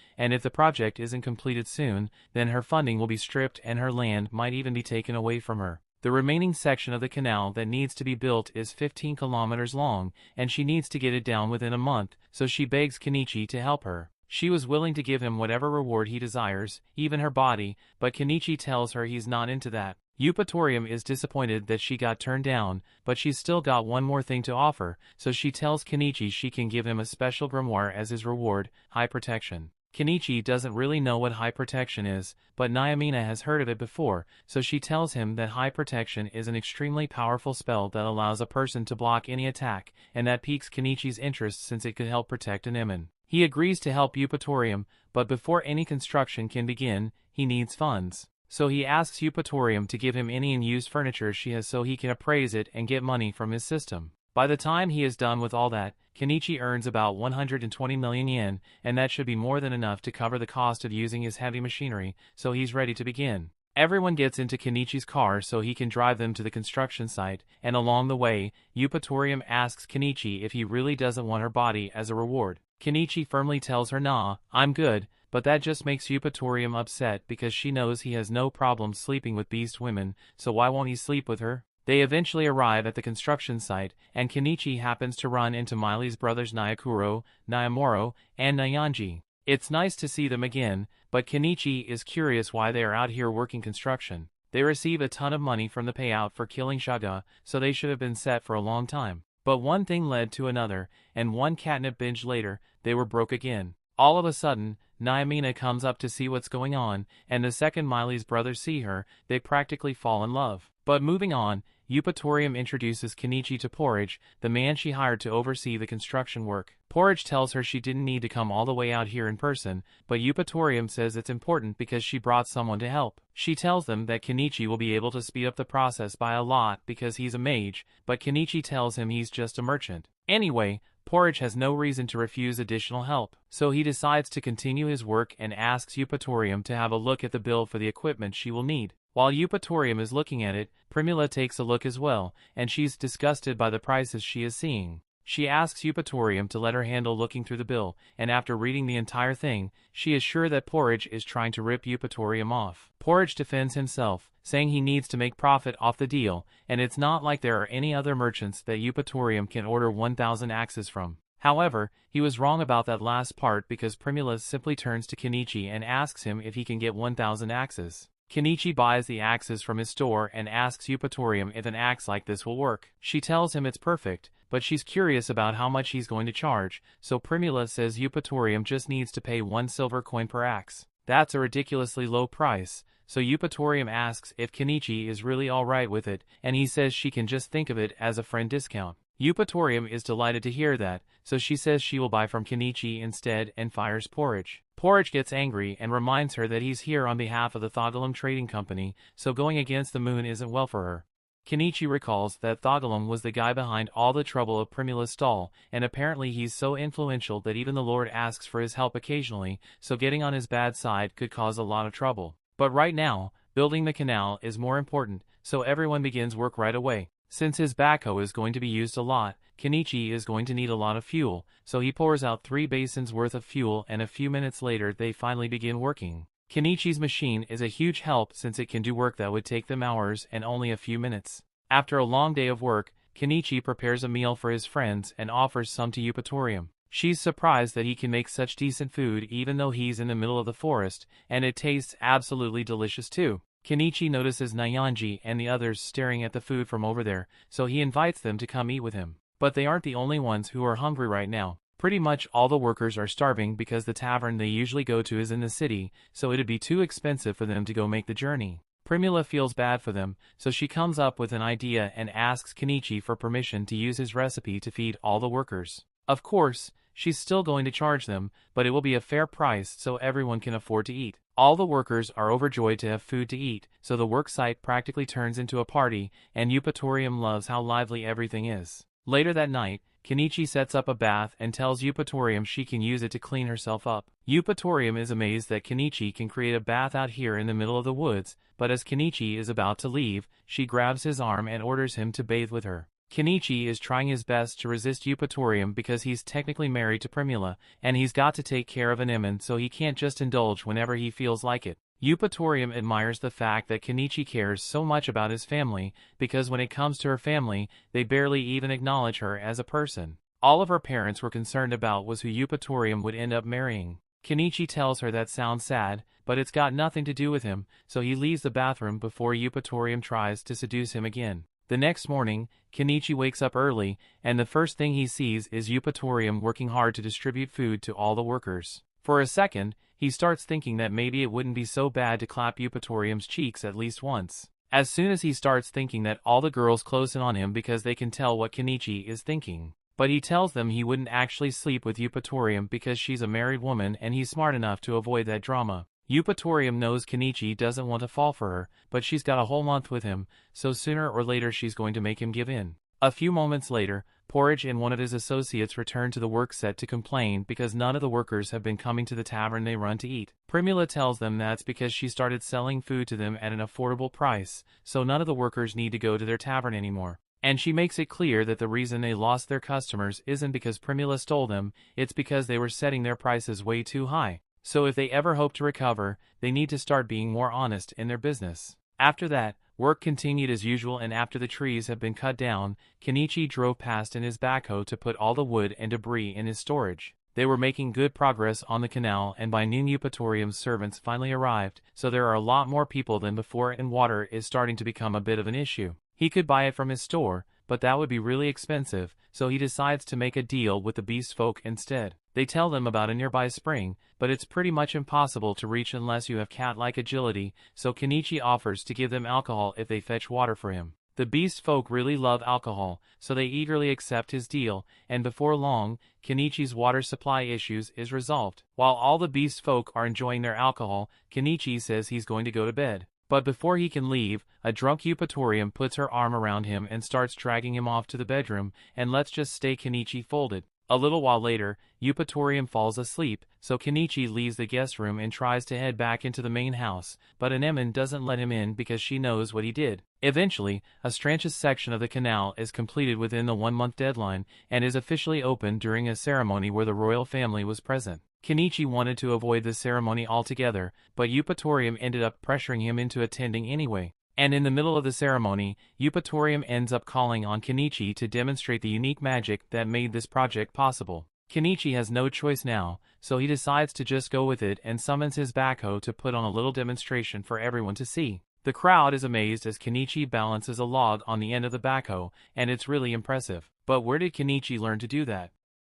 and if the project isn't completed soon, then her funding will be stripped and her land might even be taken away from her. The remaining section of the canal that needs to be built is 15 kilometers long, and she needs to get it down within a month, so she begs Kenichi to help her. She was willing to give him whatever reward he desires, even her body, but Kenichi tells her he's not into that. Eupatorium is disappointed that she got turned down, but she's still got one more thing to offer, so she tells Kenichi she can give him a special grimoire as his reward, High Protection. Kenichi doesn't really know what High Protection is, but Naomina has heard of it before, so she tells him that High Protection is an extremely powerful spell that allows a person to block any attack, and that piques Kenichi's interest since it could help protect an Emin. He agrees to help Eupatorium, but before any construction can begin, he needs funds. So he asks Eupatorium to give him any unused furniture she has so he can appraise it and get money from his system. By the time he is done with all that, Kenichi earns about 120 million yen, and that should be more than enough to cover the cost of using his heavy machinery, so he's ready to begin. Everyone gets into Kenichi's car so he can drive them to the construction site, and along the way, Eupatorium asks Kenichi if he really doesn't want her body as a reward. Kenichi firmly tells her nah, I'm good, but that just makes Eupatorium upset because she knows he has no problem sleeping with beast women, so why won't he sleep with her? They eventually arrive at the construction site, and Kenichi happens to run into Miley's brothers Nyakuro, Nyamoro, and Nyanji. It's nice to see them again, but Kenichi is curious why they are out here working construction. They receive a ton of money from the payout for killing Shaga, so they should have been set for a long time. But one thing led to another, and one catnip binge later, they were broke again. All of a sudden, Naomina comes up to see what's going on, and the second Miley's brothers see her, they practically fall in love. But moving on, Eupatorium introduces Kenichi to Porridge, the man she hired to oversee the construction work. Porridge tells her she didn't need to come all the way out here in person, but Eupatorium says it's important because she brought someone to help. She tells them that Kenichi will be able to speed up the process by a lot because he's a mage, but Kenichi tells him he's just a merchant. Anyway, Porridge has no reason to refuse additional help, so he decides to continue his work and asks Eupatorium to have a look at the bill for the equipment she will need. While Eupatorium is looking at it, Primula takes a look as well, and she's disgusted by the prices she is seeing. She asks Eupatorium to let her handle looking through the bill, and after reading the entire thing, she is sure that Porridge is trying to rip Eupatorium off. Porridge defends himself, saying he needs to make profit off the deal, and it's not like there are any other merchants that Eupatorium can order 1,000 axes from. However, he was wrong about that last part because Primula simply turns to Kenichi and asks him if he can get 1,000 axes. Kenichi buys the axes from his store and asks Eupatorium if an axe like this will work. She tells him it's perfect, but she's curious about how much he's going to charge, so Primula says Eupatorium just needs to pay 1 silver coin per axe. That's a ridiculously low price, so Eupatorium asks if Kenichi is really alright with it, and he says she can just think of it as a friend discount. Eupatorium is delighted to hear that, so she says she will buy from Kenichi instead and fires Porridge. Porridge gets angry and reminds her that he's here on behalf of the Thogalum Trading Company, so going against the moon isn't well for her. Kenichi recalls that Thogalum was the guy behind all the trouble of Primula's stall, and apparently he's so influential that even the Lord asks for his help occasionally, so getting on his bad side could cause a lot of trouble. But right now, building the canal is more important, so everyone begins work right away. Since his backhoe is going to be used a lot, Kenichi is going to need a lot of fuel, so he pours out 3 basins worth of fuel and a few minutes later they finally begin working. Kenichi's machine is a huge help since it can do work that would take them hours and only a few minutes. After a long day of work, Kenichi prepares a meal for his friends and offers some to Eupatorium. She's surprised that he can make such decent food even though he's in the middle of the forest, and it tastes absolutely delicious too. Kenichi notices Nyanji and the others staring at the food from over there, so he invites them to come eat with him. But they aren't the only ones who are hungry right now. Pretty much all the workers are starving because the tavern they usually go to is in the city, so it'd be too expensive for them to go make the journey. Primula feels bad for them, so she comes up with an idea and asks Kenichi for permission to use his recipe to feed all the workers. Of course, she's still going to charge them, but it will be a fair price so everyone can afford to eat. All the workers are overjoyed to have food to eat, so the work site practically turns into a party, and Eupatorium loves how lively everything is. Later that night, Kenichi sets up a bath and tells Eupatorium she can use it to clean herself up. Eupatorium is amazed that Kenichi can create a bath out here in the middle of the woods, but as Kenichi is about to leave, she grabs his arm and orders him to bathe with her. Kenichi is trying his best to resist Eupatorium because he's technically married to Primula, and he's got to take care of Anemone so he can't just indulge whenever he feels like it. Eupatorium admires the fact that Kenichi cares so much about his family, because when it comes to her family, they barely even acknowledge her as a person. All of her parents were concerned about was who Eupatorium would end up marrying. Kenichi tells her that sounds sad, but it's got nothing to do with him, so he leaves the bathroom before Eupatorium tries to seduce him again. The next morning, Kenichi wakes up early, and the first thing he sees is Eupatorium working hard to distribute food to all the workers. For a second, he starts thinking that maybe it wouldn't be so bad to clap Eupatorium's cheeks at least once. As soon as he starts thinking that all the girls close in on him because they can tell what Kenichi is thinking. But he tells them he wouldn't actually sleep with Eupatorium because she's a married woman and he's smart enough to avoid that drama. Eupatorium knows Kenichi doesn't want to fall for her, but she's got a whole month with him, so sooner or later she's going to make him give in. A few moments later, Porridge and one of his associates return to the work set to complain because none of the workers have been coming to the tavern they run to eat. Primula tells them that's because she started selling food to them at an affordable price, so none of the workers need to go to their tavern anymore. And she makes it clear that the reason they lost their customers isn't because Primula stole them, it's because they were setting their prices way too high. So if they ever hope to recover, they need to start being more honest in their business. After that, work continued as usual, and after the trees have been cut down, Kenichi drove past in his backhoe to put all the wood and debris in his storage. They were making good progress on the canal, and by noon Eupatorium's servants finally arrived, so there are a lot more people than before and water is starting to become a bit of an issue. He could buy it from his store, but that would be really expensive, so he decides to make a deal with the beast folk instead. They tell them about a nearby spring, but it's pretty much impossible to reach unless you have cat-like agility, so Kenichi offers to give them alcohol if they fetch water for him. The beast folk really love alcohol, so they eagerly accept his deal, and before long, Kenichi's water supply issues is resolved. While all the beast folk are enjoying their alcohol, Kenichi says he's going to go to bed. But before he can leave, a drunk Eupatorium puts her arm around him and starts dragging him off to the bedroom, and let's just stay Kenichi folded. A little while later, Eupatorium falls asleep, so Kenichi leaves the guest room and tries to head back into the main house, but Anemone doesn't let him in because she knows what he did. Eventually, a Stranch's section of the canal is completed within the 1-month deadline, and is officially opened during a ceremony where the royal family was present. Kenichi wanted to avoid the ceremony altogether, but Eupatorium ended up pressuring him into attending anyway. And in the middle of the ceremony, Eupatorium ends up calling on Kenichi to demonstrate the unique magic that made this project possible. Kenichi has no choice now, so he decides to just go with it and summons his backhoe to put on a little demonstration for everyone to see. The crowd is amazed as Kenichi balances a log on the end of the backhoe, and it's really impressive. But where did Kenichi learn to do that?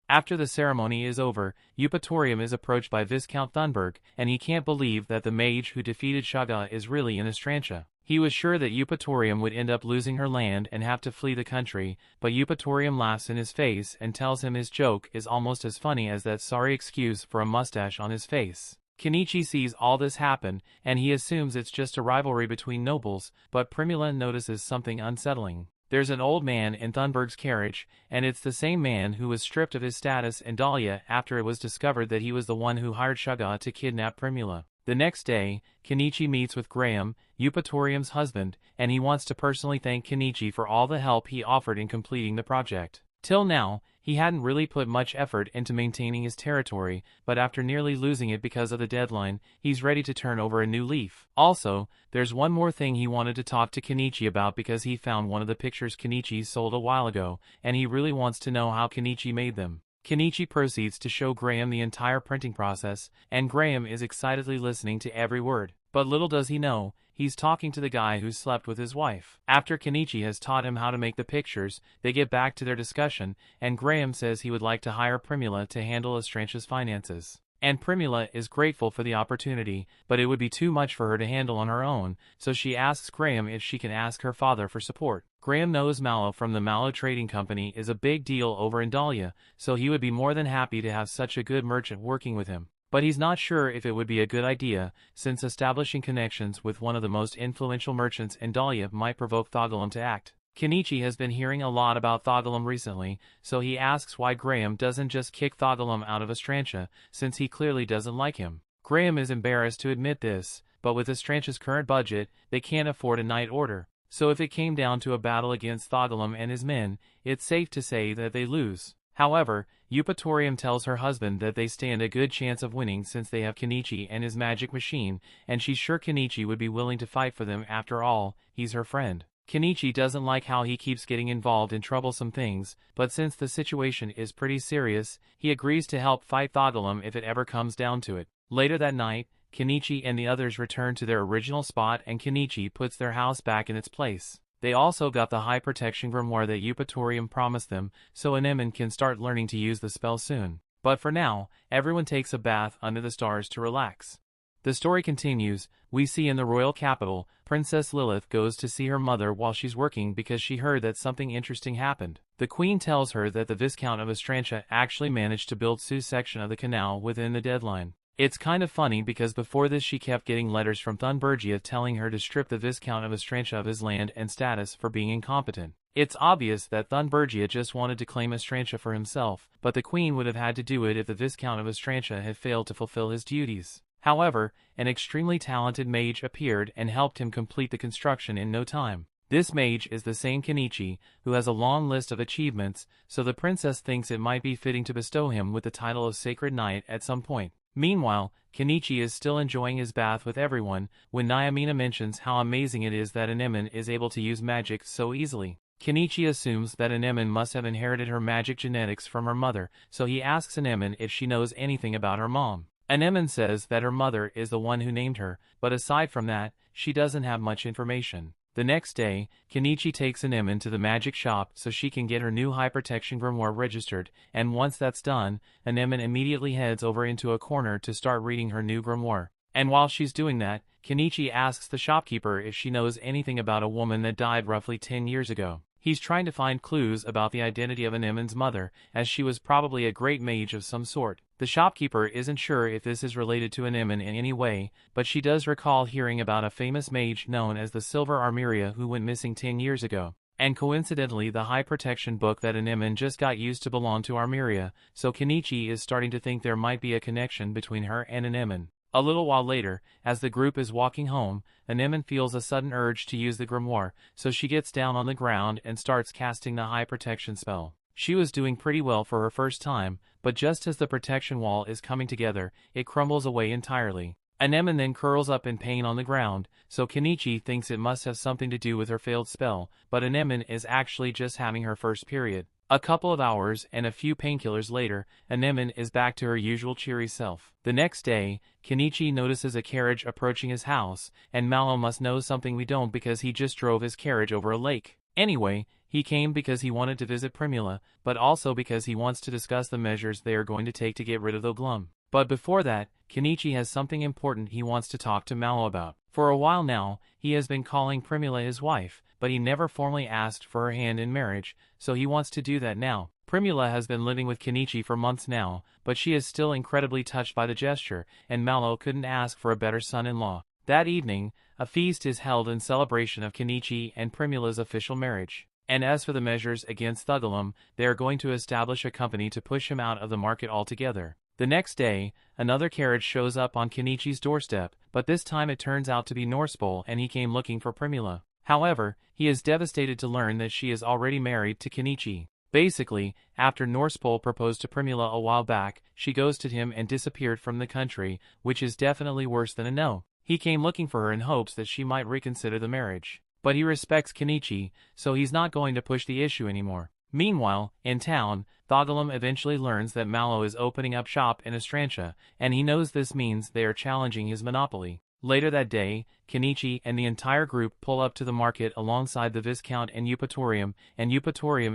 After the ceremony is over, Eupatorium is approached by Viscount Thunberg, and he can't believe that the mage who defeated Shaga is really in Estrantia. He was sure that Eupatorium would end up losing her land and have to flee the country, but Eupatorium laughs in his face and tells him his joke is almost as funny as that sorry excuse for a mustache on his face. Kenichi sees all this happen, and he assumes it's just a rivalry between nobles, but Primula notices something unsettling. There's an old man in Thunberg's carriage, and it's the same man who was stripped of his status in Dahlia after it was discovered that he was the one who hired Shaga to kidnap Primula. The next day, Kenichi meets with Graham, Eupatorium's husband, and he wants to personally thank Kenichi for all the help he offered in completing the project. Till now, he hadn't really put much effort into maintaining his territory, but after nearly losing it because of the deadline, he's ready to turn over a new leaf. Also, there's one more thing he wanted to talk to Kenichi about because he found one of the pictures Kenichi sold a while ago, and he really wants to know how Kenichi made them. Kenichi proceeds to show Graham the entire printing process, and Graham is excitedly listening to every word. But little does he know, he's talking to the guy who slept with his wife. After Kenichi has taught him how to make the pictures, they get back to their discussion, and Graham says he would like to hire Primula to handle Estrantia's finances. And Primula is grateful for the opportunity, but it would be too much for her to handle on her own, so she asks Graham if she can ask her father for support. Graham knows Mallow from the Mallow Trading Company is a big deal over in Dahlia, so he would be more than happy to have such a good merchant working with him. But he's not sure if it would be a good idea, since establishing connections with one of the most influential merchants in Dahlia might provoke Thogalum to act. Kenichi has been hearing a lot about Thogalum recently, so he asks why Graham doesn't just kick Thogalum out of Estrantia, since he clearly doesn't like him. Graham is embarrassed to admit this, but with Estrantia's current budget, they can't afford a night order. So if it came down to a battle against Thogalum and his men, it's safe to say that they lose. However, Eupatorium tells her husband that they stand a good chance of winning since they have Kenichi and his magic machine, and she's sure Kenichi would be willing to fight for them after all, he's her friend. Kenichi doesn't like how he keeps getting involved in troublesome things, but since the situation is pretty serious, he agrees to help fight Thogalum if it ever comes down to it. Later that night, Kenichi and the others return to their original spot and Kenichi puts their house back in its place. They also got the high protection grimoire that Eupatorium promised them, so Anemone can start learning to use the spell soon. But for now, everyone takes a bath under the stars to relax. The story continues. We see in the royal capital, Princess Lilith goes to see her mother while she's working because she heard that something interesting happened. The queen tells her that the Viscount of Estrantia actually managed to build Sue's section of the canal within the deadline. It's kind of funny because before this she kept getting letters from Thunbergia telling her to strip the Viscount of Estrantia of his land and status for being incompetent. It's obvious that Thunbergia just wanted to claim Estrantia for himself, but the queen would have had to do it if the Viscount of Estrantia had failed to fulfill his duties. However, an extremely talented mage appeared and helped him complete the construction in no time. This mage is the same Kenichi, who has a long list of achievements, so the princess thinks it might be fitting to bestow him with the title of Sacred Knight at some point. Meanwhile, Kenichi is still enjoying his bath with everyone, when Nyamina mentions how amazing it is that Anemone is able to use magic so easily. Kenichi assumes that Anemone must have inherited her magic genetics from her mother, so he asks Anemone if she knows anything about her mom. Anemone says that her mother is the one who named her, but aside from that, she doesn't have much information. The next day, Kenichi takes Anemone to the magic shop so she can get her new high protection grimoire registered, and once that's done, Anemone immediately heads over into a corner to start reading her new grimoire. And while she's doing that, Kenichi asks the shopkeeper if she knows anything about a woman that died roughly 10 years ago. He's trying to find clues about the identity of Anemone's mother, as she was probably a great mage of some sort. The shopkeeper isn't sure if this is related to Anemone in any way, but she does recall hearing about a famous mage known as the Silver Armeria who went missing 10 years ago. And coincidentally the high protection book that Anemone just got used to belong to Armeria, so Kenichi is starting to think there might be a connection between her and Anemone. A little while later, as the group is walking home, Anemone feels a sudden urge to use the grimoire, so she gets down on the ground and starts casting the high protection spell. She was doing pretty well for her first time, but just as the protection wall is coming together, it crumbles away entirely. Anemone then curls up in pain on the ground, so Kenichi thinks it must have something to do with her failed spell, but Anemone is actually just having her first period. A couple of hours and a few painkillers later, Anemone is back to her usual cheery self. The next day, Kenichi notices a carriage approaching his house, and Mallow must know something we don't because he just drove his carriage over a lake. Anyway, He came because he wanted to visit Primula, but also because he wants to discuss the measures they are going to take to get rid of the glum. But before that, Kenichi has something important he wants to talk to Malo about. For a while now, he has been calling Primula his wife, but he never formally asked for her hand in marriage, so he wants to do that now. Primula has been living with Kenichi for months now, but she is still incredibly touched by the gesture, and Malo couldn't ask for a better son-in-law. That evening, a feast is held in celebration of Kenichi and Primula's official marriage. And as for the measures against Thugalum, they are going to establish a company to push him out of the market altogether. The next day, another carriage shows up on Kenichi's doorstep, but this time it turns out to be Norspol and he came looking for Primula. However, he is devastated to learn that she is already married to Kenichi. Basically, after Norspol proposed to Primula a while back, she ghosted him and disappeared from the country, which is definitely worse than a no. He came looking for her in hopes that she might reconsider the marriage. But he respects Kenichi, so he's not going to push the issue anymore. Meanwhile, in town, Thugalum eventually learns that Malo is opening up shop in Estrantia, and he knows this means they are challenging his monopoly. Later that day, Kenichi and the entire group pull up to the market alongside the Viscount and Eupatorium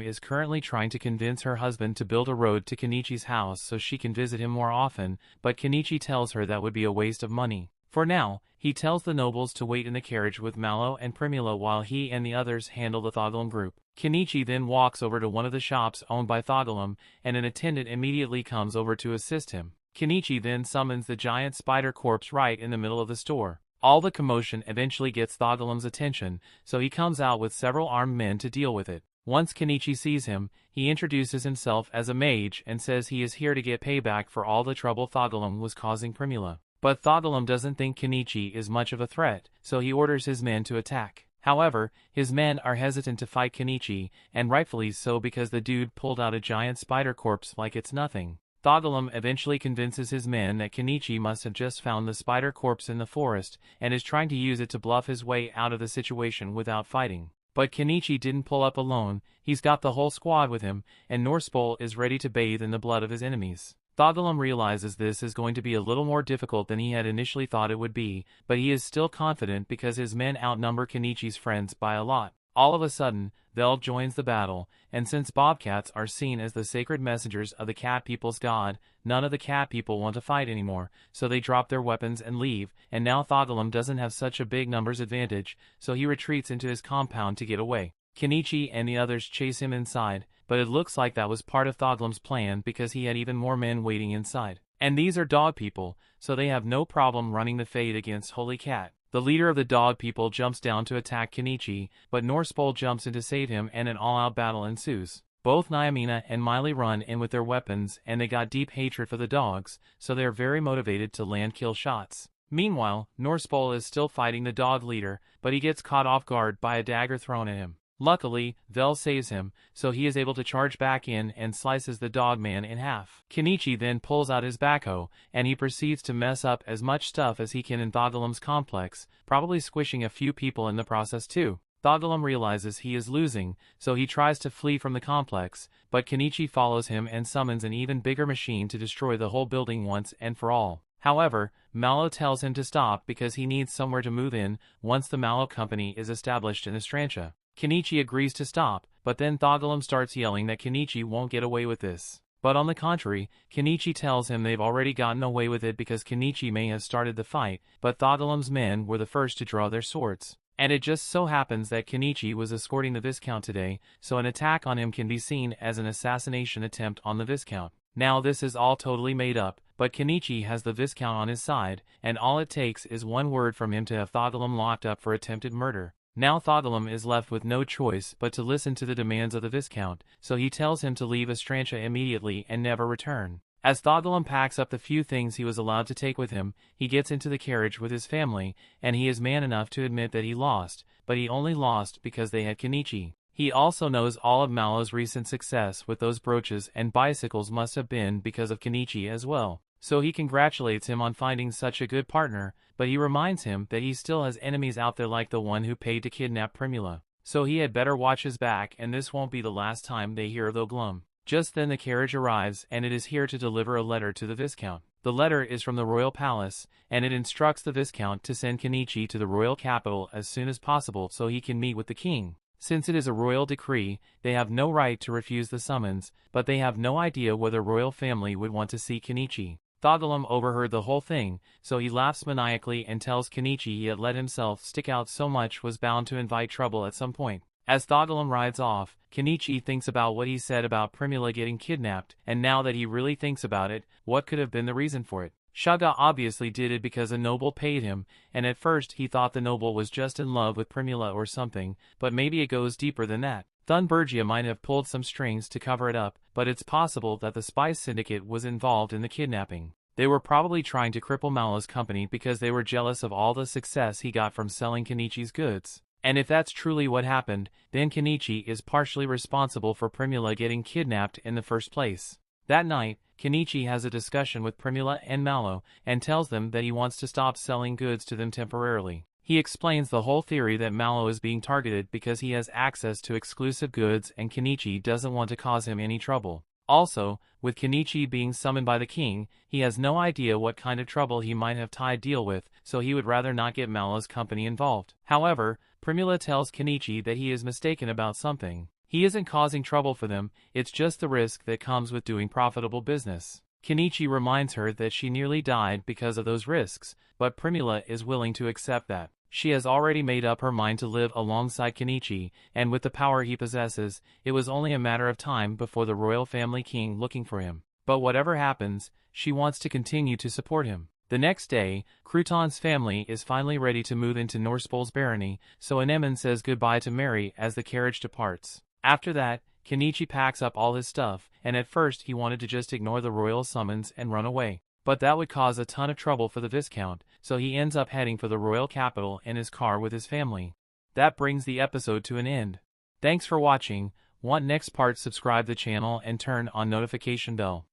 is currently trying to convince her husband to build a road to Kenichi's house so she can visit him more often, but Kenichi tells her that would be a waste of money. For now, he tells the nobles to wait in the carriage with Malo and Primula while he and the others handle the Thugalum group. Kenichi then walks over to one of the shops owned by Thugalum, and an attendant immediately comes over to assist him. Kenichi then summons the giant spider corpse right in the middle of the store. All the commotion eventually gets Thugalum's attention, so he comes out with several armed men to deal with it. Once Kenichi sees him, he introduces himself as a mage and says he is here to get payback for all the trouble Thugalum was causing Primula. But Thugalum doesn't think Kenichi is much of a threat, so he orders his men to attack. However, his men are hesitant to fight Kenichi, and rightfully so because the dude pulled out a giant spider corpse like it's nothing. Thugalum eventually convinces his men that Kenichi must have just found the spider corpse in the forest, and is trying to use it to bluff his way out of the situation without fighting. But Kenichi didn't pull up alone, he's got the whole squad with him, and Norspol is ready to bathe in the blood of his enemies. Thugalum realizes this is going to be a little more difficult than he had initially thought it would be, but he is still confident because his men outnumber Kenichi's friends by a lot. All of a sudden, Vel joins the battle, and since bobcats are seen as the sacred messengers of the cat people's god, none of the cat people want to fight anymore, so they drop their weapons and leave, and now Thugalum doesn't have such a big numbers advantage, so he retreats into his compound to get away. Kenichi and the others chase him inside, but it looks like that was part of Thugalum's plan because he had even more men waiting inside. And these are dog people, so they have no problem running the fade against Holy Cat. The leader of the dog people jumps down to attack Kenichi, but Norspol jumps in to save him and an all-out battle ensues. Both Nyamina and Miley run in with their weapons and they got deep hatred for the dogs, so they are very motivated to land kill shots. Meanwhile, Norspol is still fighting the dog leader, but he gets caught off guard by a dagger thrown at him. Luckily, Vel saves him, so he is able to charge back in and slices the dog man in half. Kenichi then pulls out his backhoe, and he proceeds to mess up as much stuff as he can in Thugalum's complex, probably squishing a few people in the process too. Thugalum realizes he is losing, so he tries to flee from the complex, but Kenichi follows him and summons an even bigger machine to destroy the whole building once and for all. However, Malo tells him to stop because he needs somewhere to move in once the Malo company is established in Estrantia. Kenichi agrees to stop, but then Thugalum starts yelling that Kenichi won't get away with this. But on the contrary, Kenichi tells him they've already gotten away with it because Kenichi may have started the fight, but Thugalum's men were the first to draw their swords. And it just so happens that Kenichi was escorting the Viscount today, so an attack on him can be seen as an assassination attempt on the Viscount. Now this is all totally made up, but Kenichi has the Viscount on his side, and all it takes is one word from him to have Thugalum locked up for attempted murder. Now Thugalum is left with no choice but to listen to the demands of the Viscount, so he tells him to leave Estrantia immediately and never return. As Thugalum packs up the few things he was allowed to take with him, he gets into the carriage with his family, and he is man enough to admit that he lost, but he only lost because they had Kenichi. He also knows all of Malo's recent success with those brooches and bicycles must have been because of Kenichi as well. So he congratulates him on finding such a good partner, but he reminds him that he still has enemies out there like the one who paid to kidnap Primula. So he had better watch his back and this won't be the last time they hear of the glum. Just then the carriage arrives and it is here to deliver a letter to the Viscount. The letter is from the royal palace, and it instructs the Viscount to send Kenichi to the royal capital as soon as possible so he can meet with the king. Since it is a royal decree, they have no right to refuse the summons, but they have no idea whether royal family would want to see Kenichi. Thougolum overheard the whole thing, so he laughs maniacally and tells Kenichi he had let himself stick out so much was bound to invite trouble at some point. As Thougolum rides off, Kenichi thinks about what he said about Primula getting kidnapped, and now that he really thinks about it, what could have been the reason for it? Shaga obviously did it because a noble paid him, and at first he thought the noble was just in love with Primula or something, but maybe it goes deeper than that. Thunbergia might have pulled some strings to cover it up, but it's possible that the spy syndicate was involved in the kidnapping. They were probably trying to cripple Malo's company because they were jealous of all the success he got from selling Kenichi's goods. And if that's truly what happened, then Kenichi is partially responsible for Primula getting kidnapped in the first place. That night, Kenichi has a discussion with Primula and Malo, and tells them that he wants to stop selling goods to them temporarily. He explains the whole theory that Malo is being targeted because he has access to exclusive goods and Kenichi doesn't want to cause him any trouble. Also, with Kenichi being summoned by the king, he has no idea what kind of trouble he might have tied deal with, so he would rather not get Malo's company involved. However, Primula tells Kenichi that he is mistaken about something. He isn't causing trouble for them, it's just the risk that comes with doing profitable business. Kenichi reminds her that she nearly died because of those risks, but Primula is willing to accept that. She has already made up her mind to live alongside Kenichi, and with the power he possesses, it was only a matter of time before the royal family king looking for him. But whatever happens, she wants to continue to support him. The next day, Crouton's family is finally ready to move into Norspol's barony, so Anemone says goodbye to Mary as the carriage departs. After that, Kenichi packs up all his stuff, and at first he wanted to just ignore the royal summons and run away. But that would cause a ton of trouble for the Viscount, so he ends up heading for the royal capital in his car with his family. That brings the episode to an end. Thanks for watching. Want next part? Subscribe the channel and turn on notification bell.